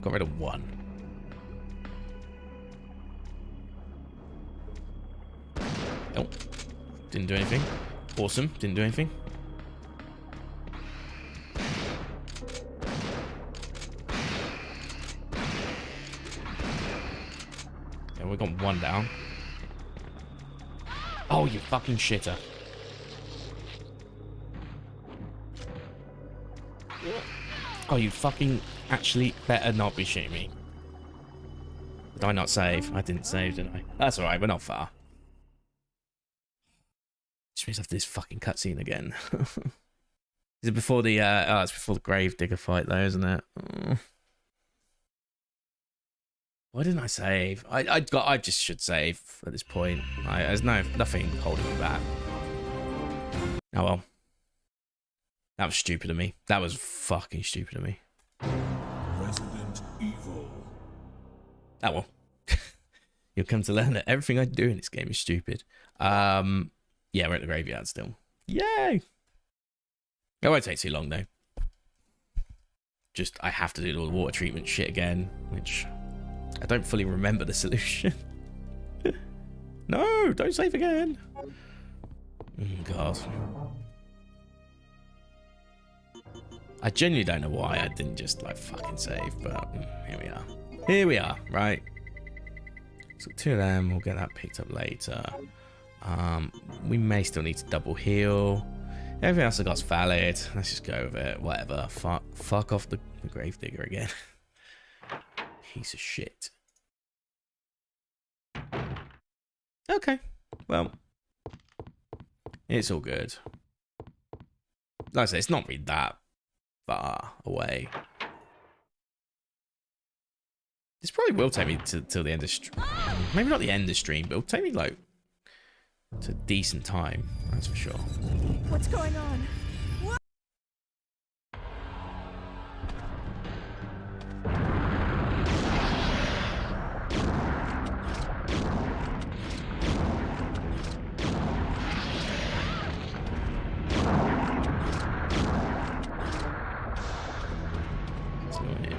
S1: Got rid of 1. Oh, didn't do anything. Awesome, didn't do anything. Yeah, we got 1 down. Oh, you fucking shitter. Oh, you fucking actually better not be shitting me. Did I not save? I didn't save, didn't I? That's alright, we're not far. Just means after this fucking cutscene again. Is it before the, oh, it's before the Gravedigger fight though, isn't it? Oh. Why didn't I save? I just should save at this point. There's nothing holding me back. Oh well. That was stupid of me. That was fucking stupid of me.
S5: Resident Evil.
S1: Oh well. You'll come to learn that everything I do in this game is stupid. Yeah, we're at the graveyard still. Yay! It won't take too long though. Just I have to do all the water treatment shit again, which I don't fully remember the solution. No, don't save again. Oh, God. I genuinely don't know why I didn't just like fucking save, but here we are. Here we are, right? So 2 of them, we'll get that picked up later. We may still need to double heal. Everything else I got's valid. Let's just go with it. Whatever. Fuck off the Gravedigger again. Piece of shit. Okay. Well, it's all good. Like I say, it's not really that far away. This probably will take me till the end of stream. Maybe not the end of stream, but it'll take me like to a decent time. That's for sure.
S2: What's going on? What?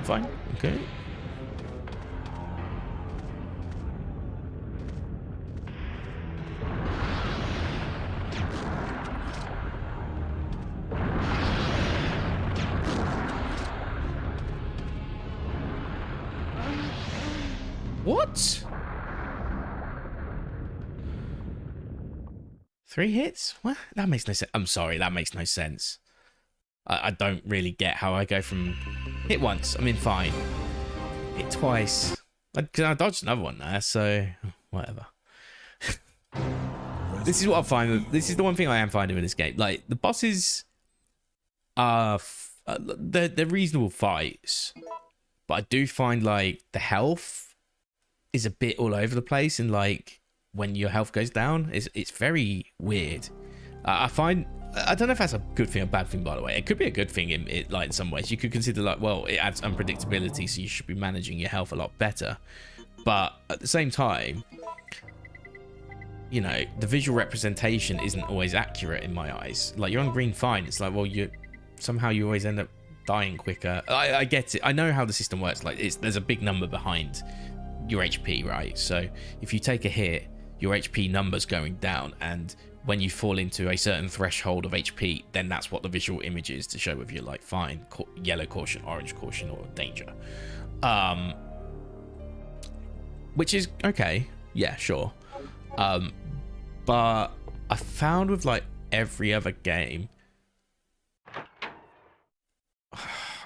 S1: Fine. Okay. What? 3 hits? What? That makes no sense. I'm sorry, that makes no sense. I don't really get how I go from hit once, I mean fine. Hit twice. I dodged another one there, so whatever. This is what I'm finding. This is the one thing I am finding with this game. Like the bosses are they're reasonable fights, but I do find like the health is a bit all over the place, and like when your health goes down, it's very weird. I find. I don't know if that's a good thing or bad thing, by the way. It could be a good thing in some ways. You could consider like, well, it adds unpredictability, so you should be managing your health a lot better. But at the same time, you know, the visual representation isn't always accurate in my eyes. Like you're on green, fine. It's like, well, somehow you always end up dying quicker. I get it. I know how the system works. Like there's a big number behind your HP, right? So if you take a hit, your HP number's going down, and when you fall into a certain threshold of HP, then that's what the visual image is to show if you're like fine, yellow caution, orange caution, or danger. Which is okay, yeah, sure. But I found with like every other game,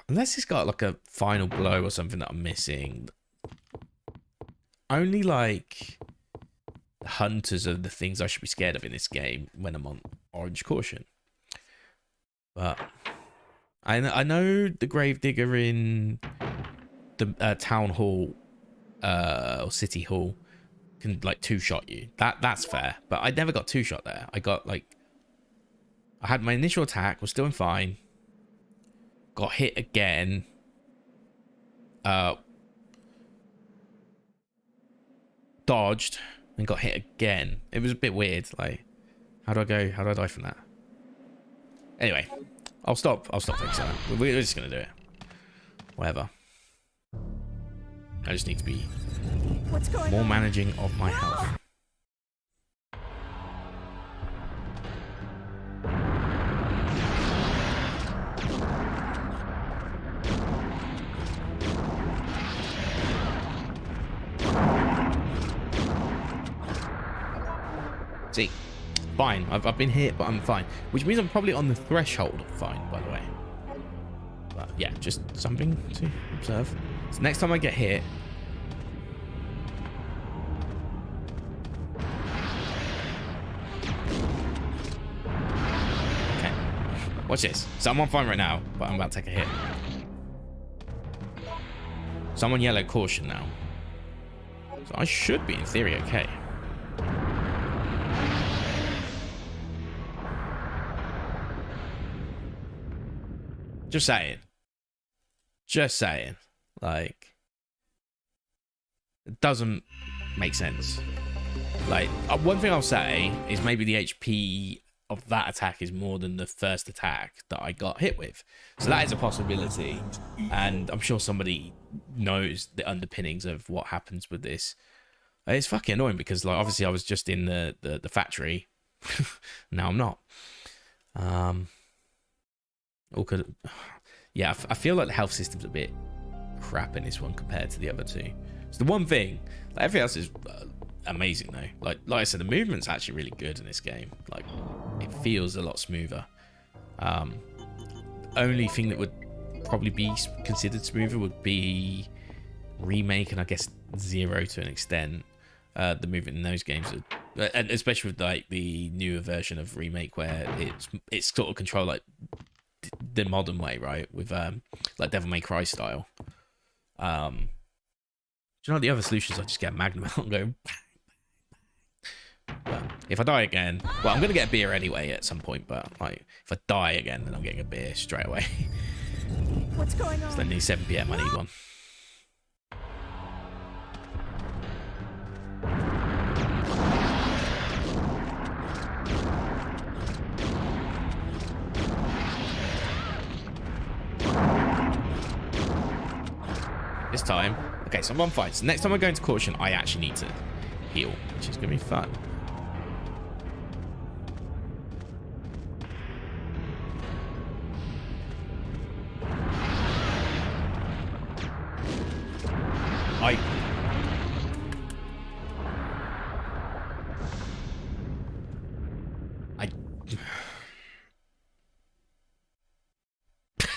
S1: unless it's got like a final blow or something that I'm missing, only like hunters are the things I should be scared of in this game when I'm on orange caution. But I know the Gravedigger in the town hall or city hall can like 2-shot you. That's fair, but I never got 2-shot there. I got like, I had my initial attack, was doing fine, got hit again, dodged, and got hit again. It was a bit weird. Like, how do I die from that? Anyway, I'll stop fixing that. We're just gonna do it. Whatever. I just need to be
S2: What's going
S1: more
S2: on?
S1: managing of my health. See, fine. I've been hit, but I'm fine. Which means I'm probably on the threshold of fine, by the way. But yeah, just something to observe. So next time I get hit... Okay. Watch this. So I'm on fine right now, but I'm about to take a hit. So I'm on yellow caution now. So I should be, in theory, okay. Just saying. Just saying. Like, it doesn't make sense. Like, one thing I'll say is maybe the HP of that attack is more than the first attack that I got hit with. So that is a possibility. And I'm sure somebody knows the underpinnings of what happens with this. It's fucking annoying because, like, obviously I was just in the factory. Now I'm not. Yeah, I feel like the health system's a bit crap in this one compared to the other two. It's the one thing. Like, everything else is amazing though. Like I said, the movement's actually really good in this game. Like, it feels a lot smoother. Only thing that would probably be considered smoother would be Remake, and I guess Zero to an extent. The movement in those games are, and especially with like the newer version of Remake, where it's sort of controlled like the modern way, right? With like Devil May Cry style. Do you know what the other solutions? I just get a magnum out and go. But if I die again, well, I'm gonna get a beer anyway at some point. But like, if I die again, then I'm getting a beer straight away.
S2: What's going on?
S1: So then near 7 PM, I need one. This time, okay, so I'm on fight. So next time I go into caution, I actually need to heal, which is gonna be fun.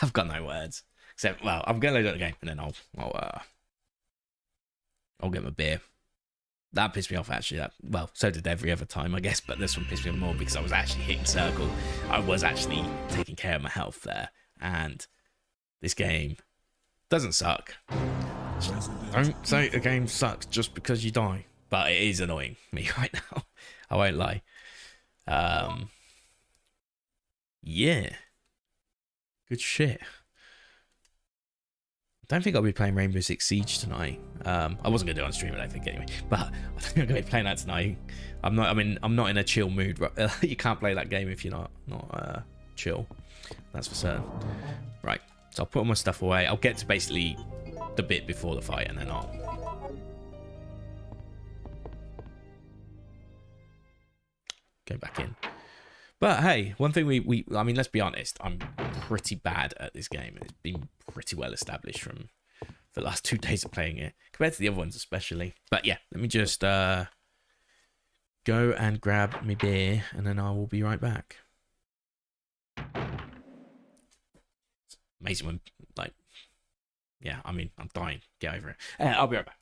S1: I've got no words. Except, well, I'm gonna load up the game and then I'll get my beer. That pissed me off actually. Well, so did every other time, I guess, but this one pissed me off more because I was actually hitting circle. I was actually taking care of my health there, and this game doesn't suck. Don't say a game sucks just because you die, but it is annoying me right now. I won't lie. Yeah, good shit. I don't think I'll be playing Rainbow Six Siege tonight. I wasn't gonna do it on stream, I don't think anyway. But I think I'm gonna be playing that tonight. I'm not in a chill mood. You can't play that game if you're not chill. That's for certain. Right. So I'll put all my stuff away. I'll get to basically the bit before the fight, and then I'll go back in. But hey, one thing I mean, let's be honest, I'm pretty bad at this game. It's been pretty well established from the last 2 days of playing it, compared to the other ones especially. But yeah, let me just go and grab my beer, and then I will be right back. It's amazing when, like, yeah, I mean, I'm dying. Get over it. I'll be right back.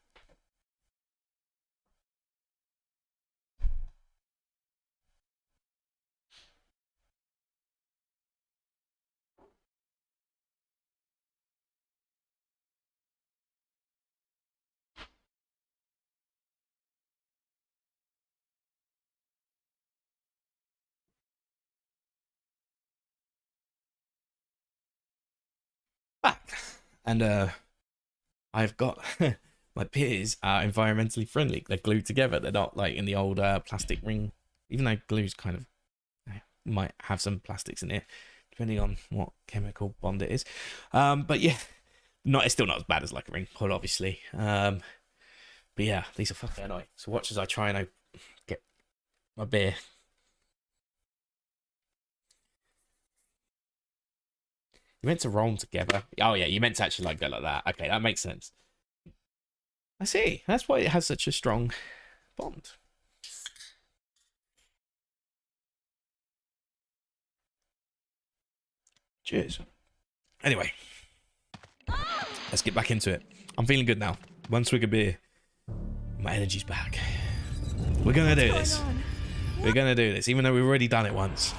S1: Back. And I've got my peers are environmentally friendly. They're glued together. They're not like in the old plastic ring, even though glue's kind of might have some plastics in it, depending on what chemical bond it is. But yeah, It's still not as bad as like a ring pull, obviously. But yeah, these are fucking annoying. So watch as I try and get my beer. You meant to roll them together. Oh yeah, you meant to actually like go like that. Okay, that makes sense. I see. That's why it has such a strong bond. Cheers. Anyway, let's get back into it. I'm feeling good now. One swig of beer, my energy's back. We're gonna do this. We're gonna do this, even though we've already done it once.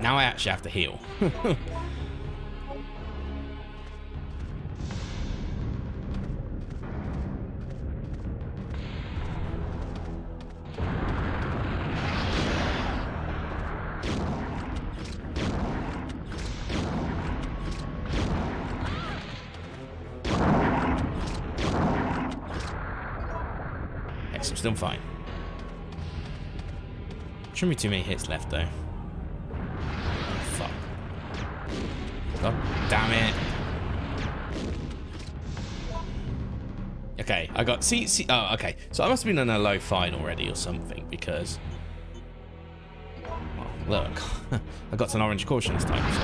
S1: Now I actually have to heal. Yes, I'm still fine. Shouldn't be too many hits left though. God damn it. Okay, I got see oh okay. So I must have been in a low fine already or something because well, look. I got an orange caution this time, so.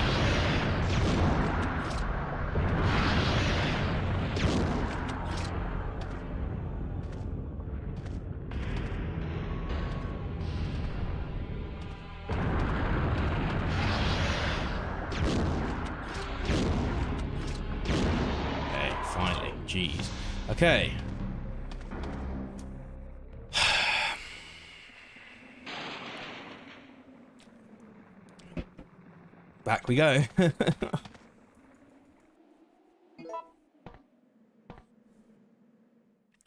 S1: Jeez. Okay. Back we go. I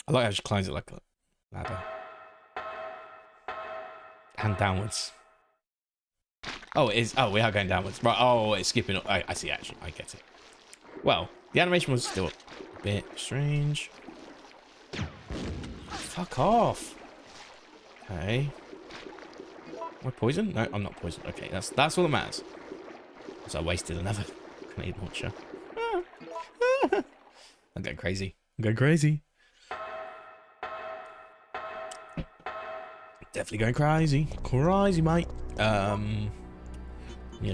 S1: like how she climbs it like a ladder. And downwards. Oh, it is. Oh, we are going downwards. Right. Oh, it's skipping. I see, actually. I get it. Well, the animation was still a bit strange. Fuck off. Okay. Am I poisoned? No, I'm not poisoned. Okay, that's all that matters. So I wasted another grenade launcher. I'm going crazy. I'm going crazy. Definitely going crazy. Crazy, mate. Yeah,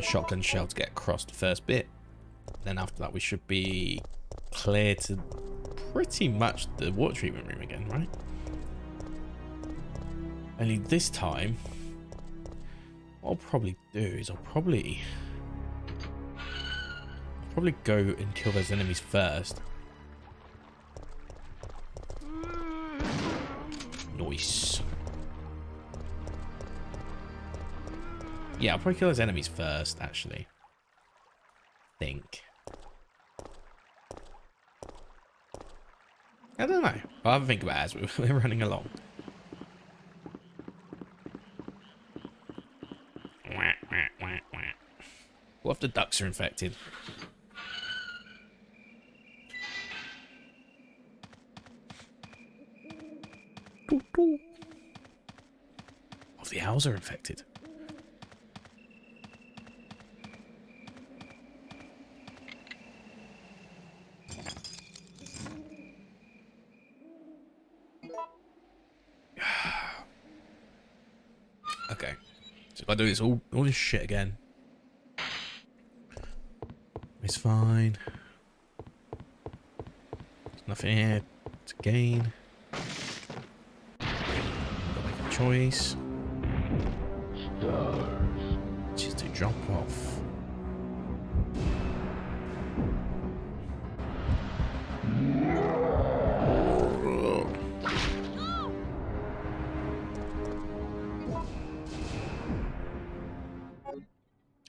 S1: shotgun shell to get across the first bit. Then after that, we should be clear to pretty much the water treatment room again, right? Only this time, what I'll probably do is I'll probably go and kill those enemies first. Nice. Yeah, I'll probably kill those enemies first, actually. I don't know. I'll have a think about it as we're running along. What if the ducks are infected? What if the owls are infected? Okay, so if I do this all this shit again, it's fine. There's nothing here to gain. Gotta make a choice. Which is to drop off.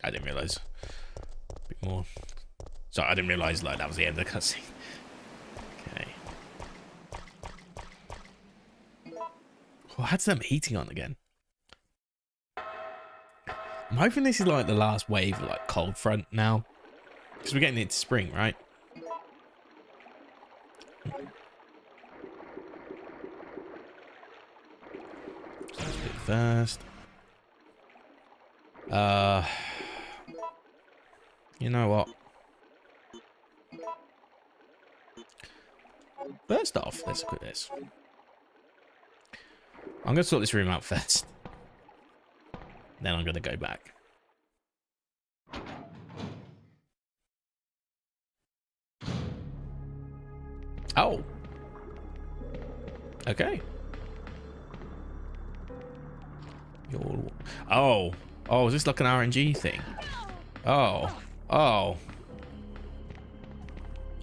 S1: I didn't realise. A bit more. Sorry, I didn't realise like that was the end of the cutscene. Okay. I had some heating on again. I'm hoping this is like the last wave of like cold front now. Because we're getting into spring, right? So let's do it first. You know what? First off, let's look at this. I'm going to sort this room out first. Then I'm going to go back. Oh. Okay. Oh. Oh, is this like an RNG thing? Oh. Oh.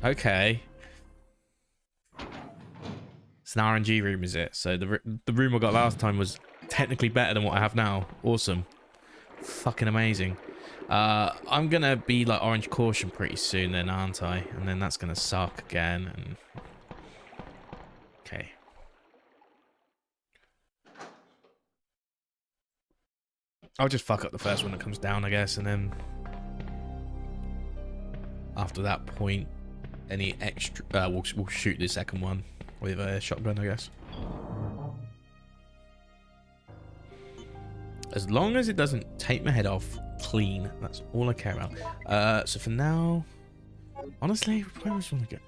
S1: Okay. It's an RNG room, is it? So the room I got last time was technically better than what I have now. Awesome. Fucking amazing. I'm gonna be like orange caution pretty soon then, aren't I? And then that's gonna suck again. And okay. I'll just fuck up the first one that comes down, I guess, and then after that point, any extra, we'll shoot the second one with a shotgun, I guess. As long as it doesn't take my head off clean, that's all I care about. So for now, honestly, we probably just want to go.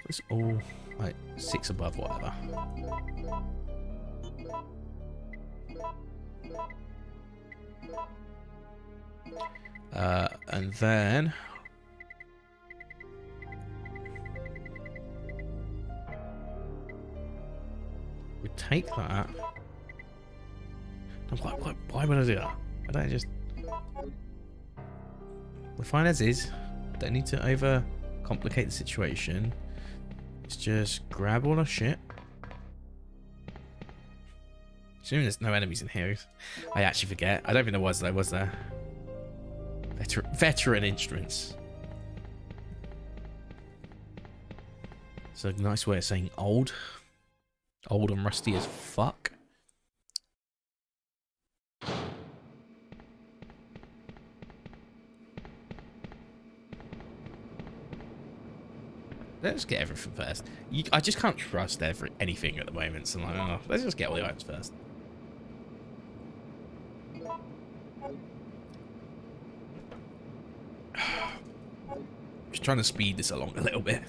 S1: It's all like 6 above, whatever. And then we take that. No, why would I do that? Why don't I just... We're fine as is. Don't need to over complicate the situation. Let's just grab all our shit. Assuming there's no enemies in here. I actually forget. I don't think there was though, was there? Veteran instruments. It's a nice way of saying old. Old and rusty as fuck. Let's get everything first. I just can't trust anything at the moment, so I'm like, oh, let's just get all the items first. Just trying to speed this along a little bit.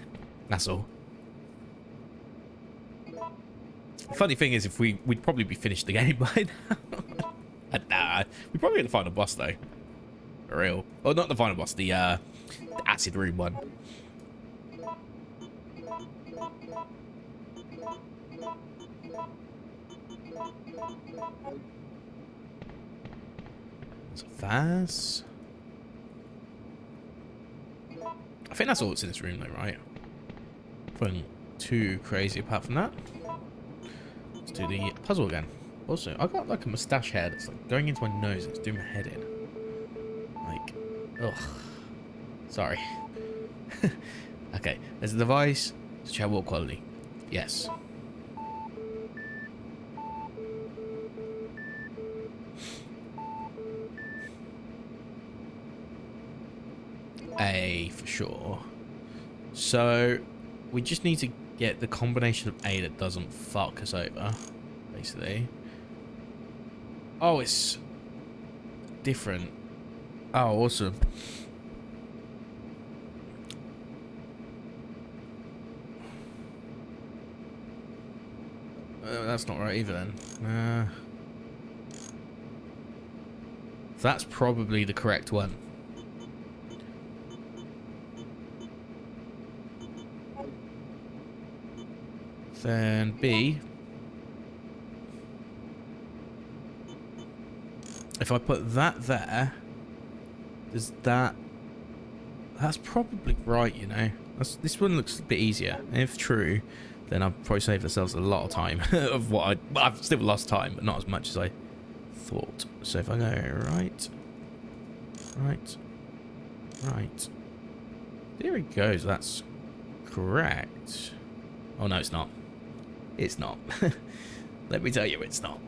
S1: That's all. The funny thing is, if we'd probably be finished the game by now. Nah, we'd probably get the final boss though. For real. Oh, not the final boss. The acid room one. So fast. I think that's all that's in this room though, right? Nothing too crazy apart from that. Let's do the puzzle again. Also, I got like a mustache hair that's like going into my nose and it's doing my head in. Like, ugh. Sorry. Okay, there's a device to check water quality. Yes. A for sure. So we just need to get the combination of A that doesn't fuck us over, basically. Oh, it's different. Oh, awesome. That's not right either then. That's probably the correct one. Then B. If I put that there, does that... That's probably right, you know. This one looks a bit easier. And if true, then I've probably saved ourselves a lot of time of what I've still lost time, but not as much as I thought. So if I go right, right, right. There he goes. That's correct. Oh, no, it's not. It's not. Let me tell you, it's not.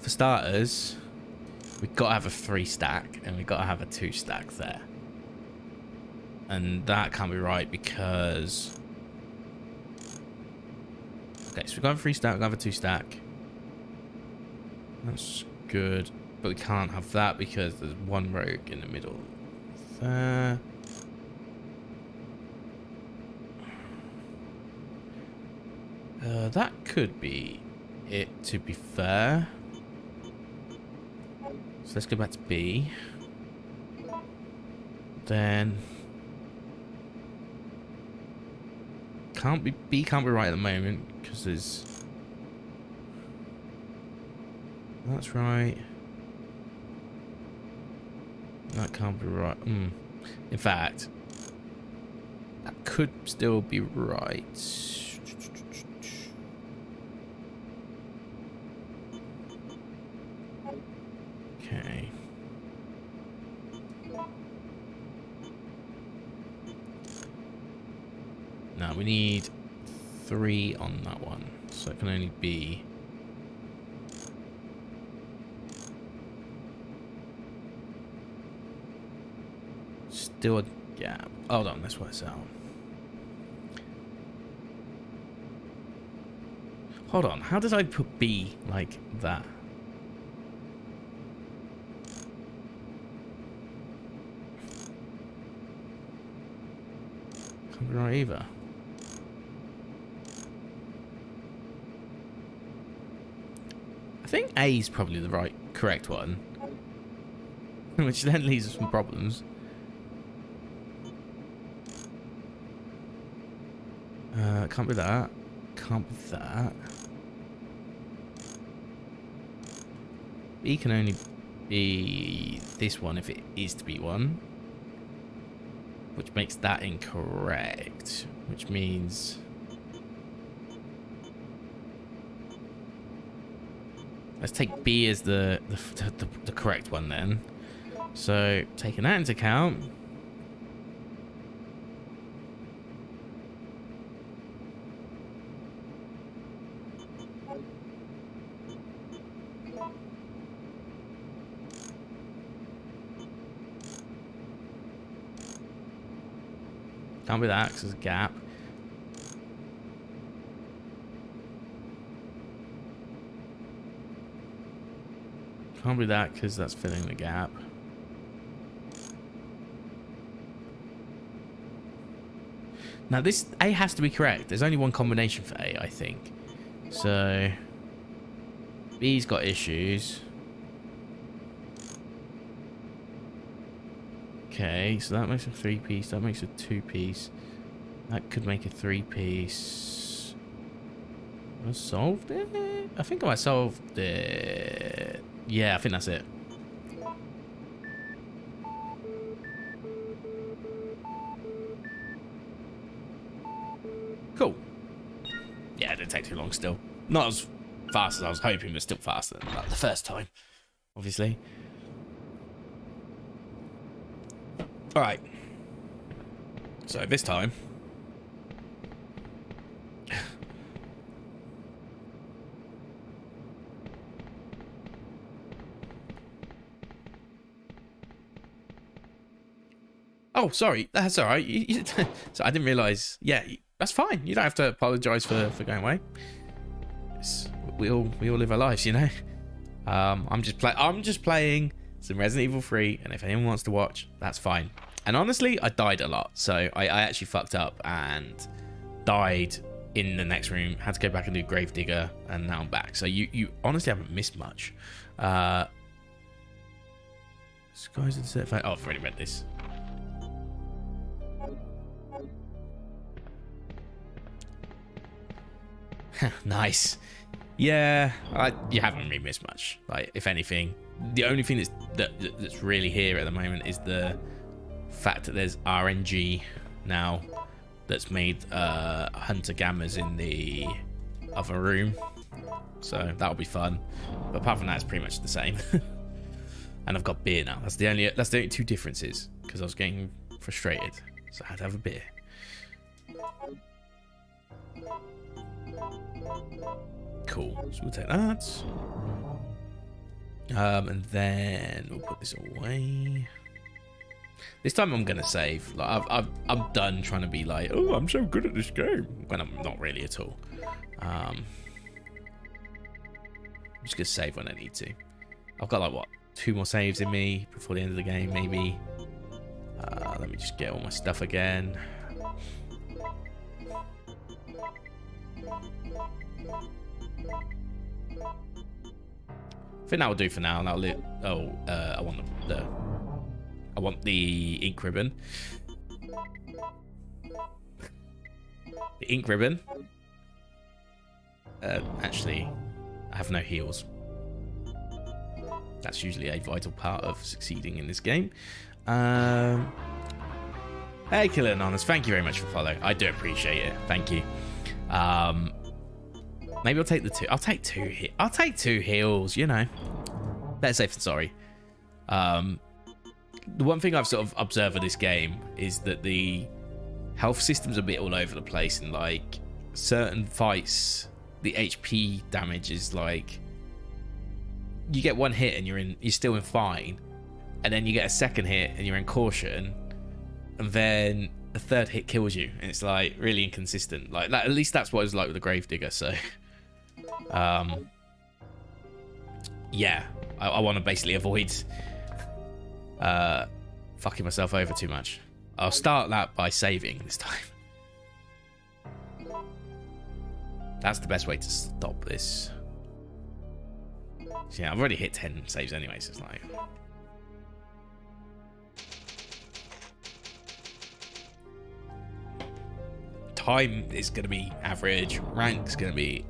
S1: For starters, we've got to have a 3 stack, and we've got to have a 2 stack there. And that can't be right because... Okay, so we've got a 3 stack, we've got a 2 stack. That's good. But we can't have that because there's 1 rogue in the middle there. That could be it, to be fair. So let's go back to B. Then... B can't be right at the moment because there's... That's right. That can't be right. In fact, that could still be right. Okay. Now we need 3 on that one, so it can only be... Still a gap. Hold on, let's work this out. Hold on, how did I put B like that? Can't be right either. I think A is probably the correct one. Which then leaves us some problems. Can't be that. Can't be that. B can only be this one if it is to be one. Which makes that incorrect. Which means... Let's take B as the correct one then. So, taking that into account... Can't be that because there's a gap. Can't be that because that's filling the gap. Now this A has to be correct. There's only one combination for A, I think. So B's got issues. Okay, so that makes a 3-piece. That makes a 2-piece. That could make a 3-piece. I solved it? I think I solved it. Yeah, I think that's it. Cool. Yeah, it didn't take too long still. Not as fast as I was hoping, but still faster than the first time, obviously. Alright. So this time... Oh, sorry. That's alright. So I didn't realise... Yeah, that's fine. You don't have to apologise for going away. We all live our lives, you know? I'm just playing some Resident Evil 3, and if anyone wants to watch, that's fine. And honestly, I died a lot, so I actually fucked up and died in the next room, had to go back and do Gravedigger, and now I'm back. So you honestly haven't missed much. Skies of the Certified... Oh, I've already read this. Nice. Yeah, you haven't really missed much. Like, if anything, the only thing that's really here at the moment is the fact that there's RNG now that's made hunter gammas in the other room, so that'll be fun. But apart from that, it's pretty much the same. And I've got beer now. That's the only 2 differences, because I was getting frustrated, so I had to have a beer. Cool. So we'll take that. And then we'll put this away. This time I'm gonna save. Like I'm done trying to be like, oh, I'm so good at this game, when I'm not really at all. I'm just gonna save when I need to. I've got like what, 2 more saves in me before the end of the game, maybe. Let me just get all my stuff again. I think that will do for now. And I want the ink ribbon. The ink ribbon. Actually, I have no heals. That's usually a vital part of succeeding in this game. Hey, Killer Anonymous, thank you very much for following. I do appreciate it. Thank you. Maybe I'll take the 2. I'll take 2 here. I'll take 2 heals, you know. Better safe than sorry. The one thing I've sort of observed with this game is that the health system's a bit all over the place, and like certain fights, the HP damage is like you get 1 hit and you're still in fine, and then you get a 2nd hit and you're in caution, and then the 3rd hit kills you, and it's like really inconsistent. Like at least that's what it was like with the Gravedigger. So yeah, I want to basically avoid fucking myself over too much. I'll start that by saving this time. That's the best way to stop this. So yeah, I've already hit 10 saves anyway, so it's like... Time is going to be average, rank's going to be...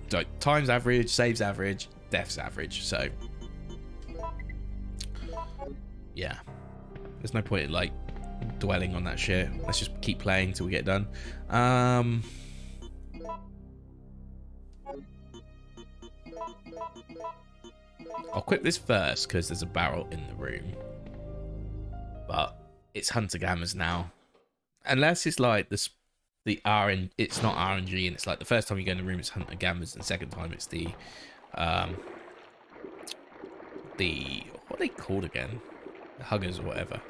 S1: So time's average, saves average, death's average, so... Yeah. There's no point in, like, dwelling on that shit. Let's just keep playing till we get done. I'll equip this first because there's a barrel in the room. But it's Hunter Gammas now. Unless it's like it's not RNG, and it's like the first time you go in the room it's Hunter Gammas, and the second time it's the what are they called again? The Huggers or whatever.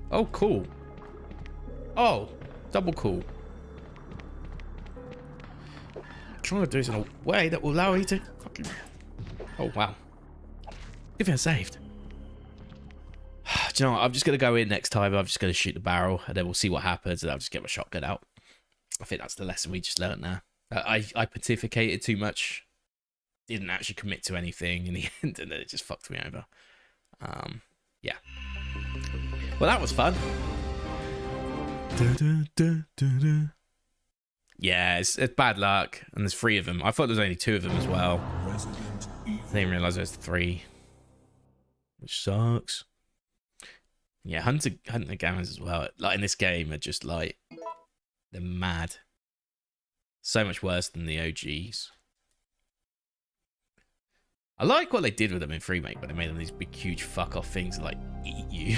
S1: Oh, cool. Oh, double cool. I'm trying to do this in a way that will allow you to fucking... Oh, wow. If you're saved. Do you know what? I'm just going to go in next time. I'm just going to shoot the barrel, and then we'll see what happens, and I'll just get my shotgun out. I think that's the lesson we just learned now. I pontificated too much. Didn't actually commit to anything in the end, and then it just fucked me over. Yeah. Well, that was fun. Yeah, it's bad luck, and there's 3 of them. I thought there was only 2 of them as well. I didn't realise there was 3, which sucks. Yeah, Hunter Gammas as well. Like in this game, are just like they're mad. So much worse than the OGs. I like what they did with them in Remake, but they made them these big, huge fuck off things that like eat you.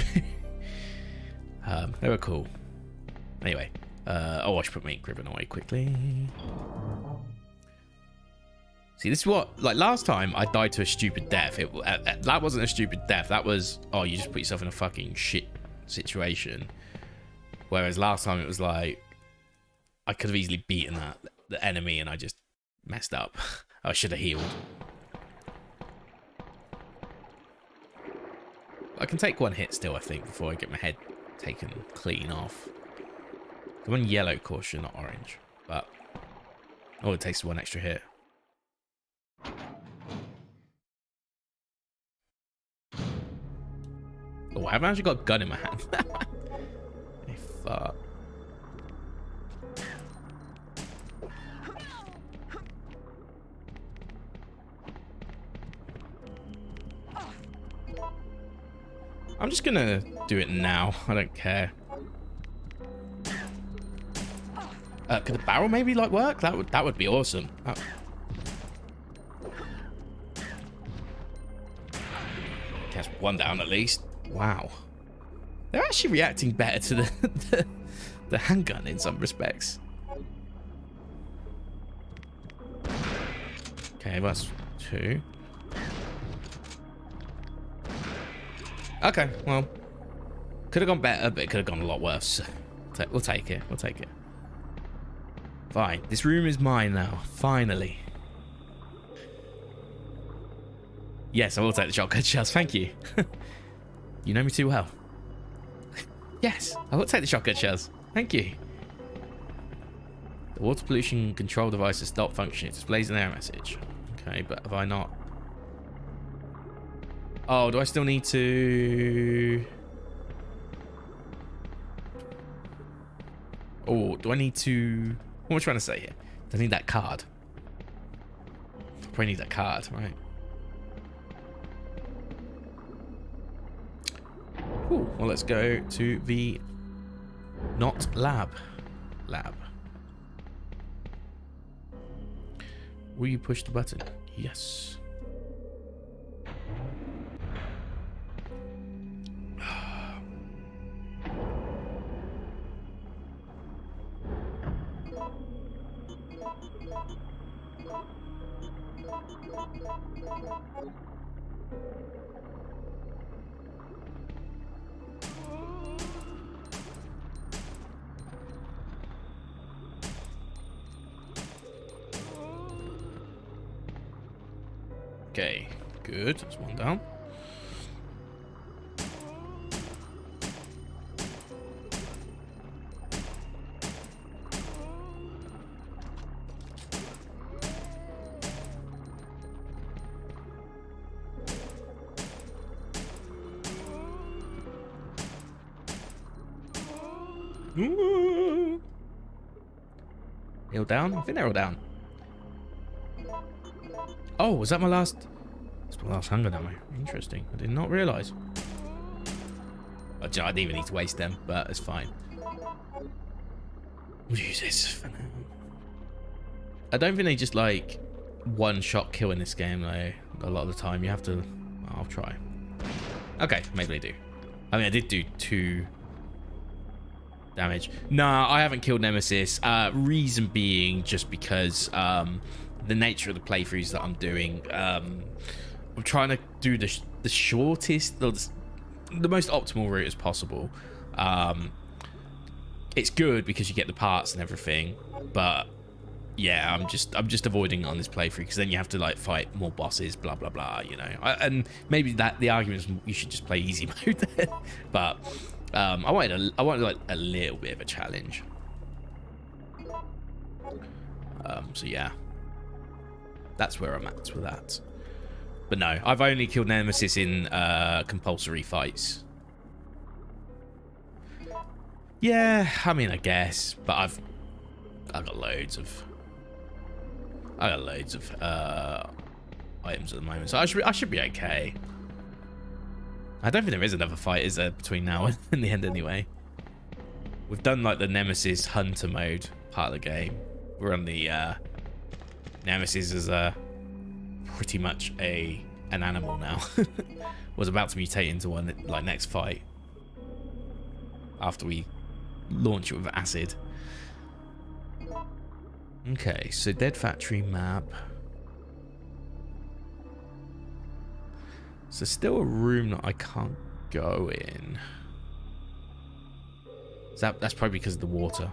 S1: They were cool. Anyway, oh, I should put my ink ribbon away quickly. See, this is what, like last time I died to a stupid death. That wasn't a stupid death. That was, oh, you just put yourself in a fucking shit situation. Whereas last time it was like, I could have easily beaten the enemy, and I just messed up. I should have healed. I can take 1 hit still, I think, before I get my head taken clean off. I'm on yellow caution, not orange. But, oh, it takes 1 extra hit. Oh, I haven't actually got a gun in my hand. Hey, fuck. I'm just gonna do it now. I don't care. Could the barrel maybe like work? That would be awesome. that's one down at least. Wow. They're actually reacting better to the handgun in some respects. Okay, that's 2. Okay, well, could have gone better, but it could have gone a lot worse. We'll take it. We'll take it. Fine. This room is mine now. Finally. Yes, I will take the shotgun shells. Thank you. You know me too well. Yes, I will take the shotgun shells. Thank you. The water pollution control device has stopped functioning. It displays an error message. Okay, but have I not? Oh, do I still need to... Oh, do I need to... What am I trying to say here? Do I need that card? I probably need that card, right? Cool. Well, let's go to the... Not lab. Lab. Will you push the button? Yes. Okay, good. That's one down. All down? I think they're all down. Oh, was that my last... That's my last hunger ammo. Interesting. I did not realise. I didn't even need to waste them, but it's fine. We'll use this for now. I don't think they just, like, one-shot kill in this game, though. A lot of the time. You have to... I'll try. Okay, maybe they do. I mean, I did do 2... damage. Nah, I haven't killed Nemesis. Reason being just because the nature of the playthroughs that I'm doing. I'm trying to do the shortest, the most optimal route as possible. It's good because you get the parts and everything, but yeah, I'm just avoiding it on this playthrough because then you have to like fight more bosses, blah blah blah. You know, and maybe that the argument is you should just play easy mode then, but. I wanted like a little bit of a challenge. So yeah, that's where I'm at with that. But no, I've only killed Nemesis in compulsory fights. Yeah, I mean, I guess, but I've got loads of items at the moment, so I should be okay. I don't think there is another fight, is there, between now and the end anyway. We've done like the Nemesis Hunter mode part of the game. We're on the Nemesis as pretty much an animal now. Was about to mutate into one like next fight. After we launch it with acid. Okay, so Dead Factory map. So still a room that I can't go in. That's probably because of the water.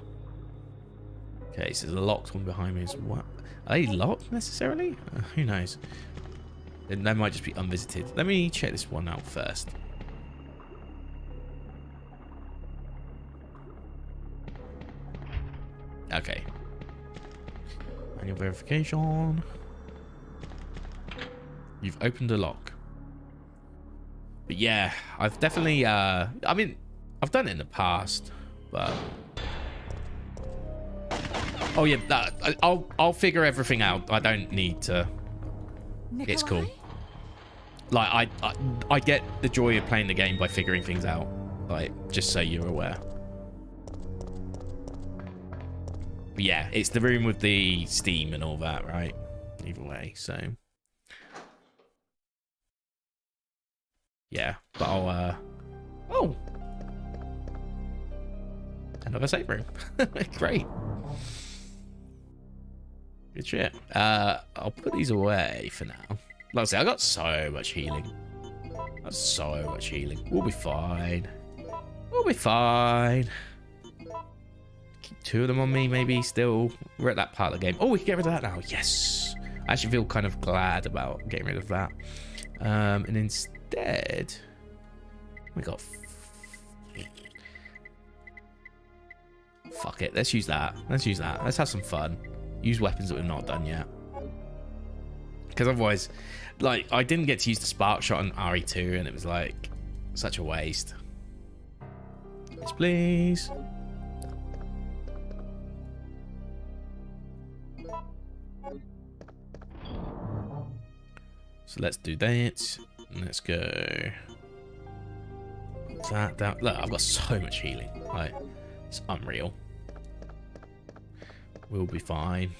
S1: Okay, so there's a locked one behind me. What? Are they locked necessarily? Who knows? They might just be unvisited. Let me check this one out first. Okay. Manual verification. You've opened a lock. But yeah, I've definitely, I mean, I've done it in the past, but... Oh yeah, I'll figure everything out. I don't need to...
S2: Nikolai?
S1: It's cool. Like, I get the joy of playing the game by figuring things out. Like, just so you're aware. But yeah, it's the room with the steam and all that, right? Either way, so... Yeah, but I'll oh, another save room. Great. Good shit. I'll put these away for now. Like I say, I got so much healing. That's so much healing. We'll be fine. We'll be fine. Keep 2 of them on me, maybe. Still, we're at that part of the game. Oh, we can get rid of that now. Yes. I actually feel kind of glad about getting rid of that. And instead, we got. Fuck it. Let's use that. Let's use that. Let's have some fun. Use weapons that we've not done yet. Because otherwise, like, I didn't get to use the spark shot on RE2, and it was like such a waste. Yes, please. So let's do that. Let's go. That down. Look, I've got so much healing. Like, it's unreal. We'll be fine.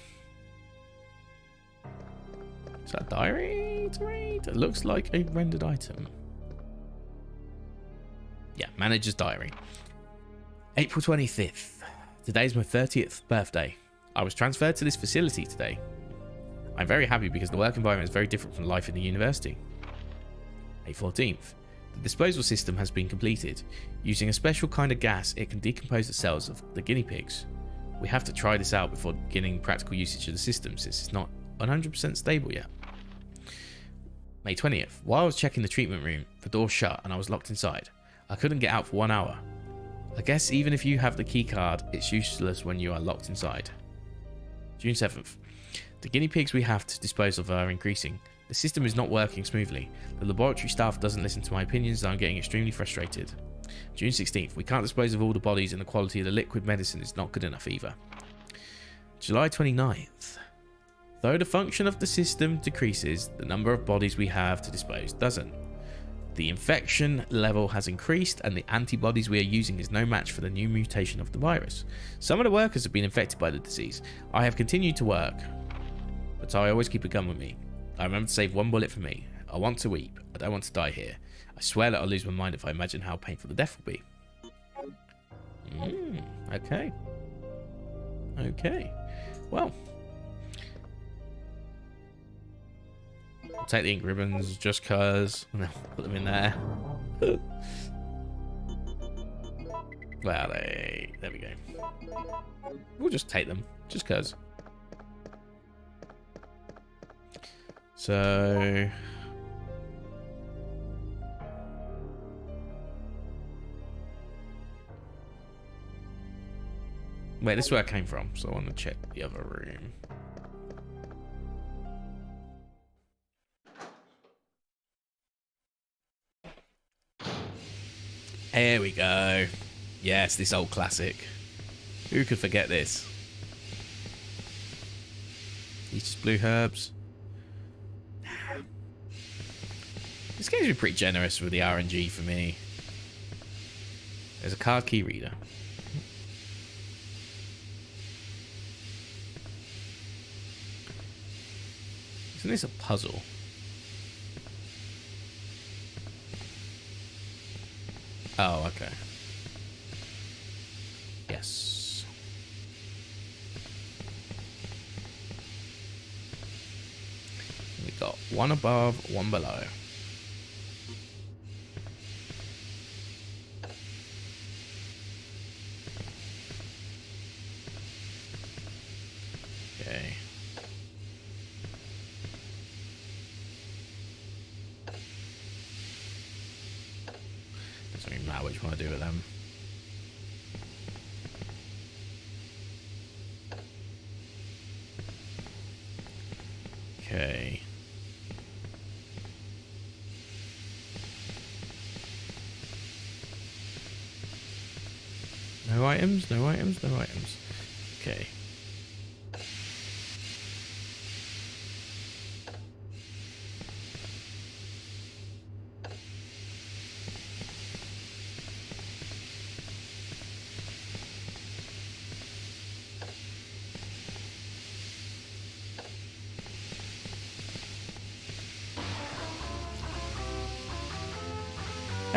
S1: Is that a diary to read? It looks like a rendered item. Yeah, manager's diary. April 25th. Today's my 30th birthday. I was transferred to this facility today. I'm very happy because the work environment is very different from life in the university. May 14th. The disposal system has been completed. Using a special kind of gas, it can decompose the cells of the guinea pigs. We have to try this out before beginning practical usage of the system since it's not 100% stable yet. May 20th. While I was checking the treatment room, the door shut and I was locked inside. I couldn't get out for 1 hour. I guess even if you have the key card, it's useless when you are locked inside. June 7th. The guinea pigs we have to dispose of are increasing. The system is not working smoothly. The laboratory staff doesn't listen to my opinions and I'm getting extremely frustrated. June 16th. We can't dispose of all the bodies and the quality of the liquid medicine is not good enough either. July 29th. Though the function of the system decreases, the number of bodies we have to dispose doesn't. The infection level has increased and the antibodies we are using is no match for the new mutation of the virus. Some of the workers have been infected by the disease. I have continued to work, but I always keep a gun with me. I remember to save 1 bullet for me. I want to weep. I don't want to die here. I swear that I'll lose my mind if I imagine how painful the death will be. Okay. Okay. Well. I'll take the ink ribbons just cause, and then put them in there. Well, there we go. We'll just take them, just cause. So... Wait, this is where I came from, so I want to check the other room. Here we go. Yes, this old classic. Who could forget this? These just blue herbs. This game's been pretty generous with the RNG for me. There's a card key reader. Isn't this a puzzle? Oh, okay. Yes. We got 1 above, 1 below. Okay. Doesn't even matter which one I do with them. Okay. No items, no items, no items. Okay.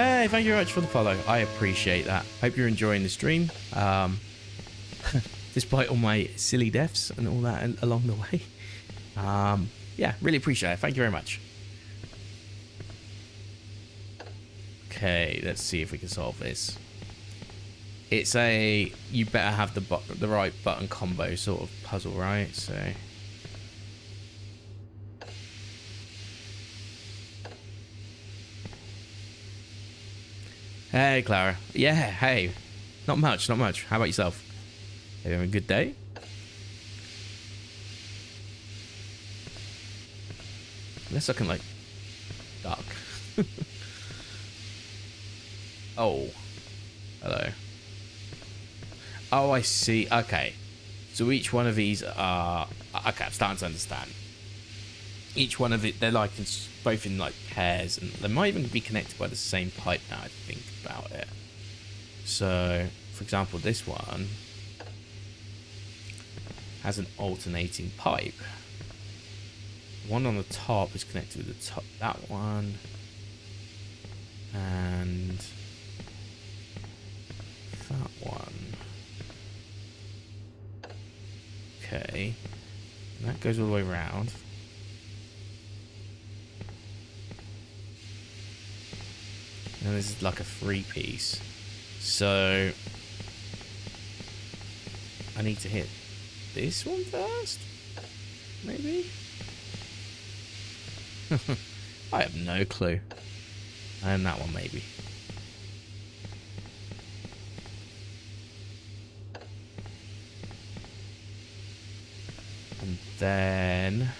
S1: Hey, thank you very much for the follow. I appreciate that. Hope you're enjoying the stream. Despite all my silly deaths and all that along the way. Yeah, really appreciate it. Thank you very much. Okay, let's see if we can solve this. It's a you better have the right button combo sort of puzzle, right? So hey, Clara. Yeah, hey. Not much, not much. How about yourself? You having a good day? Unless I can like duck. Oh, hello. Oh, I see. Okay, so each one of these are okay. I'm starting to understand. Each one of it, they're like both in like pairs, and they might even be connected by the same pipe. Now I think about it. So, for example, this one has an alternating pipe. One on the top is connected with the top, that one, and that one. Okay, and that goes all the way around. And this is like a 3-piece. So I need to hit this one first, maybe. I have no clue. And that one maybe. And then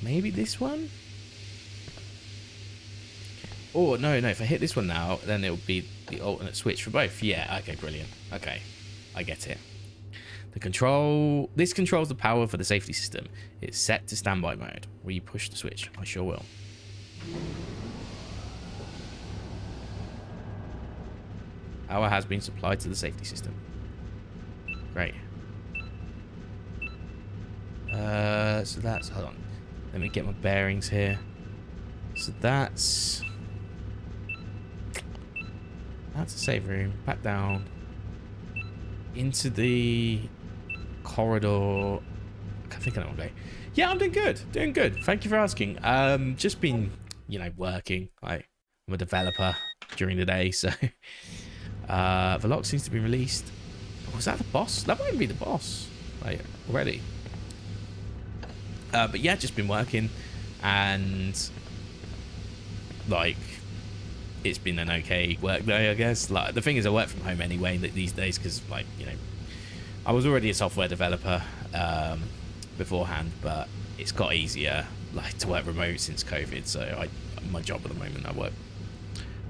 S1: maybe this one. Oh no, if I hit this one now, then it'll be the alternate switch for both. Yeah, okay, brilliant. Okay, I get it. This controls the power for the safety system. It's set to standby mode. Will you push the switch? I sure will. Power has been supplied to the safety system. Great. So that's, hold on. Let me get my bearings here. So that's a save room. Back down. Into the corridor. I think I know what I'm going. Yeah, I'm doing good. Doing good. Thank you for asking. Just been, working. I'm a developer during the day, so the lock seems to be released. Was that the boss? That might be the boss. Like already. But yeah, just been working, and like it's been an okay work day, I guess. Like the thing is, I work from home anyway these days because, like, I was already a software developer beforehand, but it's got easier like to work remote since COVID. So my job at the moment, I work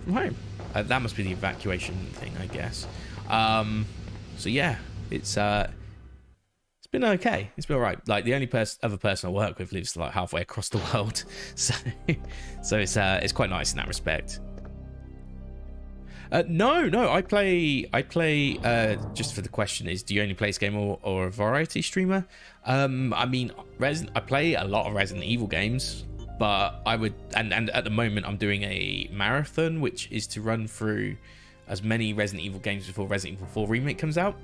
S1: from home. That must be the evacuation thing, I guess. So yeah, it's been okay. It's been all right. Like the only other person I work with lives like halfway across the world, so it's quite nice in that respect. No, I play. Just for the question is, do you only play this game or a variety streamer? I mean, I play a lot of Resident Evil games, but I would, and at the moment I'm doing a marathon, which is to run through as many Resident Evil games before Resident Evil 4 Remake comes out.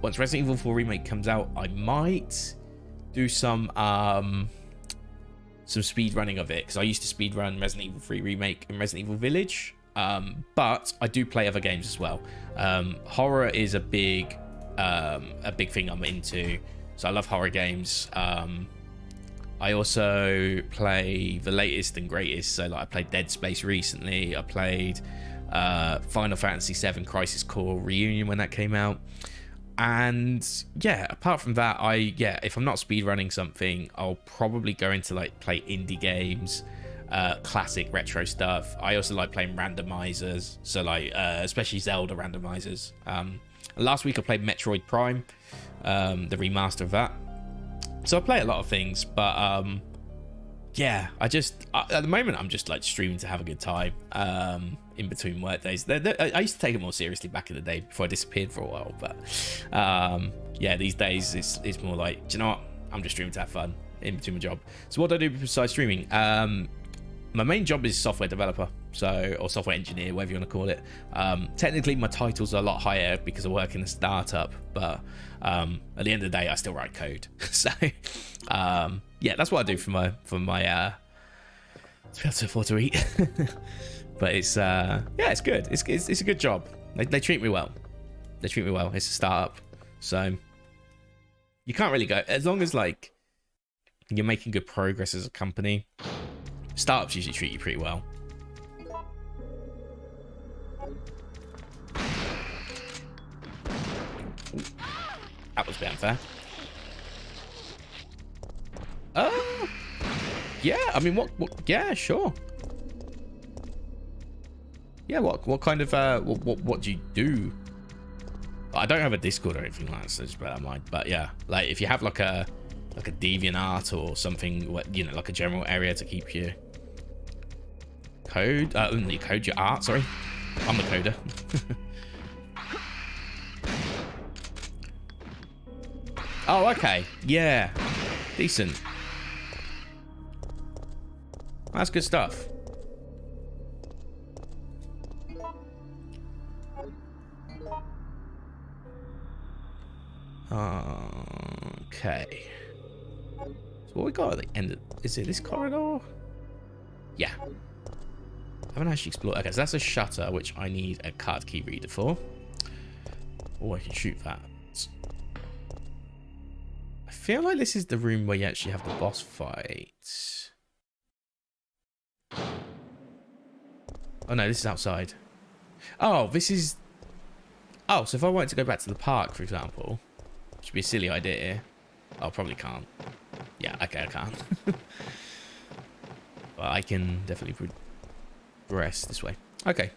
S1: Once Resident Evil 4 Remake comes out, I might do some speed running of it, because I used to speed run Resident Evil 3 Remake and Resident Evil Village. But I do play other games as well. Horror is a big thing I'm into, so I love horror games. I also play the latest and greatest, so like I played Dead Space recently. I played Final Fantasy VII Crisis Core Reunion when that came out. And yeah, apart from that, if I'm not speedrunning something, I'll probably go into like play indie games, classic retro stuff. I also like playing randomizers, so like especially Zelda randomizers. Last week I played Metroid Prime, the remaster of that. So I play a lot of things, but yeah, at the moment I'm just like streaming to have a good time in between work days. I used to take it more seriously back in the day before I disappeared for a while, but yeah, these days it's more like, do you know what, I'm just streaming to have fun in between my job. So what do I do besides streaming? my main job is software developer, so, or software engineer, whatever you want to call it. Technically my titles are a lot higher because I work in a startup, but at the end of the day I still write code. So yeah, that's what I do for my to be able to afford to eat. But it's yeah, it's good. It's a good job. They treat me well. They treat me well. It's a startup, so you can't really go, as long as like you're making good progress as a company. Startups usually treat you pretty well. Ooh, that was a bit unfair. Yeah, I mean, what yeah, sure. Yeah, what kind of what do you do? I don't have a Discord or anything like that, so just bear that in mind. But yeah, like if you have like a DeviantArt or something, you know, like a general area to keep your code, you code your art. Sorry, I'm the coder. Oh, okay, yeah, decent. That's good stuff. Okay. So what we got at the end of, is it this corridor? Yeah. I haven't actually explored. Okay, so that's a shutter, which I need a card key reader for. Or I can shoot that. I feel like this is the room where you actually have the boss fight. Oh no, this is outside. Oh, this is... Oh, so if I wanted to go back to the park, for example, which would be a silly idea. Oh, probably can't. Yeah, okay, I can't. But I can definitely progress this way. Okay,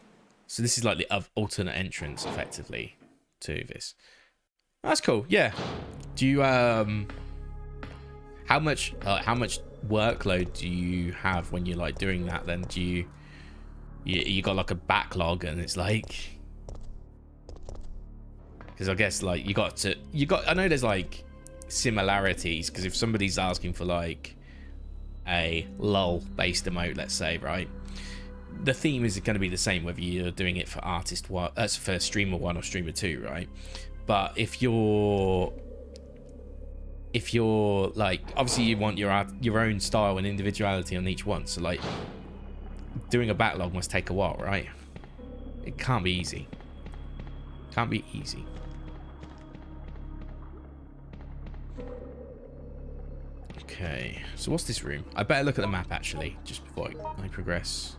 S1: so this is like the alternate entrance, effectively, to this. That's cool. Yeah. Do you how much workload do you have when you're like doing that? Then do you got like a backlog, and it's like, because I guess like I know there's like similarities, because if somebody's asking for like a lull based emote, let's say, right, the theme is going to be the same whether you're doing it for artist one, for streamer 1 or streamer 2, right? But if you're like, obviously you want your own style and individuality on each one, so like doing a backlog must take a while, right? It can't be easy. Can't be easy. Okay, so what's this room? I better look at the map actually, just before I progress.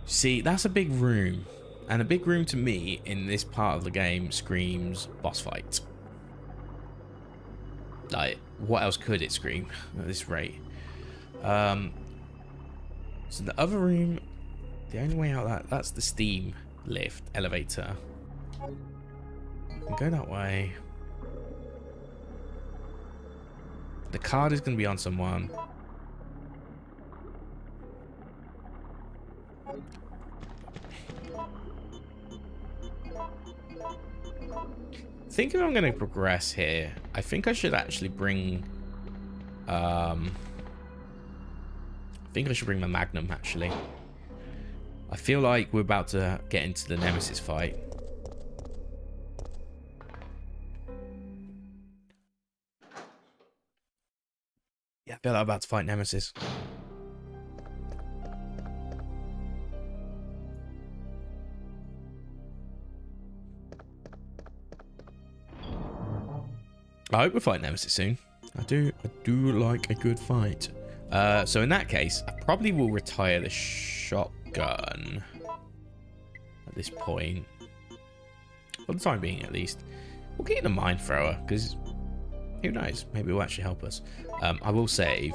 S1: See, that's a big room. And a big room to me in this part of the game screams boss fight. Like, what else could it scream at this rate? So the other room, the only way out that's the steam lift elevator. I can go that way. The card is going to be on someone. I think if I'm going to progress here, I think I should actually bring I think I should bring my Magnum, actually. I feel like we're about to get into the Nemesis fight. Yeah, I feel like I'm about to fight Nemesis. I hope we fight Nemesis soon. I do like a good fight. So in that case, I probably will retire the shotgun at this point. For the time being, at least. We'll get in a mine thrower, because who knows? Maybe it will actually help us. I will save.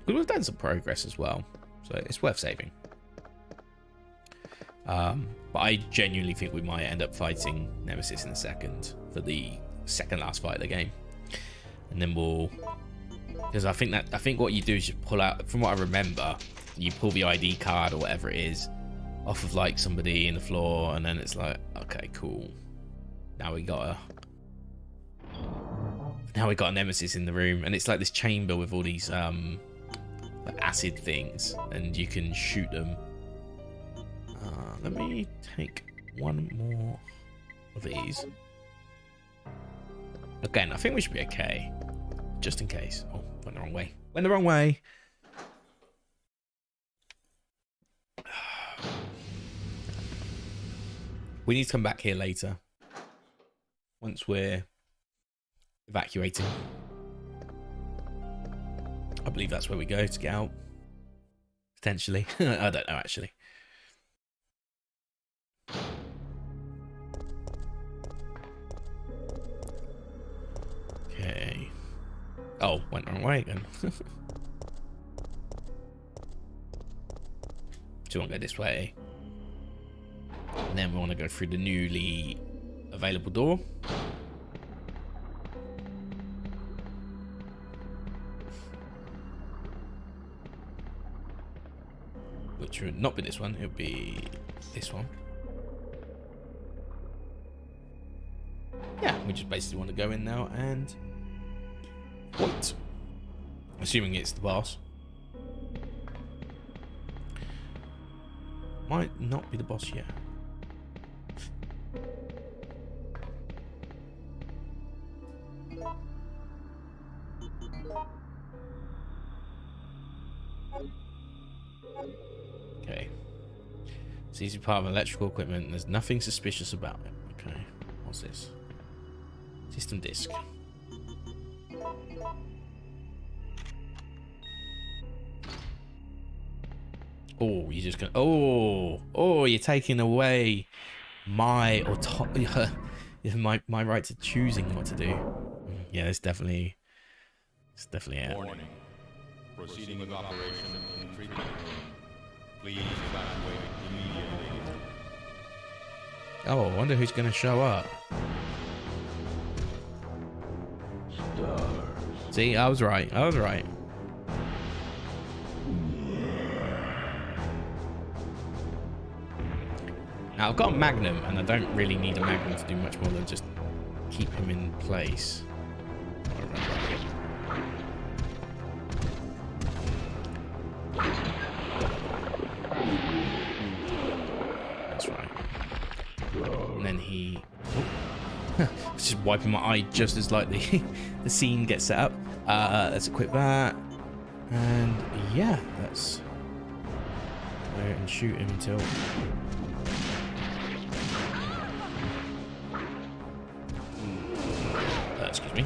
S1: We've done some progress as well, so it's worth saving. But I genuinely think we might end up fighting Nemesis in a second for the second last fight of the game, and then we'll, because I think what you do is you pull out, from what I remember, you pull the ID card or whatever it is off of like somebody in the floor, and then it's like, okay, cool, now we got a Nemesis in the room, and it's like this chamber with all these like the acid things, and you can shoot them. Let me take one more of these. Again, I think we should be okay. Just in case. Oh, went the wrong way. Went the wrong way. We need to come back here later. Once we're evacuating. I believe that's where we go to get out. Potentially. I don't know, actually. Okay. Oh, went the wrong way again. So we want to go this way. And then we want to go through the newly available door. Which would not be this one, it would be this one. Yeah, we just basically want to go in now and wait. Assuming it's the boss. Might not be the boss yet. Okay. Seems to be part of electrical equipment. There's nothing suspicious about it. Okay. What's this? System disk. Oh, you're just gonna. Oh, you're taking away my my right to choosing what to do. Yeah, it's definitely it.
S7: Warning. Proceeding with operation in treatment room. Please evacuate immediately.
S1: Oh, I wonder who's gonna show up. See, I was right. Now, I've got a Magnum, and I don't really need a Magnum to do much more than just keep him in place. That's right. And then he... Oh. Just wiping my eye just as like the scene gets set up. Let's equip that. And yeah, let's go and shoot him until... excuse me.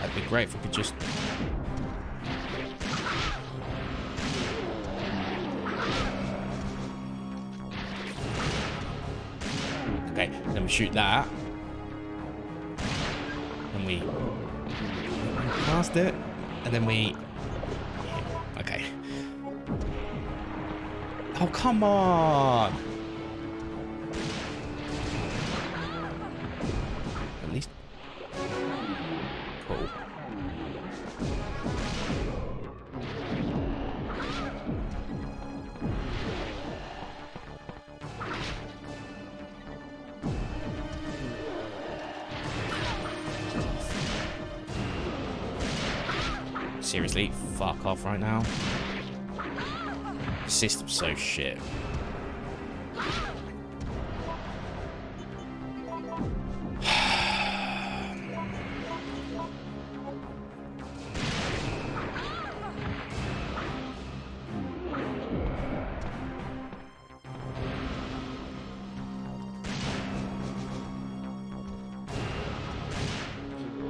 S1: That'd be great if we could just... Okay, then we shoot that. And we past it. And then we... Okay. Oh, come on! At least... Cool. Seriously, fuck off right now. The system's so shit.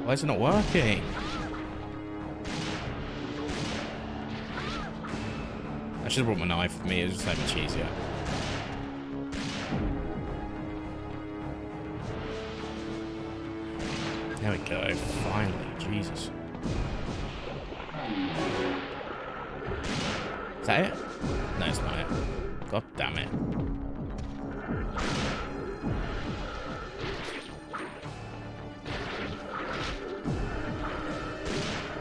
S1: Why is it not working? I should have brought my knife with me, it was just so much easier. There we go, finally, Jesus. Is that it? No, it's not it. God damn it.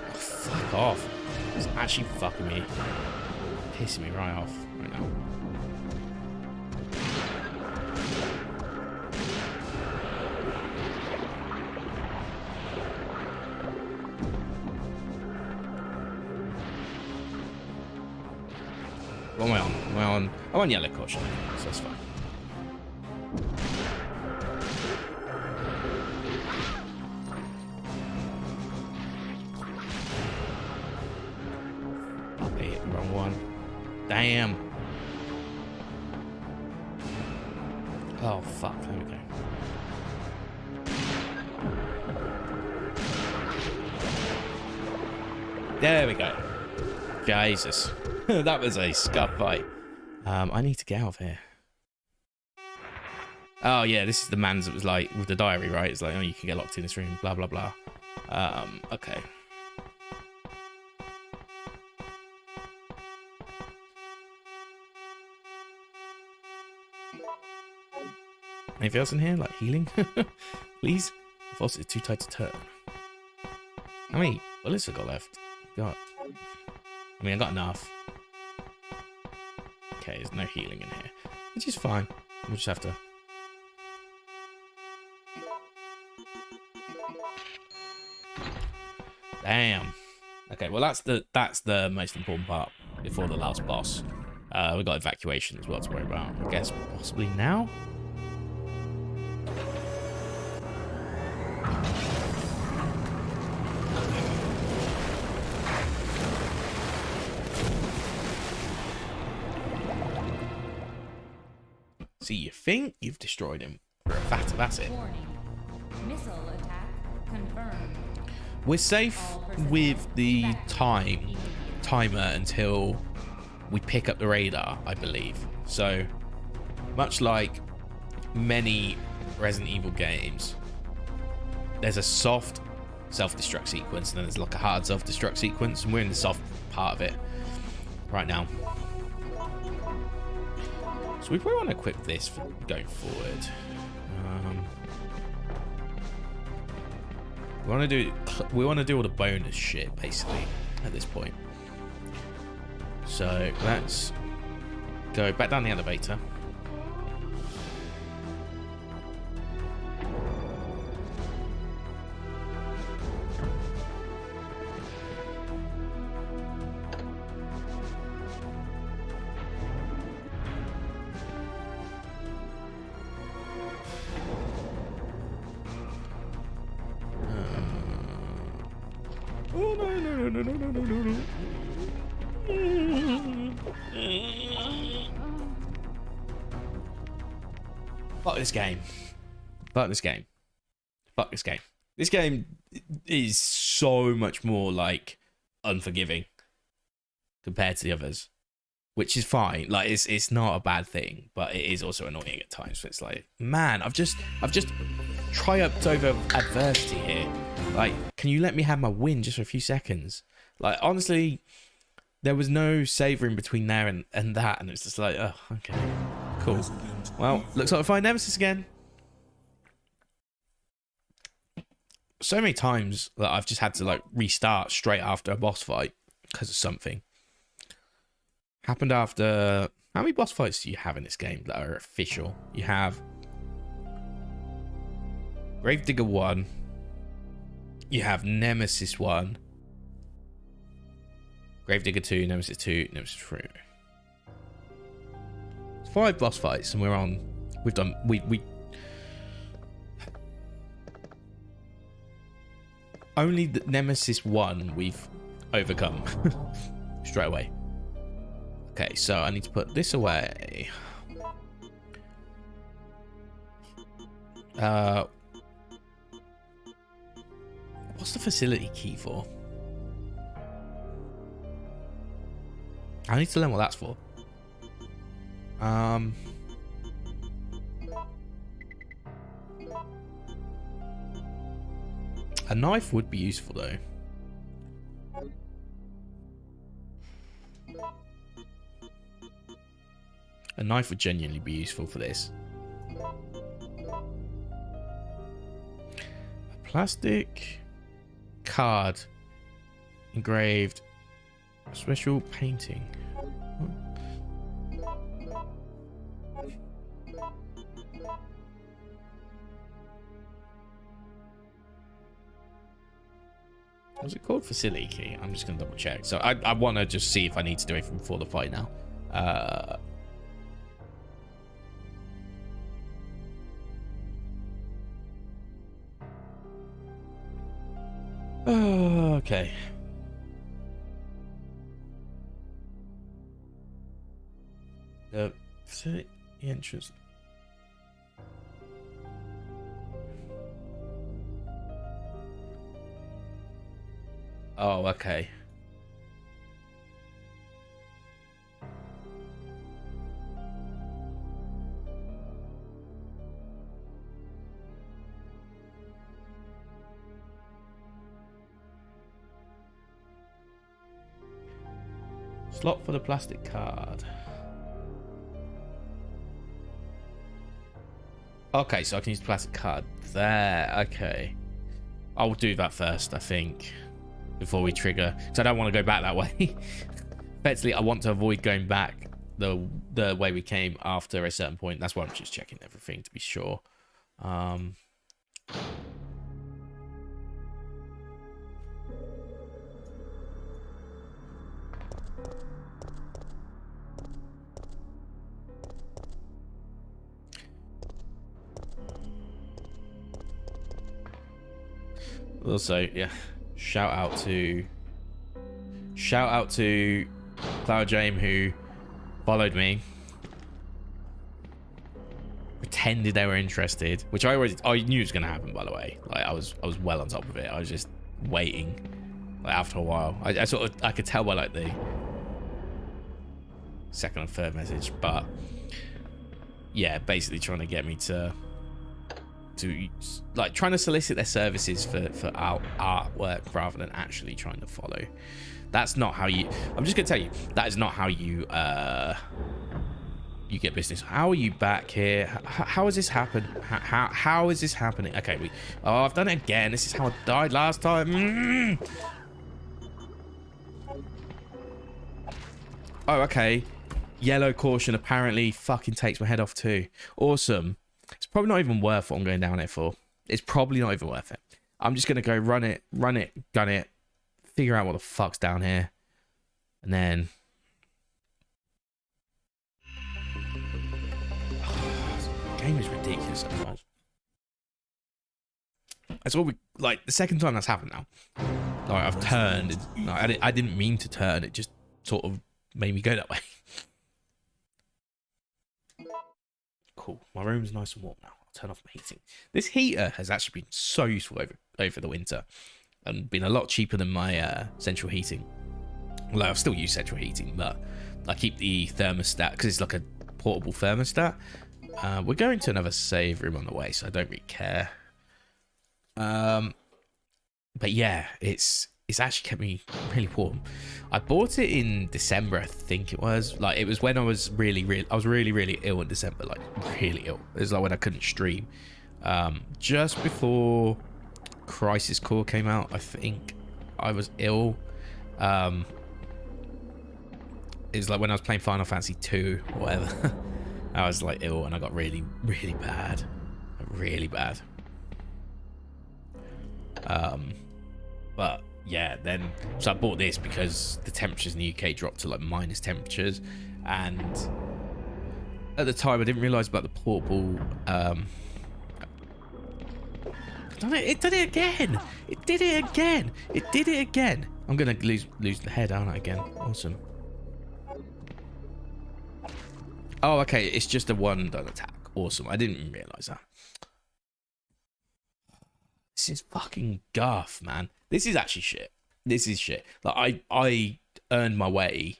S1: Oh, fuck off. It's actually fucking me. Pissing me right off right now. am I on? I'm on yellow caution, so that's fine. Hey, wrong one. Damn. Oh fuck, there we go. There we go. Jesus. That was a scuff fight. I need to get out of here. Oh yeah, this is the man's that was like with the diary, right? It's like, oh, you can get locked in this room, blah blah blah. Okay. Anything else in here? Like healing? Please? The faucet is too tight to turn. How many bullets have I got left? I mean, I got enough. Okay, there's no healing in here. Which is fine. We'll just have to... Damn. Okay, well that's the most important part before the last boss. We got evacuation as well to worry about. I guess possibly now? So you think you've destroyed him for a fact, that's it.
S8: Warning. Missile attack confirmed.
S1: We're safe with the timer until we pick up the radar, I believe. So much like many Resident Evil games, there's a soft self-destruct sequence and then there's like a hard self-destruct sequence, and we're in the soft part of it right now. So we probably want to equip this for going forward. We want to do all the bonus shit basically at this point. So let's go back down the elevator. Fuck this game. Fuck this game. Fuck this game. This game is so much more like unforgiving compared to the others, which is fine. Like it's not a bad thing, but it is also annoying at times. So it's like, man, I've just triumphed over adversity here. Like, can you let me have my win just for a few seconds? Like, honestly, there was no savoring between there and that, and it's just like, oh, okay, cool. Well, looks like I find Nemesis again. So many times that I've just had to like restart straight after a boss fight because of something. Happened after... How many boss fights do you have in this game that are official? You have Gravedigger 1. You have Nemesis 1. Gravedigger 2, Nemesis 2, Nemesis 3. It's 5 boss fights and we're on... We only the Nemesis 1 we've overcome straight away. Okay, so I need to put this away. What's the facility key for? I need to learn what that's for. A knife would be useful though. A knife would genuinely be useful for this. A plastic card engraved special painting. What's it called? Facility key. I'm just gonna double check. So I want to just see if I need to do anything before the fight now. Okay. The entrance. Oh, okay. Slot for the plastic card. Okay, so I can use the plastic card there. Okay. I'll do that first, I think, before we trigger. So I don't want to go back that way. Effectively, I want to avoid going back the way we came after a certain point. That's why I'm just checking everything to be sure. Also, yeah, shout out to Cloud Jame, who followed me, pretended they were interested, which I knew was gonna happen, by the way. Like I was well on top of it. I was just waiting. Like after a while, I could tell by like the second and third message, but yeah, basically trying to get me to like trying to solicit their services for our artwork rather than actually trying to follow. That's not how you, I'm just gonna tell you, that is not how you you get business. How are you back here? How has this happened? How is this happening? Okay, I've done it again. This is how I died last time. Oh, okay. Yellow caution apparently fucking takes my head off too. Awesome. It's probably not even worth what I'm going down here for. It's probably not even worth it. I'm just going to go run it, gun it, figure out what the fuck's down here. And then... the game is ridiculous sometimes. That's all we... like, the second time that's happened now. Like, I've turned. Like, I didn't mean to turn. It just sort of made me go that way. Cool. My room's nice and warm now. I'll turn off my heating. This heater has actually been so useful over the winter and been a lot cheaper than my central heating. Well, I'll still use central heating, but I keep the thermostat because it's like a portable thermostat. We're going to another save room on the way, so I don't really care. But yeah, it's actually kept me really warm. I bought it in December, I think it was. Like, it was when I was really ill in December, like really ill. It was like when I couldn't stream. Just before Crisis Core came out, I think I was ill. It was like when I was playing Final Fantasy 2 or whatever. I was like ill and I got really bad. Really bad. But yeah, then so I bought this because the temperatures in the UK dropped to like minus temperatures, and at the time I didn't realize about the portable it did it again. It did it again. It did it again. I'm gonna lose the head, aren't I, again? Awesome. Oh, okay, it's just a one-done attack. Awesome. I didn't realize that. This is fucking guff, man. This is actually shit. This is shit. Like I earned my way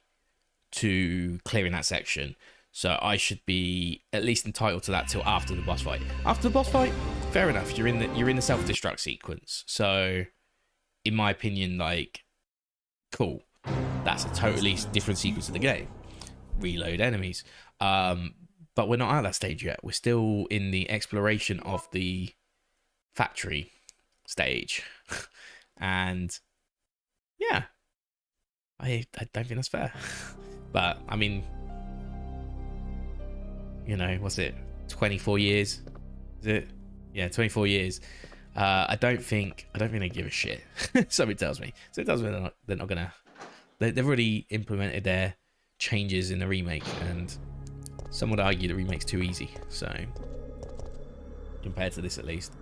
S1: to clearing that section, so I should be at least entitled to that till after the boss fight. After the boss fight, fair enough. You're in the self-destruct sequence. So, in my opinion, like, cool. That's a totally different sequence of the game. Reload enemies. But we're not at that stage yet. We're still in the exploration of the factory stage. And yeah, I don't think that's fair. But I mean, you know, what's it, 24 years, is it? Yeah, 24 years. I don't think they give a shit. Something tells me. So it tells me they're not gonna. They've already implemented their changes in the remake, and some would argue the remake's too easy. So compared to this, at least.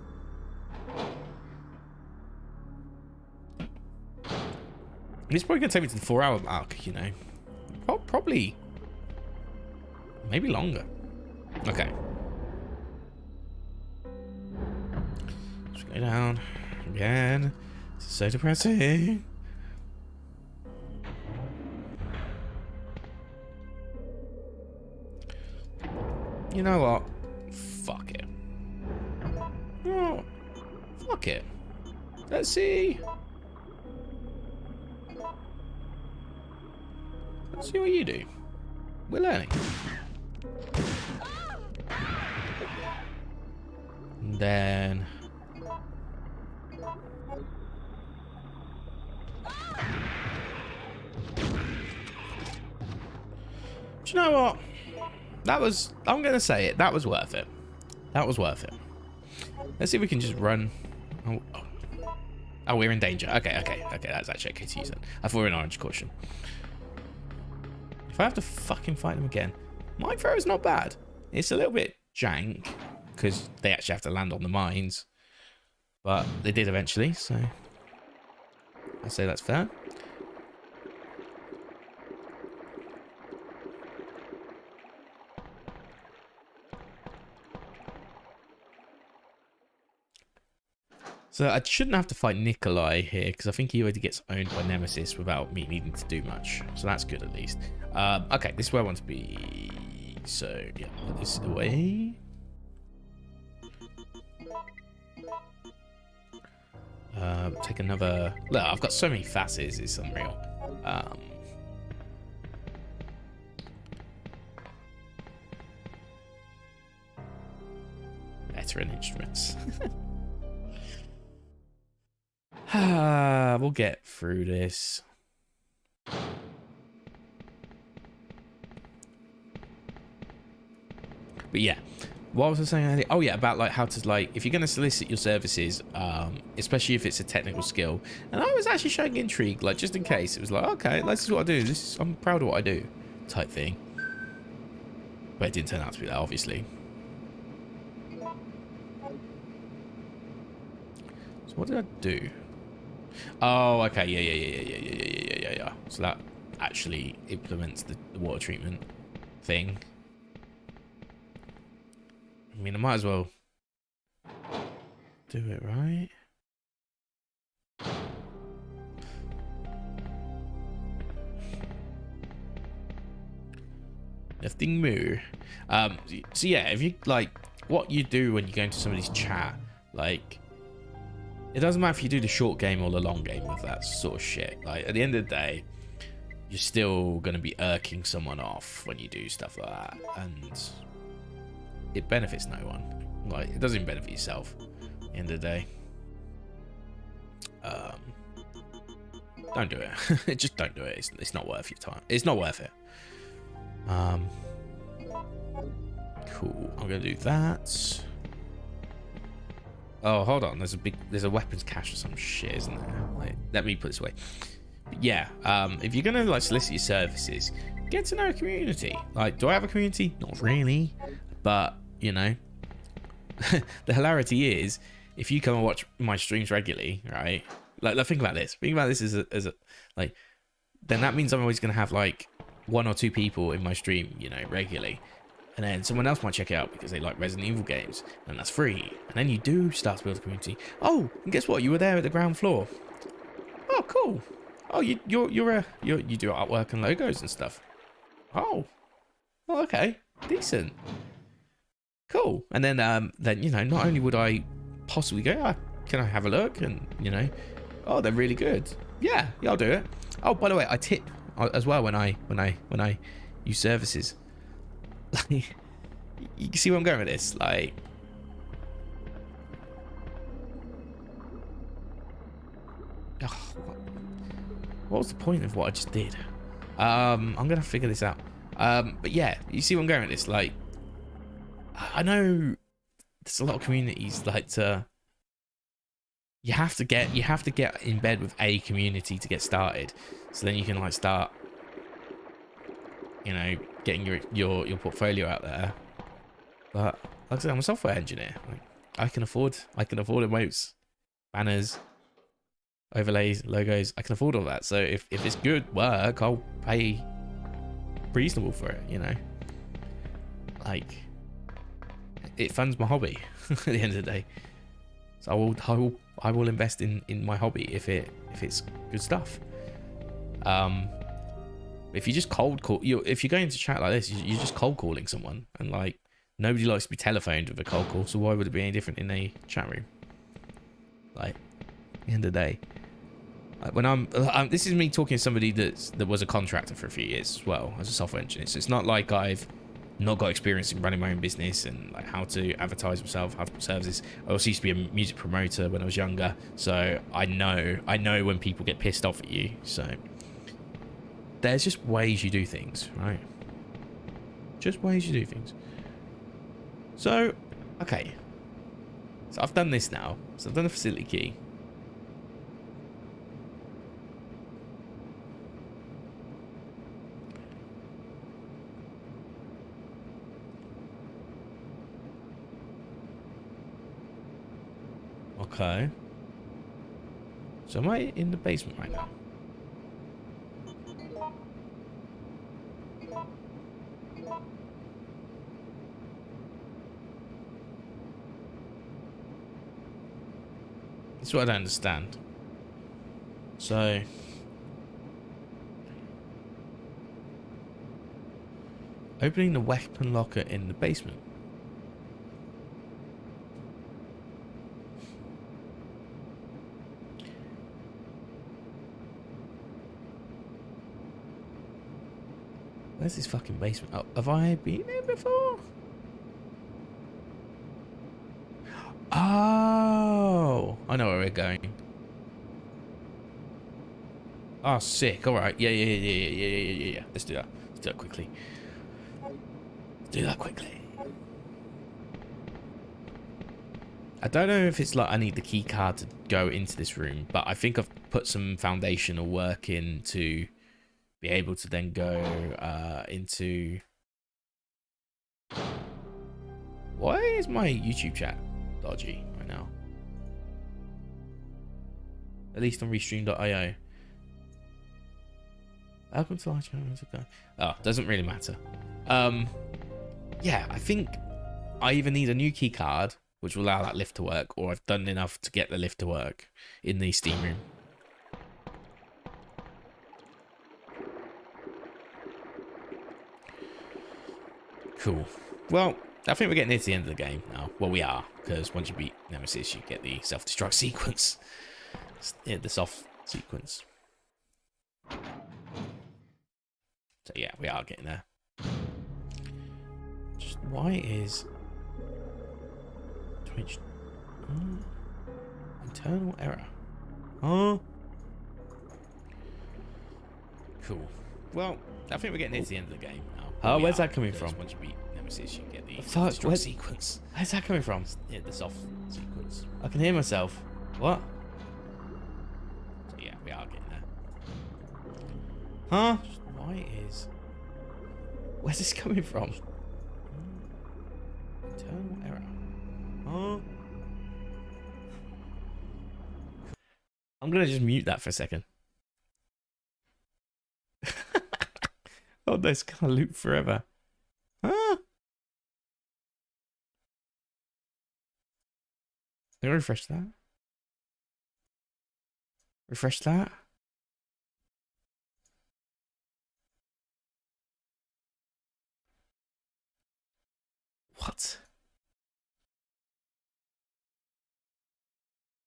S1: It's probably gonna take me to the 4-hour mark, you know. Probably, maybe longer. Okay. Just go down again. This is so depressing. You know what? Fuck it. Oh, fuck it. Let's see. Let's see what you do. We're learning. And then... Do you know what? That was... I'm going to say it. That was worth it. That was worth it. Let's see if we can just run. Oh, we're in danger. Okay. That's actually okay to use it. I thought we were in orange caution. If I have to fucking fight them again, mine throw is not bad. It's a little bit jank because they actually have to land on the mines, but they did eventually, so I say that's fair. So I shouldn't have to fight Nikolai here because I think he already gets owned by Nemesis without me needing to do much. So that's good at least. Okay, this is where I want to be. So yeah, put this away. Take another. Look, I've got so many facets. It's unreal. Veteran instruments. We'll get through this. But yeah, what was I saying earlier? Oh yeah, about like how to like, if you're going to solicit your services, especially if it's a technical skill. And I was actually showing intrigue, like just in case. It was like, okay, this is what I do. I'm proud of what I do, type thing. But it didn't turn out to be that, obviously. So what did I do? Oh, okay, yeah. So that actually implements the water treatment thing. I mean, I might as well do it, right? Nothing more. So yeah, if you like what you do when you go into somebody's chat, like it doesn't matter if you do the short game or the long game with that sort of shit. Like at the end of the day, you're still gonna be irking someone off when you do stuff like that, and it benefits no one. Like it doesn't benefit yourself at the end of the day. Don't do it. Just don't do it. It's not worth your time. It's not worth it. Cool. I'm gonna do that. Oh, hold on. There's a weapons cache or some shit, isn't there? Like, let me put this away. But yeah. If you're gonna like solicit your services, get to know a community. Like, do I have a community? Not really. But you know, the hilarity is if you come and watch my streams regularly, right? Like think about this. Think about this as a like, then that means I'm always gonna have like 1 or 2 people in my stream, you know, regularly. And then someone else might check it out because they like Resident Evil games, and that's free. And then you do start to build a community. Oh, and guess what? You were there at the ground floor. Oh, cool. Oh, you do artwork and logos and stuff. Oh, okay, decent, cool. And then you know, not only would I possibly go, can I have a look? And you know, oh, they're really good. Yeah, I'll do it. Oh, by the way, I tip as well when I use services. Like, you can see where I'm going with this. Like, what was the point of what I just did? I'm gonna figure this out. But yeah, you see where I'm going with this. Like, I know there's a lot of communities like you have to get in bed with a community to get started, so then you can like start you know, getting your portfolio out there. But like I said, I'm a software engineer. Like, I can afford emotes, banners, overlays, logos. I can afford all that. So if it's good work, I'll pay reasonable for it, you know. Like, it funds my hobby at the end of the day. So I will invest in my hobby if it's good stuff. If you just cold call, if you're going into chat like this, you're just cold calling someone, and like nobody likes to be telephoned with a cold call. So why would it be any different in a chat room? Like, at the end of the day, like when this is me talking to somebody that was a contractor for a few years as well as a software engineer. So it's not like I've not got experience in running my own business and like how to advertise myself, how to put services. I also used to be a music promoter when I was younger, so I know when people get pissed off at you. So there's just ways you do things, right? Just ways you do things. So, okay. So I've done this now. So I've done the facility key. Okay. So am I in the basement right now? That's what I don't understand. So opening the weapon locker in the basement. Where's this fucking basement? Oh, have I been here before? Oh, I know where we're going. Oh, sick. All right. Yeah. Let's do that. Let's do that quickly. Do that quickly. I don't know if it's like I need the key card to go into this room, but I think I've put some foundational work in to be able to then go into... Why is my YouTube chat dodgy right now? At least on restream.io. Welcome to our channel. Oh, doesn't really matter. Yeah, I think I either need a new key card, which will allow that lift to work, or I've done enough to get the lift to work in the steam room. Cool. Well, I think we're getting near to the end of the game now. Well, we are, because once you beat Nemesis, you get the self-destruct sequence. Yeah, the soft sequence. So yeah, we are getting there. Just why is Twitch internal error? Oh, cool. Well, I think we're getting near to the end of the game now. Oh, where's that coming from? Once you beat Nemesis, you get the self-destruct sequence. Where's that coming from? Yeah, the soft sequence. I can hear myself. What? So yeah, we are getting there. Huh? Just why is... Where's this coming from? Internal error. Huh? I'm gonna just mute that for a second. Oh, this gonna loop forever. Huh? Can I refresh that? Refresh that? What?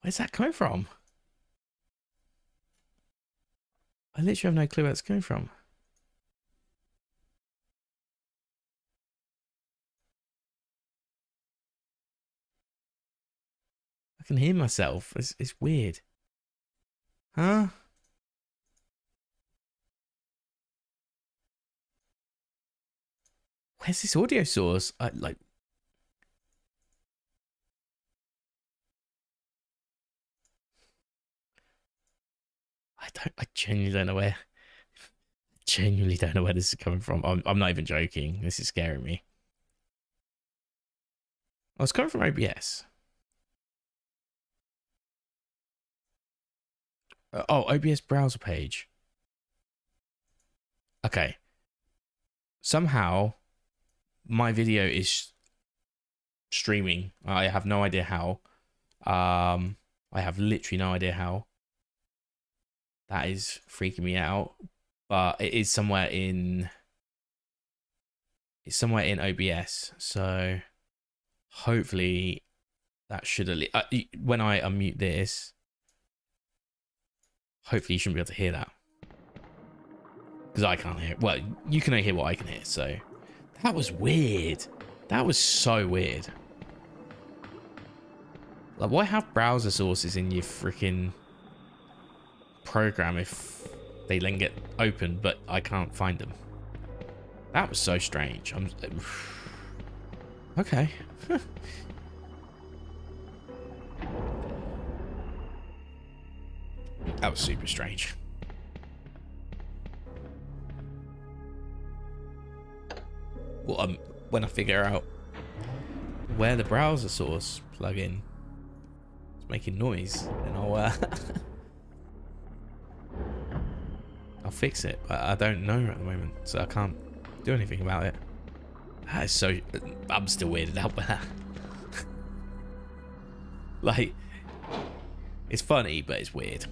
S1: Where's that coming from? I literally have no clue where it's coming from. I can hear myself. It's weird. Huh? Where's this audio source? I genuinely don't know where. genuinely don't know where this is coming from. I'm not even joking. This is scaring me. Oh, it's coming from OBS. Oh, OBS browser page. Okay. Somehow, my video is streaming. I have no idea how. I have literally no idea how. That is freaking me out. But it is somewhere in... It's somewhere in OBS. So, hopefully, that should at least... when I unmute this... Hopefully you shouldn't be able to hear that. Because I can't hear it. Well, you can only hear what I can hear, so... That was weird. That was so weird. Like, why have browser sources in your freaking program if they then get open, but I can't find them? That was so strange. Okay. That was super strange. Well, when I figure out where the browser source plugin is making noise, then I'll I'll fix it. But I don't know at the moment, so I can't do anything about it. That is so... I'm still weirded out by that. Like, it's funny, but it's weird.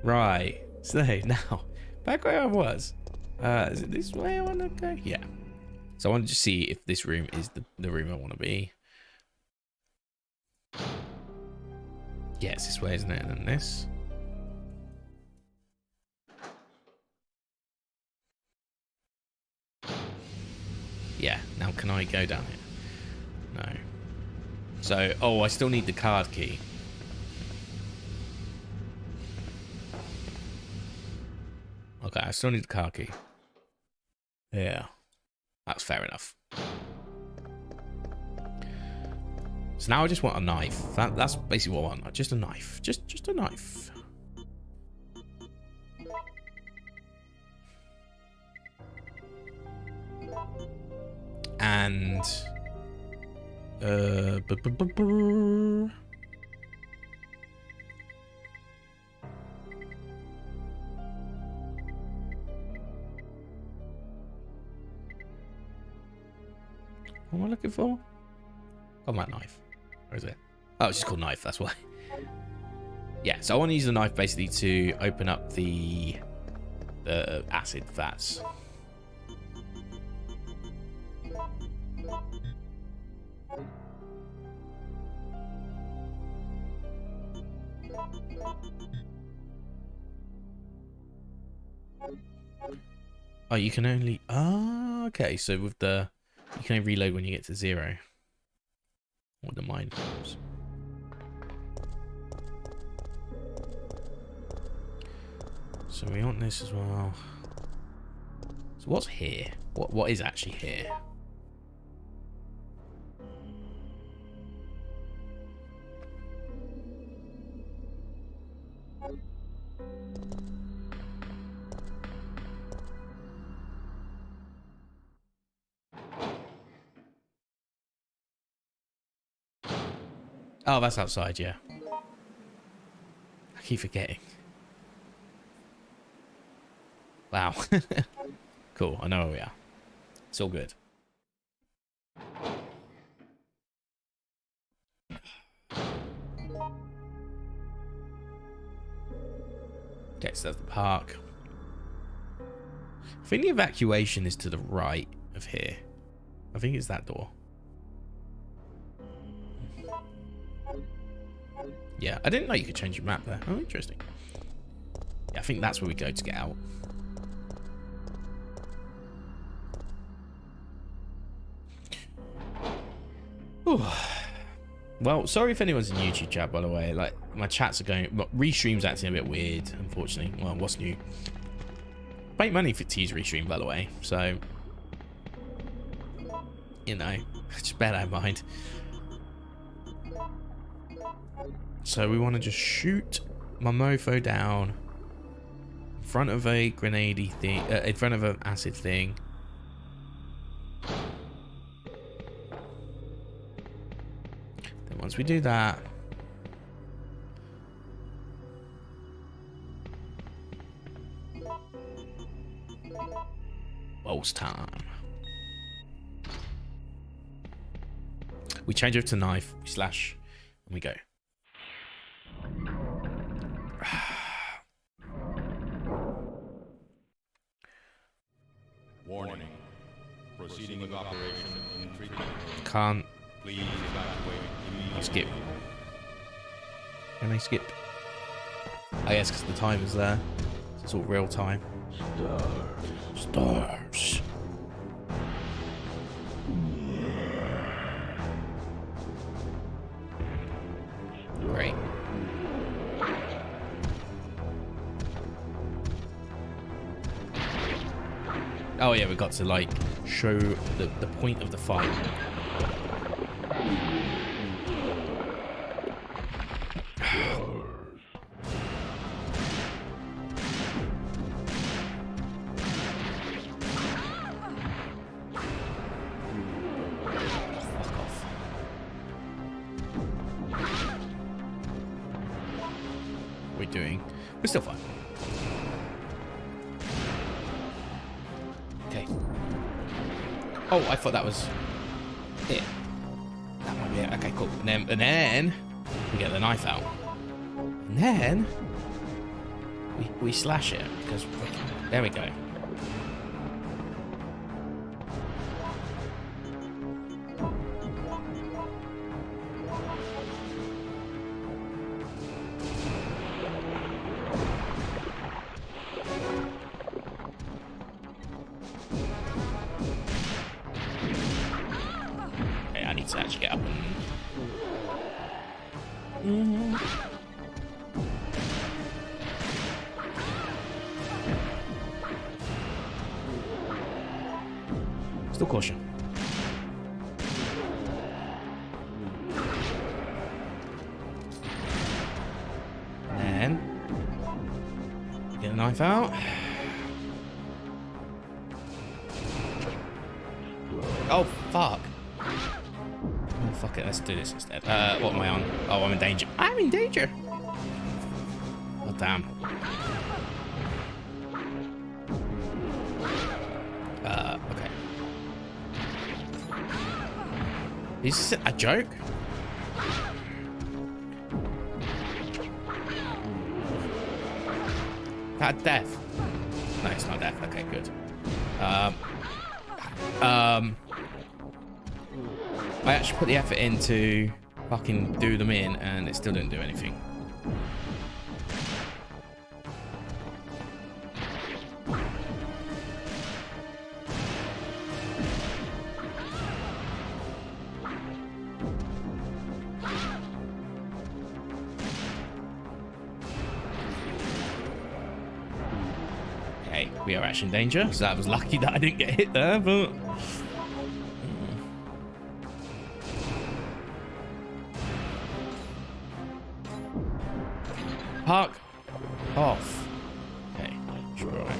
S1: Right, so now, back where I was. Is it this way I want to go? Yeah. So I wanted to see if this room is the room I want to be. Yeah, it's this way, isn't it? And then this. Yeah, now can I go down here? No. So, oh, I still need the card key. Okay, I still need the car key. Yeah. That's fair enough. So now I just want a knife. That's basically what I want. Just a knife. Just a knife. And... What am I looking for? Combat knife. Where is it? Oh, it's just called knife, that's why. Yeah, so I want to use the knife basically to open up the acid vats. Oh, you can only... Oh, okay, so with the... You can only reload when you get to 0. Or the mine forms. So we want this as well. So what's here? What is actually here? Oh, that's outside, yeah. I keep forgetting. Wow. Cool, I know where we are. It's all good. Okay, so that's the park. I think the evacuation is to the right of here. I think it's that door. Yeah, I didn't know you could change your map there. Oh, interesting. Yeah, I think that's where we go to get out. Whew. Well, sorry if anyone's in YouTube chat, by the way. Like, my chats are going... Well, Restream's acting a bit weird, unfortunately. Well, what's new? Pay money to use Restream, by the way. So, you know, just bear that in mind. So we want to just shoot my mofo down, front of a grenade thing, in front of an acid thing. Then once we do that, boss time. We change over to knife, we slash, and we go.
S7: Warning. Proceeding with operation in treatment room.
S1: Can't.
S7: Please evacuate immediately.
S1: Skip. Can I skip? I guess because the time is there. It's all real time. Stars. Great. Oh yeah, we got to like show the point of the fight. Fuck off. What are we doing? We're still fine. Okay. Oh, I thought that was it. That might be it. Okay, cool. And then we get the knife out. And then we slash it because there we go. To actually get up and... Still caution. And then get the knife out. Oh fuck. Fuck it, let's do this instead. What am I on? Oh, I'm in danger. I'm in danger! Oh, damn. Okay. Is this a joke? That death? No, it's not death. Okay, good. I actually put the effort in to fucking do them in, and it still didn't do anything. Okay, we are actually in danger, so that was lucky that I didn't get hit there, but... Park off. Okay, sure. Right.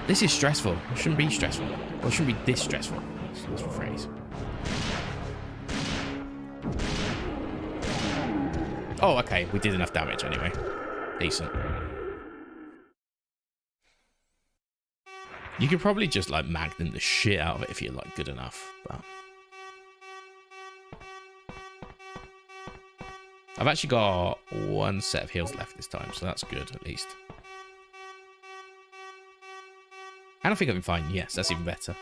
S1: This is stressful. It shouldn't be stressful. Or it shouldn't be this stressful. That's the phrase. Oh, okay. We did enough damage anyway. Decent. You could probably just like magnum the shit out of it if you're like good enough, but... I've actually got one set of heals left this time, so that's good, at least. And I think I've been fine. Yes, that's even better.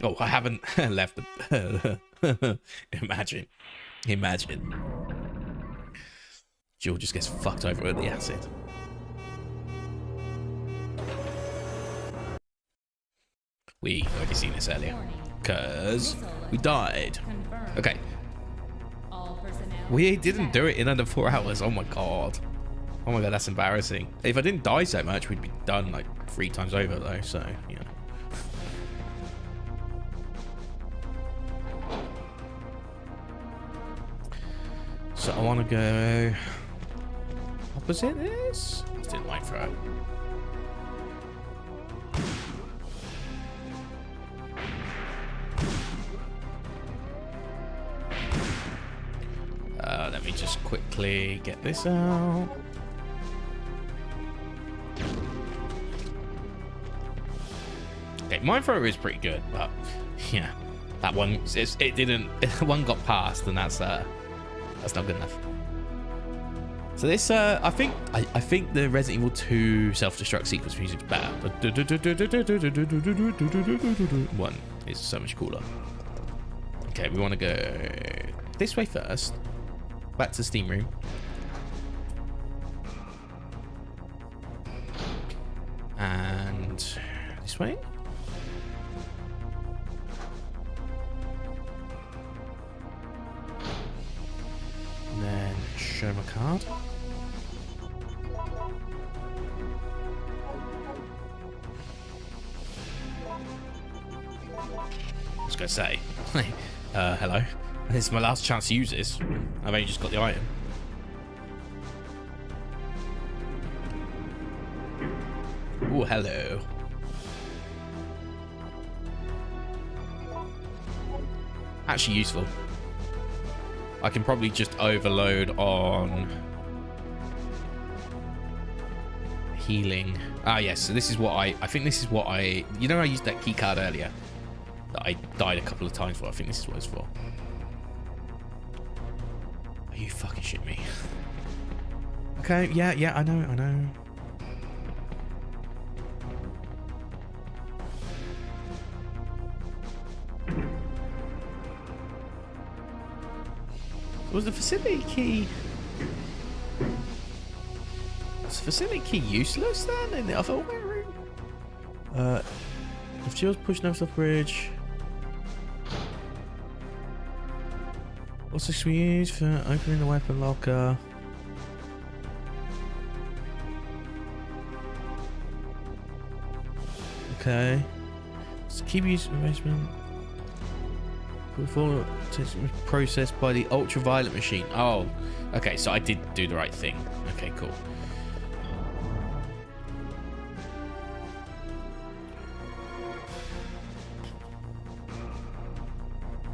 S1: Oh, I haven't left the... Imagine. Jill just gets fucked over with the acid. We already seen this earlier. Because we died. Okay. We didn't do it in under 4 hours. Oh my god. Oh my god, that's embarrassing. If I didn't die so much, we'd be done like 3 times over though, so, you know. So I want to go opposite this. Just didn't like throw. Let me just quickly get this out. Okay, mine thrower is pretty good, but yeah, that one it didn't. One got past, and that's not good enough. So this, I think the Resident Evil 2 self-destruct sequence music's better, but one is so much cooler. Okay, we want to go this way first. Back to the steam room. And this way. And then show my card. I was gonna say, hello. This is my last chance to use this. I've only just got the item. Oh, hello. Actually useful. I can probably just overload on healing. Ah, yes. So this is what I think this is what I used that key card earlier that I died a couple of times for. I think this is what it's for. You fucking shit me. Okay, yeah, I know. Was the facility key... Was the facility key useless then in the other room? If Jill's pushing us off bridge... What's this we use for opening the weapon locker? Okay. So keep using arrangement. Before processed by the ultraviolet machine. Oh, okay. So I did do the right thing. Okay, cool.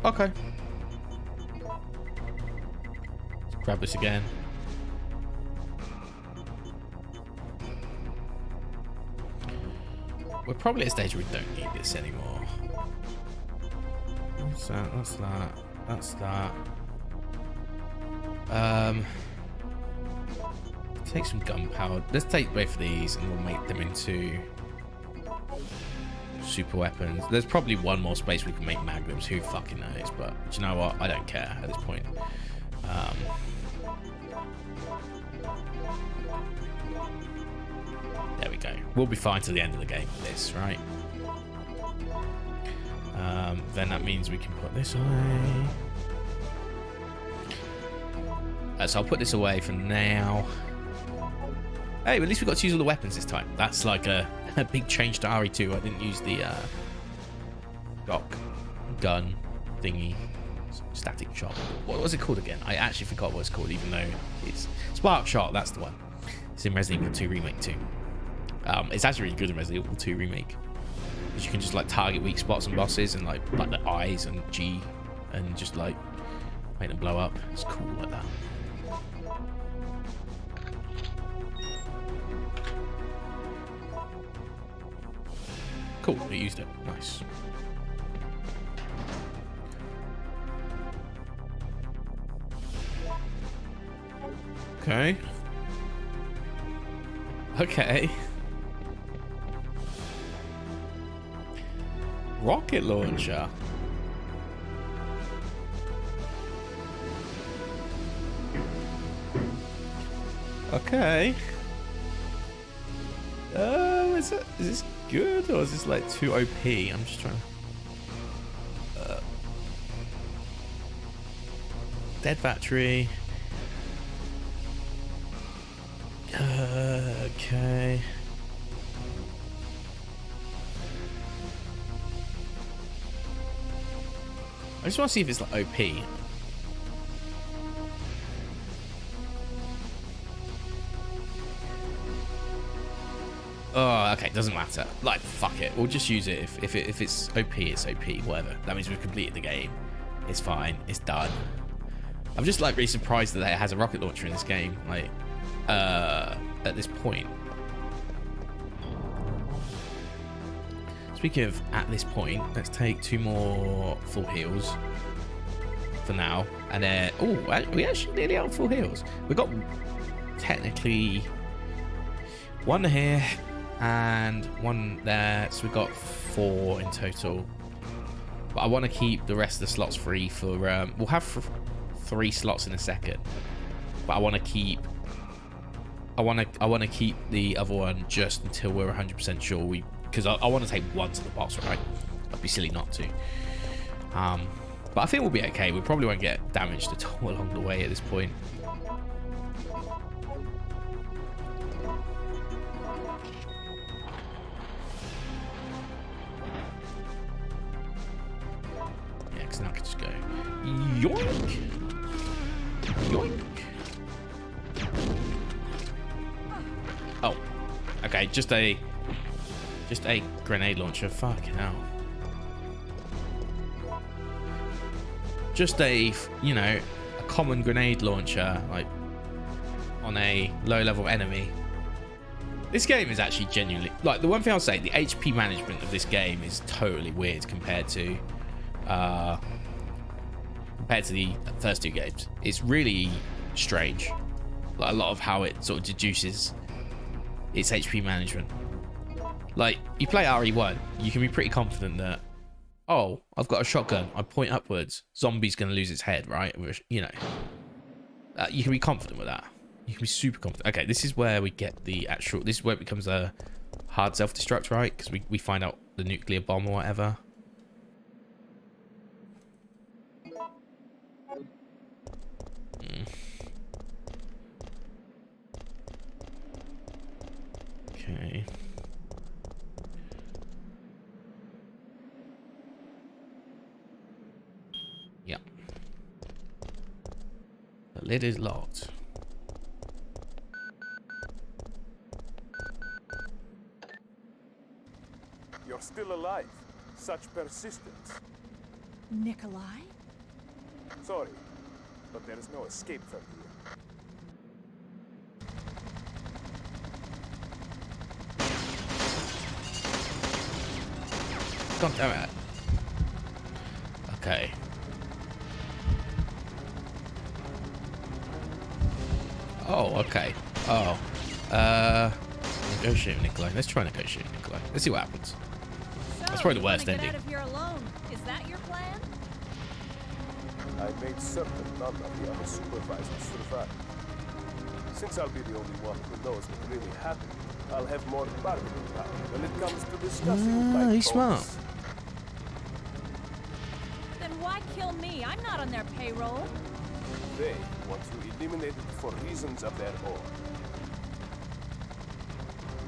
S1: Okay. Grab this again. We're probably at a stage where we don't need this anymore. What's that? That's that. That's that. Take some gunpowder. Let's take both of these and we'll make them into super weapons. There's probably one more space we can make magnums. Who fucking knows? But do you know what? I don't care at this point. There we go. We'll be fine to the end of the game with this, right? Then that means we can put this away. So I'll put this away for now. Hey, but at least we got to use all the weapons this time. That's like a big change to RE2. I didn't use the gun thingy. Static shot. What was it called again? I actually forgot what it's called, even though it's Spark Shot. That's the one. It's in Resident Evil 2 Remake 2. It's actually really good in Resident Evil 2 Remake, because you can just like target weak spots and bosses and like the eyes and G and just like make them blow up. It's cool like that. Cool, we used it. Nice. Okay. Okay. Rocket launcher. Okay. Is this good or is this like too OP? I'm just trying to... dead battery. Okay. I just want to see if it's like OP. Oh, okay, doesn't matter. Like, fuck it. We'll just use it. If it's OP, it's OP. Whatever. That means we've completed the game. It's fine. It's done. I'm just like really surprised that it has a rocket launcher in this game. Like, at this point. Speaking of at this point, let's take 2 more full heals for now, and then we actually nearly out full heals. We got technically 1 here and 1 there, so we got 4 in total. But I want to keep the rest of the slots free for. We'll have 3 slots in a second, but I want to keep. I want to keep the other one just until we're 100% sure because I want to take 1 to the boss, right? I'd be silly not to. But I think we'll be okay. We probably won't get damaged at all along the way at this point. Yeah, because now I can just go yoink, yoink. Oh, okay. Just a grenade launcher. Fucking hell. Just a common grenade launcher, like on a low-level enemy. This game is actually genuinely, like, the one thing I'll say, the HP management of this game is totally weird compared to the first 2 games. It's really strange. Like, a lot of how it sort of deduces its HP management. Like, you play RE1, you can be pretty confident that, oh, I've got a shotgun, I point upwards, zombie's going to lose its head, right? You know, you can be confident with that. You can be super confident. Okay, this is where we get the actual, this is where it becomes a hard self-destruct, right? Because we find out the nuclear bomb or whatever. Okay. Yep. The lid is locked.
S5: You're still alive. Such persistence.
S2: Nikolai?
S5: Sorry, but there is no escape from here.
S1: God damn it. Okay. Oh, okay. Oh. Negotiate with Nikolai. Let's try negotiate with Nikolai. Let's see what happens.
S2: So,
S1: That's probably the
S2: you wanna
S1: worst
S2: get
S1: ending.
S2: out of here alone. Is that your plan?
S5: I made certain none of the other supervisors survive. Since I'll be the only one who knows what really happened, I'll have more bargaining power when it comes to discussing my
S1: He's smart.
S5: thoughts.
S2: Then why kill me? I'm not on their payroll.
S5: They want you eliminated for reasons of their own.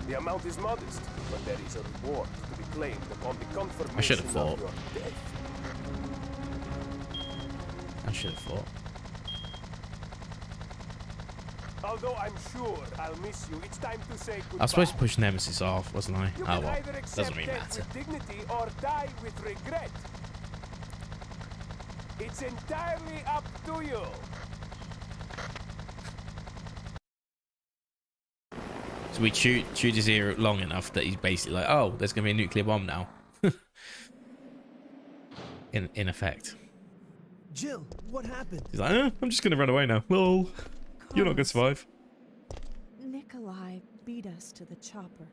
S5: The amount is modest, but there is a reward to be claimed upon the confirmation
S1: I should have
S5: of
S1: thought.
S5: your death.
S1: I should have thought.
S5: Although I'm sure I'll miss you, it's time to say goodbye.
S1: I was supposed to push Nemesis off, wasn't I?
S5: You
S1: Oh
S5: can
S1: well.
S5: either accept
S1: Doesn't really
S5: death
S1: matter.
S5: with dignity or die with regret. It's entirely up to you.
S1: So we chewed his ear long enough that he's basically like, oh, there's going to be a nuclear bomb now. in effect.
S3: Jill, what happened?
S1: He's like, I'm just going to run away now. Lol. You're not going to survive.
S2: Nikolai beat us to the chopper.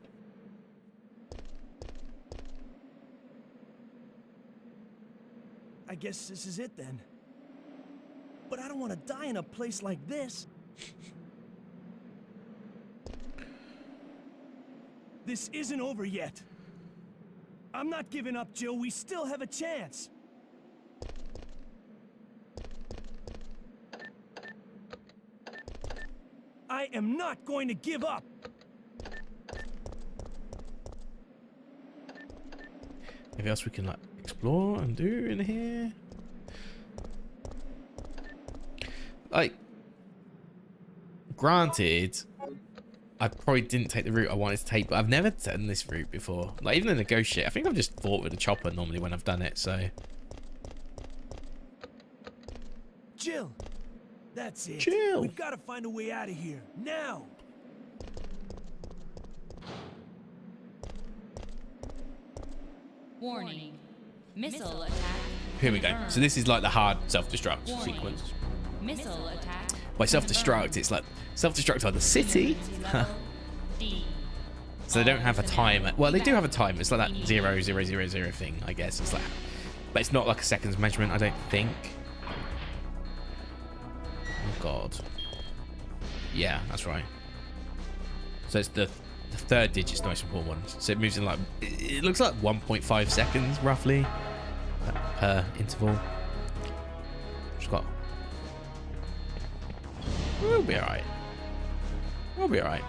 S3: I guess this is it then. But I don't want to die in a place like this. This isn't over yet. I'm not giving up, Jill. We still have a chance. I am not going to give up.
S1: Anything else we can like explore and do in here? Like, granted, I probably didn't take the route I wanted to take, but I've never done this route before. Like, even the negotiate, I think I've just fought with a chopper normally when I've done it, so.
S3: Jill, that's it.
S1: Jill.
S3: We've got to find a way out of here, now.
S8: Warning. Missile attack.
S1: Here we go.
S8: confirmed.
S1: So this is like the hard self-destruct
S8: Warning.
S1: sequence.
S8: Missile attack.
S1: By self-destruct, it's like self-destruct on the city.
S8: Level D.
S1: So they don't have a timer. Well, they do have a timer. It's like that 0000 thing, I guess. It's like, but it's not like a seconds measurement, I don't think. Oh God. Yeah, that's right. So it's the third digit's the most important one. So it moves in like, it looks like 1.5 seconds roughly per interval. Just got. We'll be alright. We'll be alright.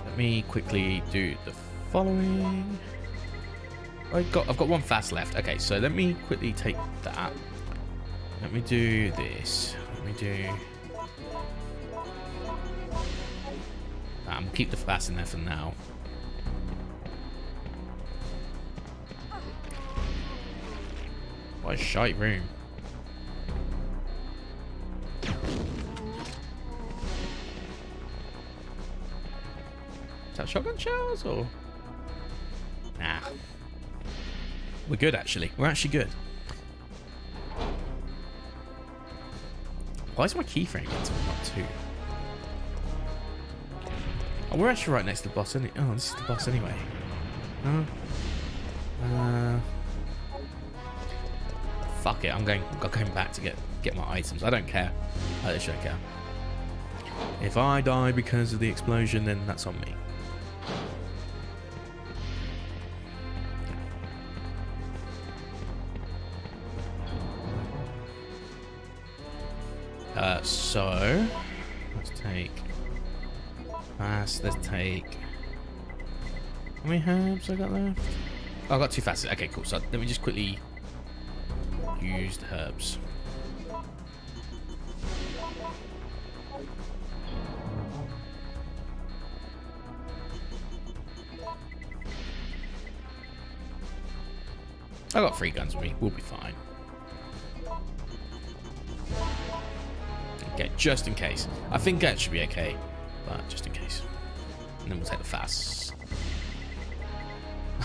S1: Let me quickly do the following. I've got one fast left. Okay, so let me quickly take that. Let me do this. Let me do. Keep the fast in there for now. What a shite room. Is that shotgun shells or? Nah. We're good actually. We're actually good. Why is my keyframe into not 2? Oh, we're actually right next to the boss, isn't it? Oh, this is the boss anyway. Fuck it, I'm going back to get my items. I don't care. I literally don't care. If I die because of the explosion, then that's on me. So let's take fast. Let's take. How many herbs I got left? Oh, I got 2 fast. Okay, cool. So let me just quickly use the herbs. I got 3 guns with me. We'll be fine. Okay, just in case. I think that should be okay, but just in case. And then we'll take the fasts.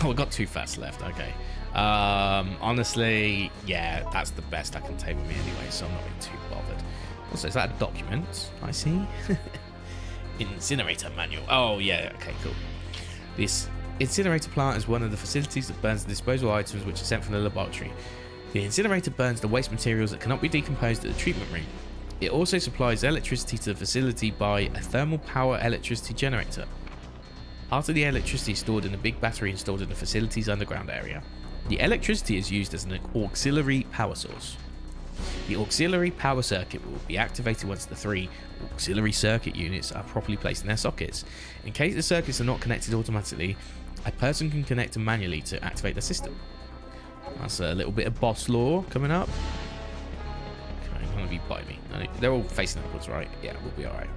S1: Oh, we got 2 fasts left. Okay. Honestly, yeah, that's the best I can take with me anyway, so I'm not really too bothered. Also, is that a document? I see. Incinerator manual. Oh, yeah. Okay, cool. This incinerator plant is one of the facilities that burns the disposable items which are sent from the laboratory. The incinerator burns the waste materials that cannot be decomposed at the treatment room. It also supplies electricity to the facility by a thermal power electricity generator. Part of the electricity is stored in a big battery installed in the facility's underground area. The electricity is used as an auxiliary power source. The auxiliary power circuit will be activated once the 3 auxiliary circuit units are properly placed in their sockets. In case the circuits are not connected automatically, a person can connect them manually to activate the system. That's a little bit of boss lore coming up. None of you bite me. They're all facing upwards, right? Yeah, we'll be alright.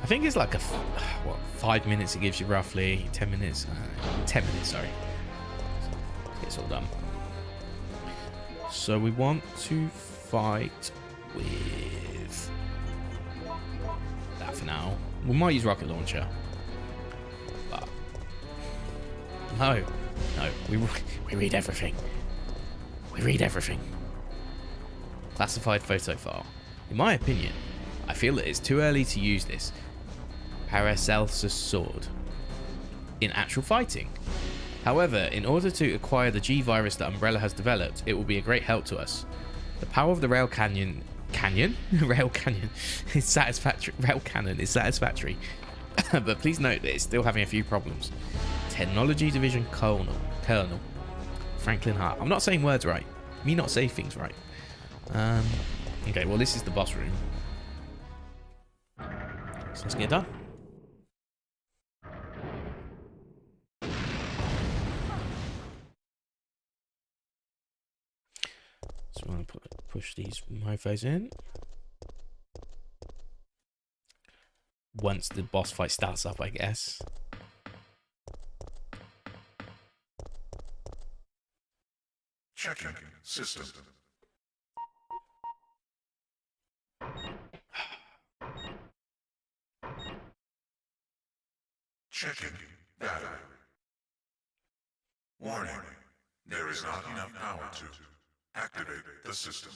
S1: I think it's like a 5 minutes it gives you roughly. 10 minutes. 10 minutes, sorry. It's all done. So we want to fight with that for now. We might use rocket launcher, but no, we read everything. We read everything. Classified photo file. In my opinion, I feel that it's too early to use this Paracelsus sword in actual fighting. However, in order to acquire the G virus that Umbrella has developed, it will be a great help to us. The power of the rail cannon is satisfactory. Rail cannon is satisfactory, but please note that it's still having a few problems. Technology Division Colonel Franklin Hart. I'm not saying words right. Me not say things right. Okay, well, this is the boss room. So let's get it done. So I'm going to push these mofos in. Once the boss fight starts up, I guess.
S9: Checking system. Checking data. Warning, there is not enough power to activate the system.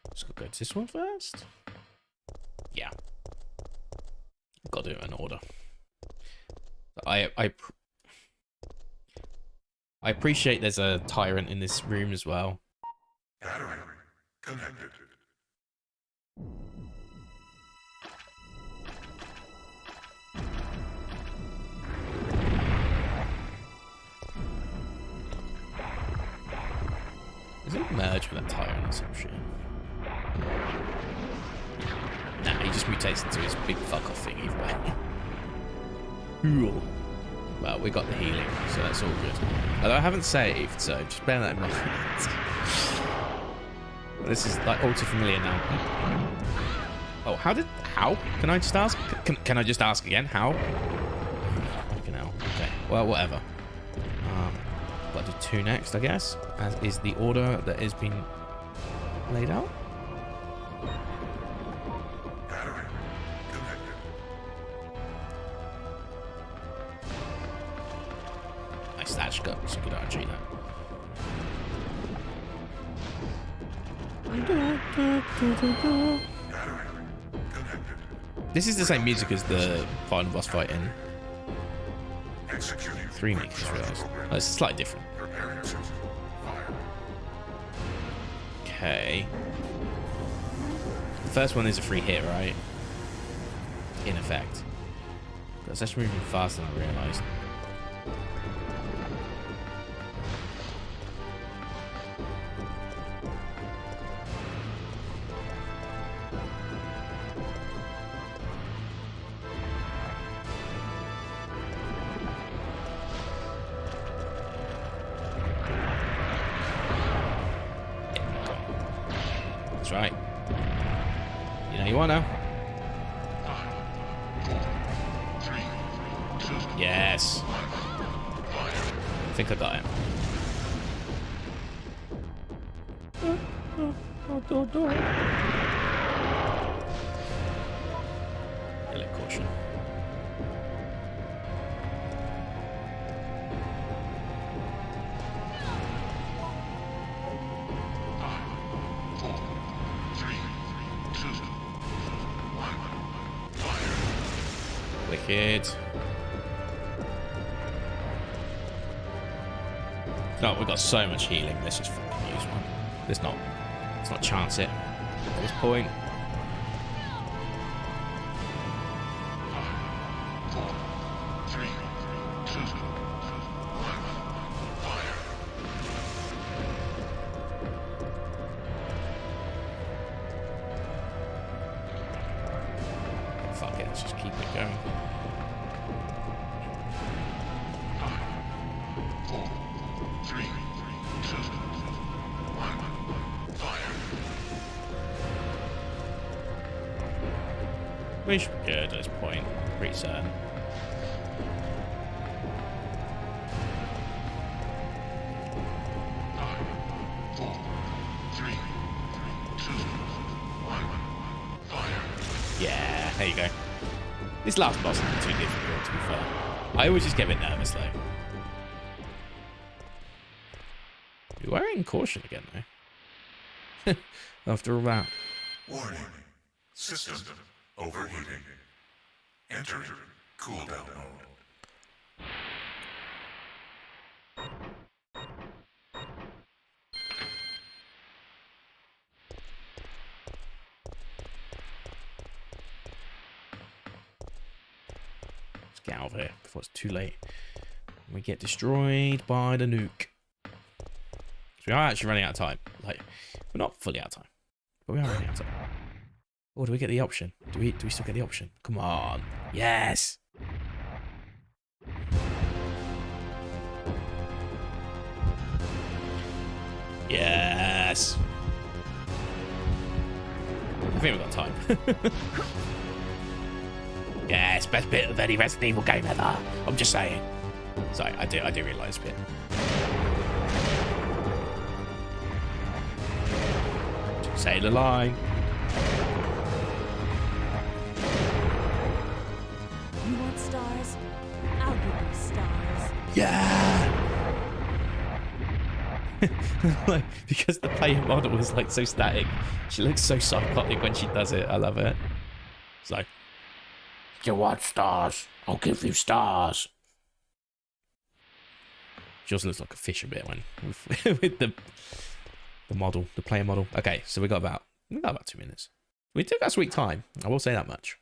S1: Let's go to this one first. Yeah. Got to do it in order. I appreciate there's a tyrant in this room as well.
S9: Battery connected.
S1: Does it merge with that tyrant or some shit? Nah, he just mutates into his big fuck off thing either way. Cool. Well, we got the healing, so that's all good. Although I haven't saved, so just bear that in mind. This is like all too familiar now. Oh, how? Can I just ask? Can I just ask again? How? Fucking hell. Okay. Well, whatever. Got to do 2 next, I guess, as is the order that has been laid out.
S9: Battery connected.
S1: Nice thatch gun. It's a good RG, that. This is the same music as the final boss fight in 3 Remake, I just realised. Oh, it's slightly different. Okay. The first one is a free hit, right? In effect. That's actually moving faster than I realised. That's right. You know you wanna. Yes. I think I got him. A little caution. Wicked. Oh, we've got so much healing. Let's just fucking use one. Let's not chance it at this point. Fuck it, let's just keep it going. We should be good at this point. Pretty certain. Yeah, there you go. This last boss isn't too difficult, to be fair. I always just get a bit nervous, though. We're wearing caution again, though. After all that.
S9: Warning. System overheating. Enter cooldown mode.
S1: get out of here before it's too late. We get destroyed by the nuke. So we are actually running out of time. Like, we're not fully out of time, but we are running out of time. Oh, do we get the option? Do we still get the option? Come on. Yes. Yes. I think we've got time. Yes, best bit of any Resident Evil game ever. I'm just saying. Sorry, I do realise this bit. Say the line.
S2: You want stars? I'll give you stars.
S1: Yeah. Like, because the player model is like so static, she looks so psychotic when she does it. I love it. It's like, you want stars? I'll give you stars. She also looks like a fish a bit when with the model, the player model. Okay, so we got about 2 minutes. We took our sweet time. I will say that much.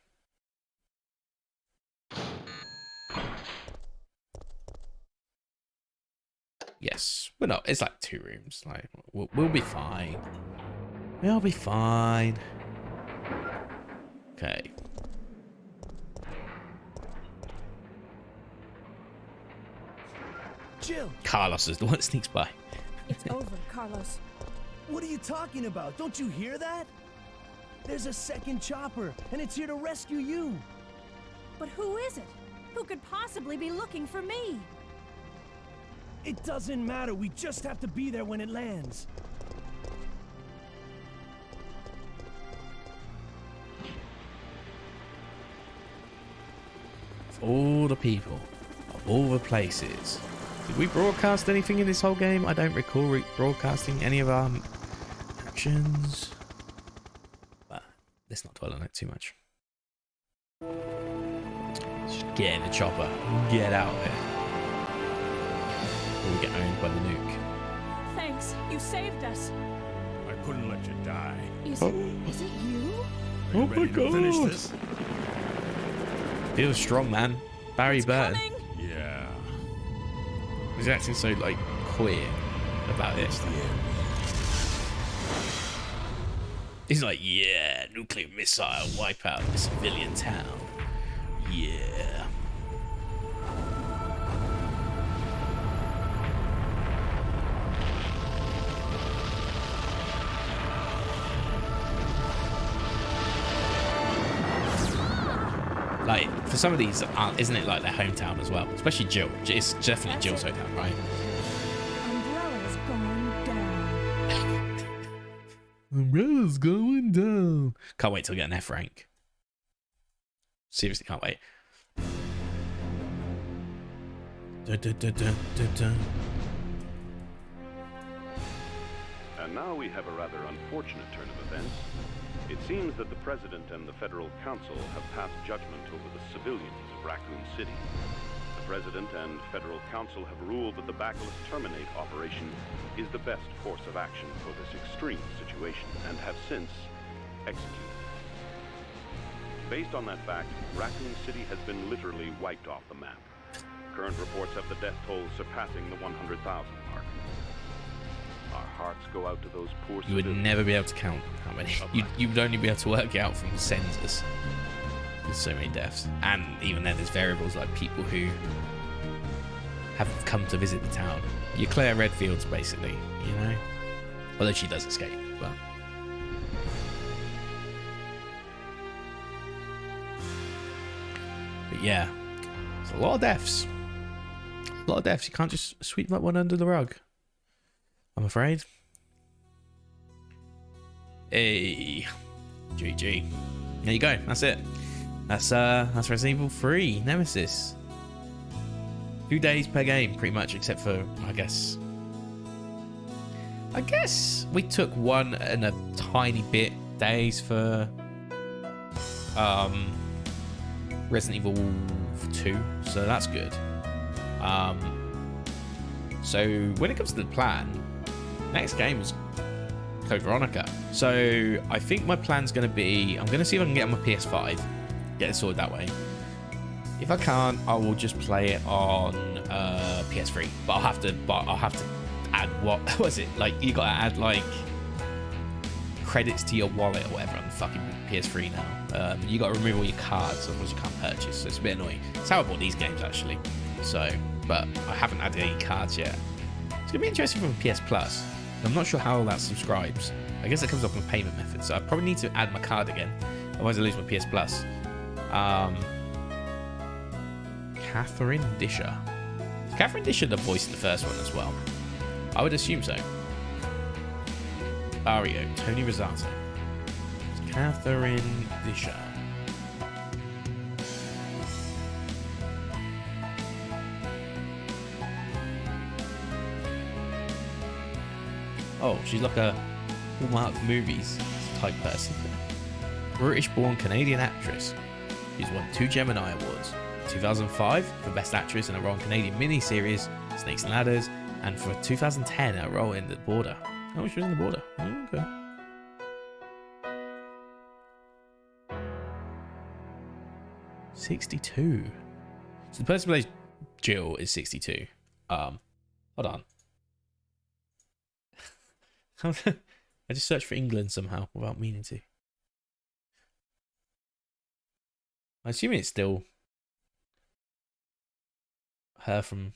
S1: Yes, we're not. It's like 2 rooms. Like we'll be fine. We'll be fine. Okay.
S3: Jill!
S1: Carlos is the one that sneaks by.
S2: It's over, Carlos.
S3: What are you talking about? Don't you hear that? There's a second chopper, and it's here to rescue you.
S2: But who is it? Who could possibly be looking for me?
S3: It doesn't matter. We just have to be there when it lands.
S1: All the people, of all the places. Did we broadcast anything in this whole game? I don't recall broadcasting any of our actions. But let's not dwell on it too much. Just get in the chopper. Get out of there. Or we get owned by the nuke.
S2: Thanks, you saved us.
S10: I couldn't let you die.
S2: Is it you?
S1: Oh my god.
S10: Finish this?
S1: Feels strong, man. Barry Burton.
S2: Coming.
S10: Yeah.
S1: He's acting so like queer about it. He's like, yeah, nuclear missile wipe out the civilian town. Yeah. Like, for some of these, isn't it like their hometown as well? Especially Jill. It's definitely Jill's hometown, right?
S2: Umbrella's going down.
S1: Umbrella's going down. Can't wait till we get an F rank. Seriously, can't wait.
S11: And now we have a rather unfortunate turn of events. It seems that the President and the Federal Council have passed judgment over the civilians of Raccoon City. The President and Federal Council have ruled that the Bacillus Terminate operation is the best course of action for this extreme situation, and have since executed. Based on that fact, Raccoon City has been literally wiped off the map. Current reports have the death toll surpassing the 100,000 mark. Our hearts go out to those poor
S1: You would never be able to count how many. You would only be able to work out from census. There's so many deaths. And even then, there's variables like people who haven't come to visit the town. You're Claire Redfields, basically, you know? Although she does escape, but... But yeah, it's a lot of deaths. A lot of deaths. You can't just sweep that one under the rug, I'm afraid. Hey, GG. There you go. That's it. That's Resident Evil 3 Nemesis. 2 days per game, pretty much, except for I guess we took 1 and a tiny bit days for Resident Evil 2, so that's good. So when it comes to the plan, next game is Code Veronica. So I think my plan's going to be, I'm going to see if I can get on my PS5, get it sorted that way. If I can't, I will just play it on PS3. But I'll have to add what was it? Like you gotta add like credits to your wallet or whatever on the fucking PS3 now. You gotta remove all your cards, otherwise you can't purchase. So it's a bit annoying. It's how I bought these games actually. So, but I haven't added any cards yet. It's gonna be interesting from PS Plus. I'm not sure how that subscribes. I guess it comes up with payment method, so I probably need to add my card again. Otherwise I lose my PS Plus. Catherine Disher. Is Catherine Disher the voice in the first one as well? I would assume so. Ario, Tony Rosato. It's Catherine Disher. Oh, she's like a Hallmark movies type person. British-born Canadian actress. She's won 2 Gemini Awards. 2005 for Best Actress in a role in Canadian miniseries Snakes and Ladders, and for 2010 a role in The Border. Oh, she was in The Border. Oh, okay. '62. So the person who plays Jill is 62. Hold on. I just searched for England somehow without meaning to. I assume it's still her from,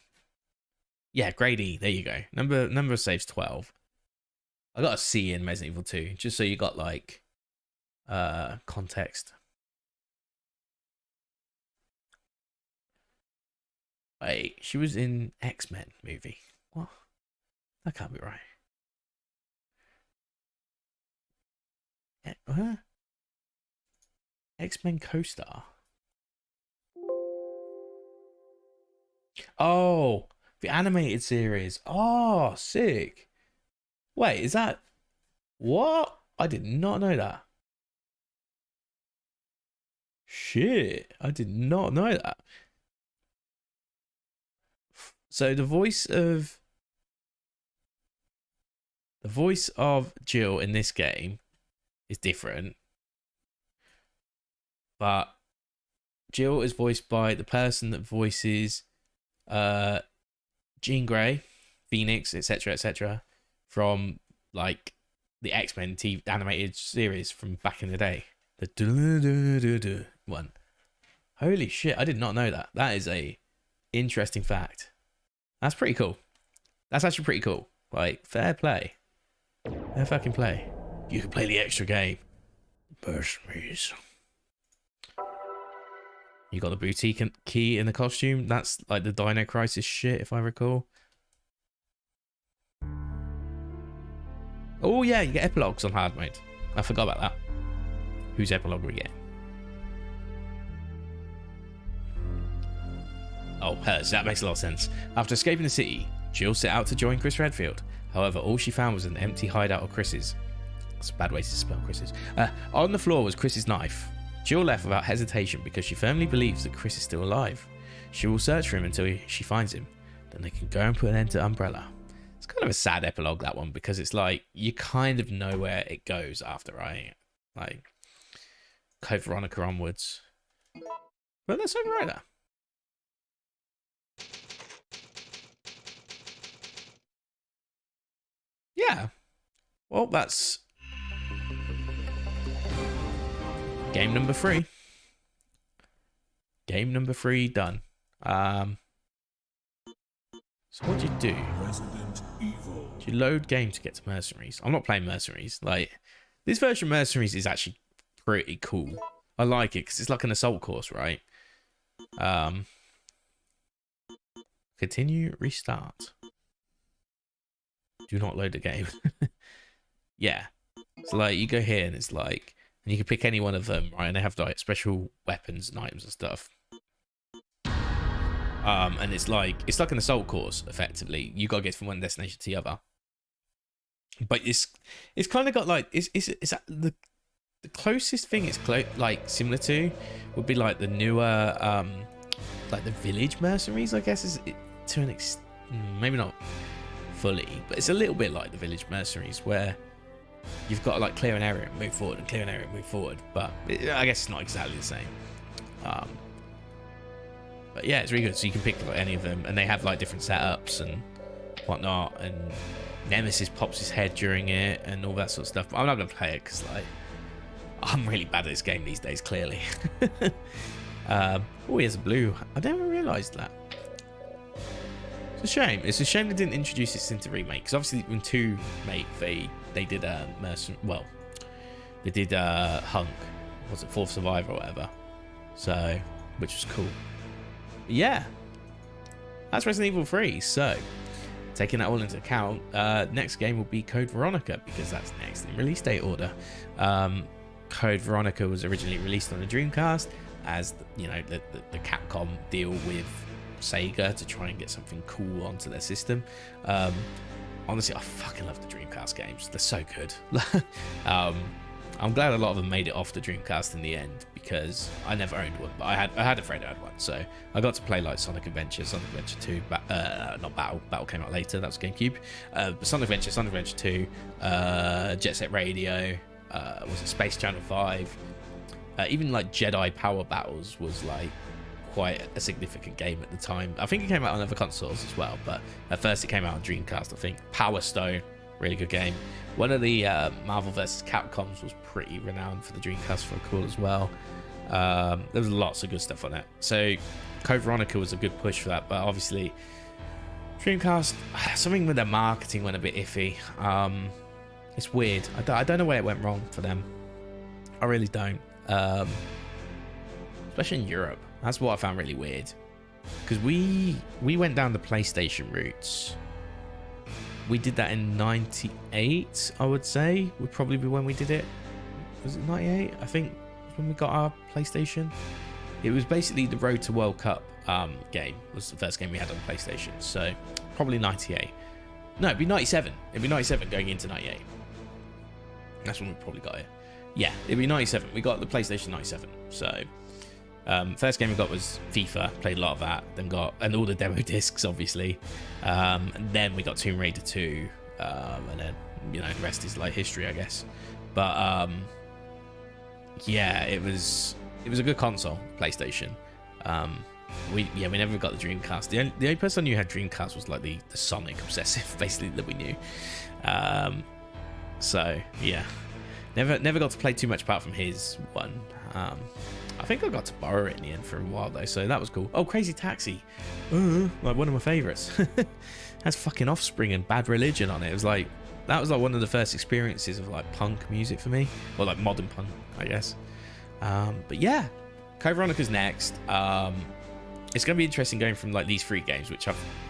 S1: yeah, grade E. There you go. Number of saves 12. I got a C in Resident Evil 2, just so you got like context. Wait, she was in X-Men movie. What? That can't be right. Huh? X-Men co-star. Oh, the animated series. Oh, sick. Wait, is that what? I did not know that. Shit, I did not know that. So the voice of Jill in this game is different, but Jill is voiced by the person that voices Jean Grey, Phoenix, etc., from like the X-Men TV animated series from back in the day. The one. Holy shit, I did not know that. That is a interesting fact. That's pretty cool. That's actually pretty cool. Like, fair play. Fair fucking play. You can play the extra game. Mercenaries. You got the boutique key in the costume. That's like the Dino Crisis shit, if I recall. Oh yeah, you get epilogues on hard mode. I forgot about that. Whose epilogue are we getting? Oh, hers. That makes a lot of sense. After escaping the city, Jill set out to join Chris Redfield. However, all she found was an empty hideout of Chris's. That's a bad way to spell Chris's. On the floor was Chris's knife. Jill left without hesitation because she firmly believes that Chris is still alive. She will search for him until she finds him. Then they can go and put an end to Umbrella. It's kind of a sad epilogue, that one, because it's like you kind of know where it goes after, right? Like Code Veronica onwards. But let's overwrite that. Yeah. Well, that's game number 3. Game number 3 done. So what do you do? Do you load game to get to Mercenaries? I'm not playing Mercenaries. Like, this version of Mercenaries is actually pretty cool. I like it because it's like an assault course, right? Continue, restart. Do not load the game. Yeah. So like you go here and it's like, and you can pick any one of them, right? And they have like special weapons and items and stuff. And it's like an assault course, effectively. You gotta get from one destination to the other. But it's kind of got like it's the closest thing it's like similar to would be like the newer like the Village Mercenaries, I guess, is to an extent, maybe not fully, but it's a little bit like the Village Mercenaries where you've got to like clear an area and move forward and clear an area and move forward, but I guess it's not exactly the same. But yeah, it's really good. So you can pick like any of them, and they have like different setups and whatnot. And Nemesis pops his head during it and all that sort of stuff. But I'm not gonna play it because like I'm really bad at this game these days. Clearly. Oh, here's a blue. I never realised that. It's a shame. It's a shame they didn't introduce this into Remake, because obviously when 2 Make they did they did Hunk, was it Fourth Survivor or whatever? So, which was cool. But yeah, that's Resident Evil 3. So, taking that all into account, next game will be Code Veronica, because that's next in release date order. Code Veronica was originally released on the Dreamcast as you know the Capcom deal with Sega to try and get something cool onto their system. Honestly, I fucking love the Dreamcast games. They're so good. I'm glad a lot of them made it off the Dreamcast in the end, because I never owned one, but I had a friend who had one, so I got to play like Sonic Adventure 2, not Battle came out later, that was GameCube. But Sonic Adventure 2, Jet Set Radio, was it Space Channel 5, even like Jedi Power Battles was like quite a significant game at the time. I think it came out on other consoles as well, but at first it came out on Dreamcast, I think. Power Stone, really good game. One of the Marvel vs. Capcoms was pretty renowned for the Dreamcast for cool as well. There was lots of good stuff on it. So Code Veronica was a good push for that, but obviously Dreamcast, something with their marketing went a bit iffy. It's weird. I don't know where it went wrong for them. I really don't. Especially in Europe. That's what I found really weird. Because we went down the PlayStation routes. We did that in 98, I would say. Would probably be when we did it. Was it 98? I think when we got our PlayStation. It was basically the Road to World Cup game. Was the first game we had on PlayStation. So probably 98. No, it'd be 97. It'd be 97 going into 98. That's when we probably got it. Yeah, it'd be 97. We got the PlayStation 97. So first game we got was FIFA. Played a lot of that. Then got and all the demo discs, obviously. And then we got Tomb Raider 2. And then the rest is like history, I guess. But yeah, it was a good console, PlayStation. We never got the Dreamcast. The only person I knew had Dreamcast was like the Sonic obsessive, basically, that we knew. So yeah, never got to play too much apart from his one. I think I got to borrow it in the end for a while though, so that was cool. Oh, Crazy Taxi, like one of my favorites. Has fucking Offspring and Bad Religion on it. It was like that was like one of the first experiences of like punk music for me, or like modern punk, I guess. But yeah, Code Veronica's next. It's going to be interesting going from like these 3 games, which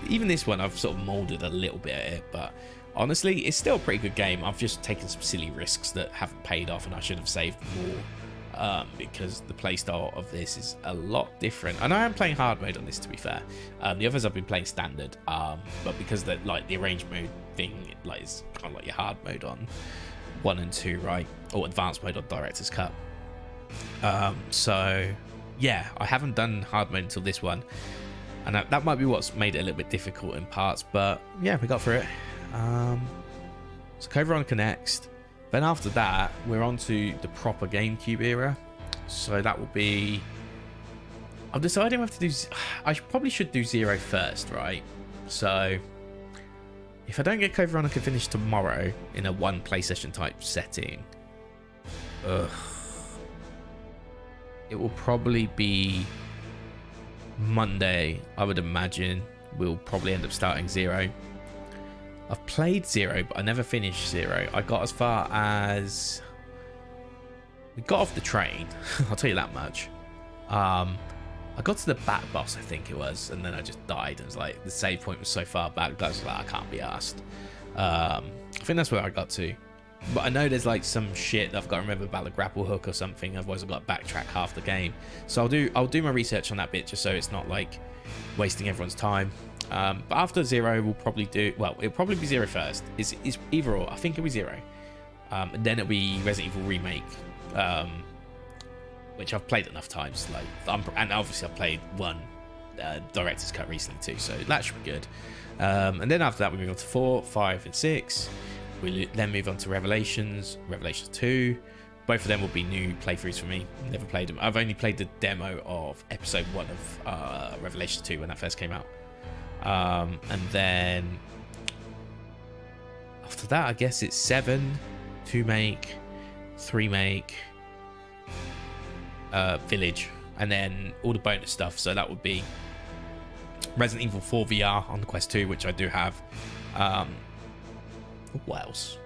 S1: even this one I've sort of molded a little bit at it, but honestly it's still a pretty good game. I've just taken some silly risks that haven't paid off, and I should have saved more, because the playstyle of this is a lot different. And I am playing hard mode on this, to be fair. The others I've been playing standard, but because the arrange mode thing like is kind of like your hard mode on 1 and 2, right, or advanced mode on Director's Cut. So yeah, I haven't done hard mode until this one, and that might be what's made it a little bit difficult in parts, but yeah, we got through it. So Code Veronica next. Then after that, we're on to the proper GameCube era. So that will be... I'm deciding what to do. I probably should do 0 first, right? So if I don't get Code Veronica finished tomorrow in a 1 PlayStation type setting, it will probably be Monday, I would imagine. We'll probably end up starting 0. I've played 0, but I never finished 0. I got as far as... We got off the train, I'll tell you that much. I got to the back boss, I think it was, and then I just died. It was like, the save point was so far back, I was like, I can't be arsed. I think that's where I got to. But I know there's like some shit that I've got to remember about the grapple hook or something, otherwise I've got to backtrack half the game. So I'll do my research on that bit, just so it's not like wasting everyone's time. But after 0 we'll probably do, well, it'll probably be 0 first. It's either or. I think it'll be 0. And then it'll be Resident Evil Remake, which I've played enough times. And obviously I've played 1 Director's Cut recently too, so that should be good. And then after that we move on to 4, 5 and 6. We then move on to Revelations 2, both of them will be new playthroughs for me. Never played them. I've only played the demo of episode 1 of Revelation 2 when that first came out. And then after that, I guess it's 7, 2 make, 3 make, Village, and then all the bonus stuff. So that would be Resident Evil 4 VR on the Quest 2, which I do have. What else?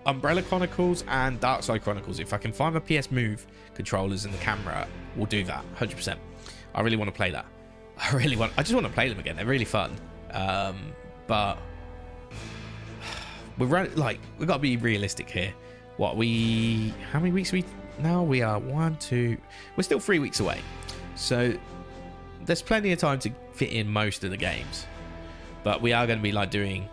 S1: Umbrella Chronicles and Dark Side Chronicles. If I can find my PS Move controllers and the camera, we'll do that 100%. I really want to play that. I just want to play them again. They're really fun. But we've got to be realistic here. How many weeks are we now? We are we're still 3 weeks away. So there's plenty of time to fit in most of the games. But we are going to be like doing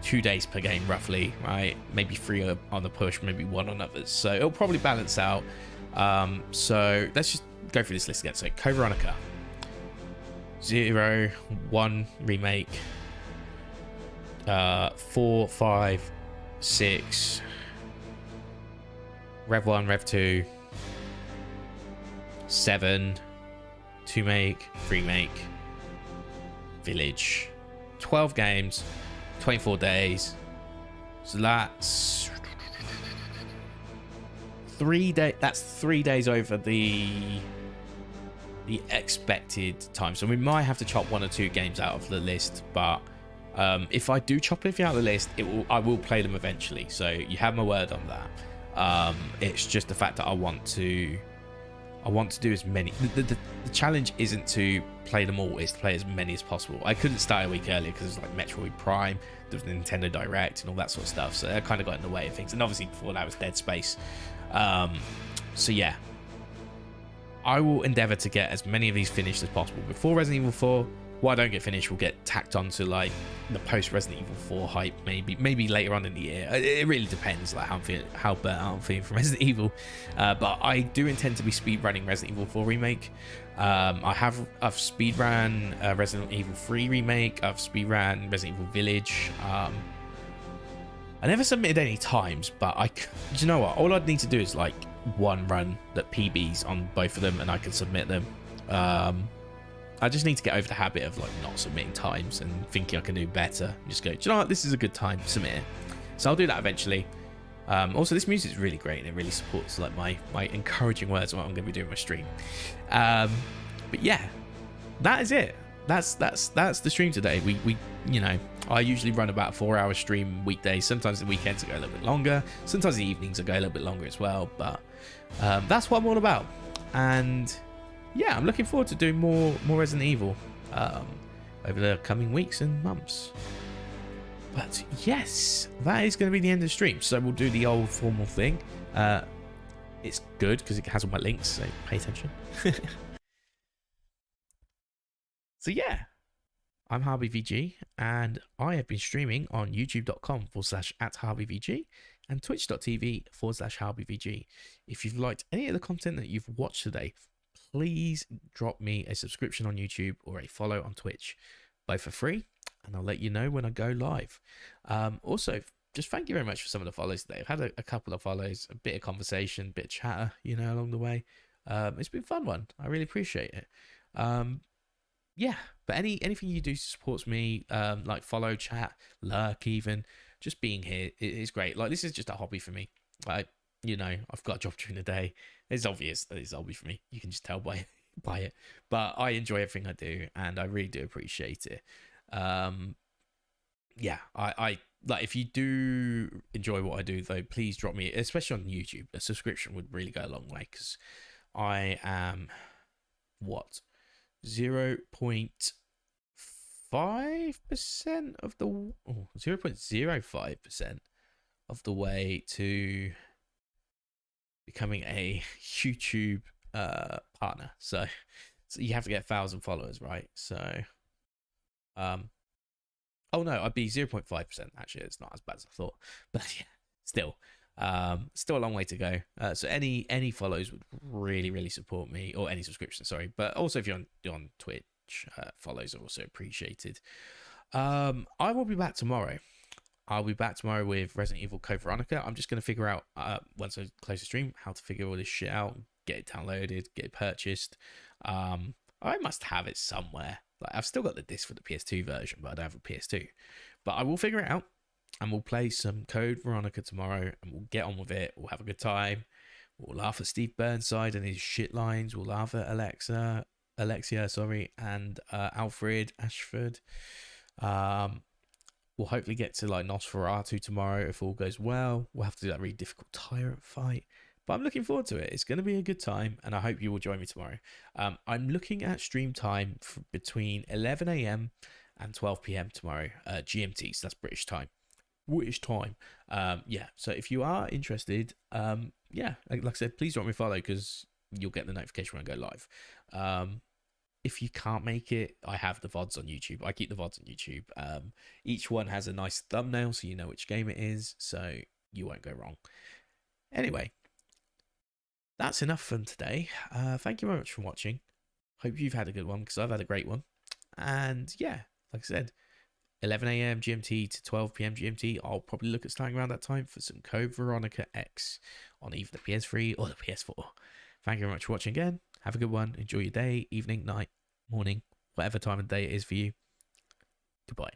S1: 2 days per game roughly, right? Maybe 3 on the push, maybe 1 on others. So it'll probably balance out. So let's just go through this list again. So Code Veronica, 0, 1 remake, 4, 5, 6, Rev 1, Rev 2, 7, 2 make, 3 make, Village. 12 games, 24 days. So that's 3 days. That's 3 days over the expected time. So we might have to chop 1 or 2 games out of the list, but if I do chop anything out of the list, I will play them eventually. So you have my word on that. It's just the fact that I want to do as many. The challenge isn't to play them all, it's to play as many as possible. I couldn't start a week earlier because it's like Metroid Prime, there was Nintendo Direct and all that sort of stuff, so that kind of got in the way of things. And obviously before that was Dead Space. So yeah, I will endeavor to get as many of these finished as possible before Resident Evil 4. What I don't get finished will get tacked onto like the post Resident Evil 4 hype, maybe later on in the year. It really depends, like how burnt out I'm feeling from Resident Evil. But I do intend to be speed running Resident Evil 4 remake. I've speed ran Resident Evil 3 remake. I've speed ran Resident Evil Village. I never submitted any times, but you know what? All I'd need to do is like 1 run that PBs on both of them, and I can submit them. I just need to get over the habit of like not submitting times and thinking I can do better. Just go, do you know what? This is a good time, submit it. So I'll do that eventually. Also, this music is really great and it really supports like my encouraging words on what I'm going to be doing in my stream. But yeah, that is it. That's the stream today. We I usually run about a 4-hour stream weekdays. Sometimes the weekends I go a little bit longer. Sometimes the evenings I go a little bit longer as well. But that's what I'm all about. And yeah, I'm looking forward to doing more Resident Evil over the coming weeks and months. But yes, that is going to be the end of the stream. So we'll do the old formal thing. It's good because it has all my links, so pay attention. So yeah, I'm HarveyVG, and I have been streaming on youtube.com/@HarveyVG and twitch.tv/HarveyVG. If you've liked any of the content that you've watched today, please drop me a subscription on YouTube or a follow on Twitch. Both are free, and I'll let you know when I go live. Also, just thank you very much for some of the follows today. I've had a couple of follows, a bit of conversation, a bit of chatter, along the way. It's been a fun one. I really appreciate it. Yeah, but anything you do supports me, like follow, chat, lurk, even just being here is great. Like, this is just a hobby for me. I've got a job during the day. It's obvious that it's a hobby for me. You can just tell by it. But I enjoy everything I do, and I really do appreciate it. Yeah, I like, if you do enjoy what I do, though, please drop me, especially on YouTube, a subscription would really go a long way, because I am 0.5% of the 0.05% of the way to becoming a YouTube partner. So you have to get 1,000 followers, right? So oh no, I'd be 0.5%. Actually, it's not as bad as I thought, but yeah, still a long way to go. So any follows would really support me, or any subscription, sorry. But also if you're on Twitch, follows are also appreciated. I will be back tomorrow. I'll be back tomorrow with Resident Evil Code Veronica. I'm just going to figure out, once I close the stream, how to figure all this shit out, get it downloaded, get it purchased. I must have it somewhere. Like, I've still got the disc for the PS2 version, but I don't have a PS2. But I will figure it out, and we'll play some Code Veronica tomorrow, and we'll get on with it. We'll have a good time. We'll laugh at Steve Burnside and his shit lines. We'll laugh at Alexia, and Alfred Ashford. We'll hopefully get to like Nosferatu tomorrow if all goes well. We'll have to do that really difficult tyrant fight. But I'm looking forward to it. It's going to be a good time, and I hope you will join me tomorrow. I'm looking at stream time for between 11 a.m. and 12 p.m. tomorrow, GMT, so that's British time. Yeah, so if you are interested, yeah, like I said, please drop me a follow because you'll get the notification when I go live. If you can't make it, I have the VODs on YouTube. I keep the VODs on YouTube. Each one has a nice thumbnail so you know which game it is, so you won't go wrong. Anyway, that's enough for today. Thank you very much for watching. Hope you've had a good one because I've had a great one. And yeah, like I said, 11 a.m. GMT to 12 p.m. GMT. I'll probably look at starting around that time for some Code Veronica X on either the PS3 or the PS4. Thank you very much for watching again. Have a good one. Enjoy your day, evening, night, morning, whatever time of day it is for you. Goodbye.